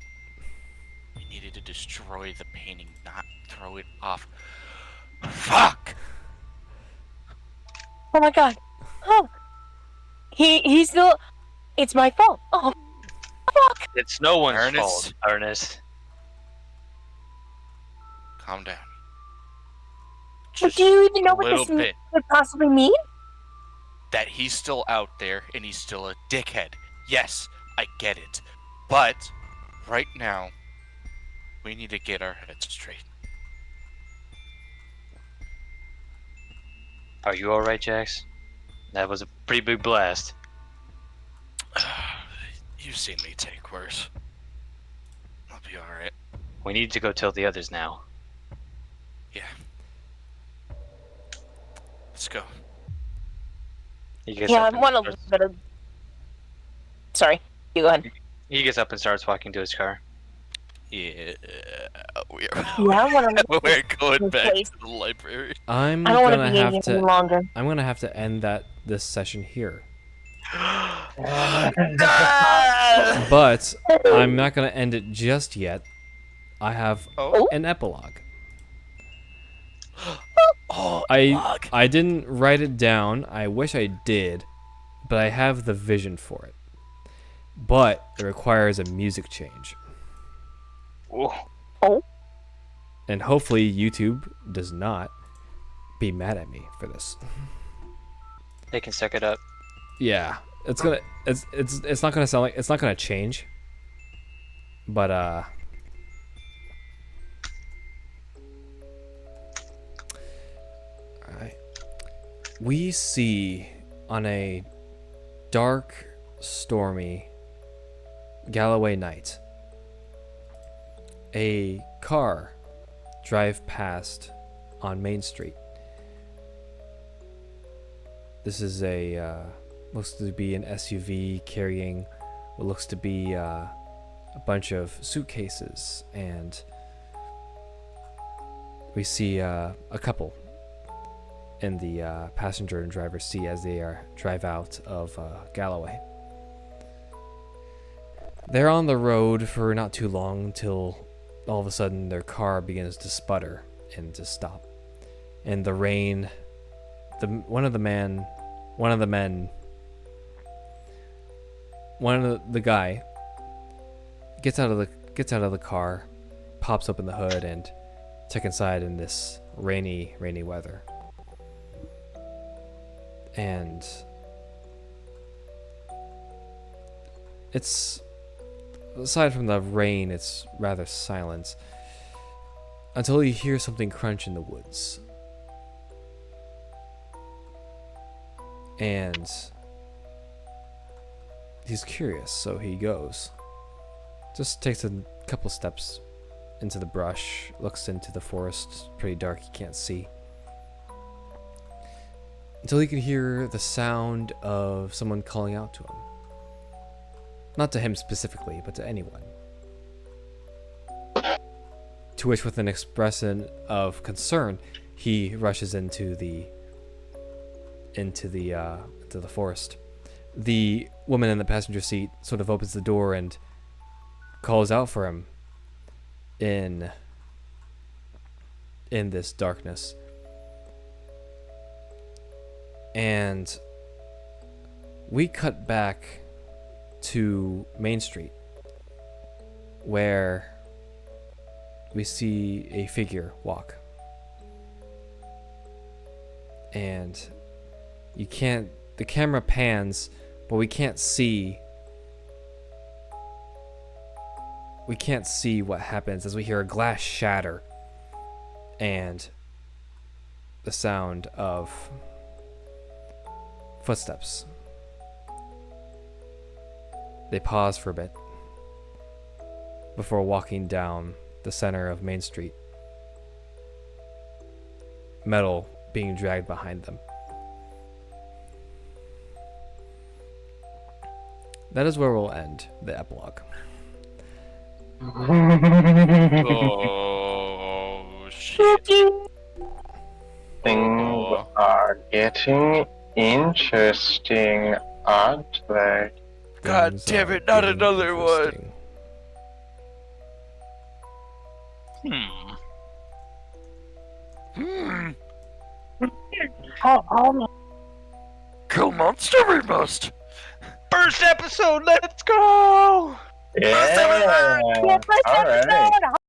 We needed to destroy the painting, not throw it off. Fuck! Oh my god. Oh. He's still. It's my fault. Oh, fuck. It's no one's Ernest. fault, Ernest. Calm down. But do you even know what little this bit. could possibly mean? That he's still out there and he's still a dickhead. Yes, I get it. But right now, we need to get our heads straight. Are you alright, Jax? That was a pretty big blast. You've seen me take worse. I'll be alright. We need to go tell the others now. Yeah. Let's go. He gets Yeah, I up and want a starts- little bit of. Sorry, you go ahead. He gets up and starts walking to his car. Yeah, we're Yeah, I want to. we're going back place. to the library. I'm I don't want to gonna be in have here any to. longer. I'm gonna have to end this session here. But I'm not gonna end it just yet. I have Oh. an epilogue. Oh, I didn't write it down. I wish I did, but I have the vision for it. But it requires a music change. Oh. And hopefully YouTube does not be mad at me for this. They can suck it up. Yeah, it's not gonna sound like it's not gonna change. But alright. We see on a dark, stormy Galloway night a car drive past on Main Street. This is a looks to be an SUV carrying what looks to be a bunch of suitcases, and we see a couple in the passenger and driver's seat as they drive out of Galloway. They're on the road for not too long until all of a sudden their car begins to sputter and to stop. And the rain, one of the guy gets out of the car, pops open the hood, and check inside in this rainy weather. And it's, aside from the rain, it's rather silent until you hear something crunch in the woods. And he's curious, so he goes. Just takes a couple steps into the brush, looks into the forest, pretty dark, he can't see. Until he can hear the sound of someone calling out to him. Not to him specifically, but to anyone. To which, with an expression of concern, he rushes into the forest. The woman in the passenger seat sort of opens the door and calls out for him in this darkness. And we cut back to Main Street, where we see a figure walk. And the camera pans, but we can't see what happens as we hear a glass shatter and the sound of footsteps. They pause for a bit before walking down the center of Main Street, metal being dragged behind them. That is where we'll end the epilogue. Oh shit! Things are getting interesting, aren't they? God Things damn are it! Not getting another one. interesting. Kill monster we must. First episode, let's go! Yeah. Yeah, first All right. episode.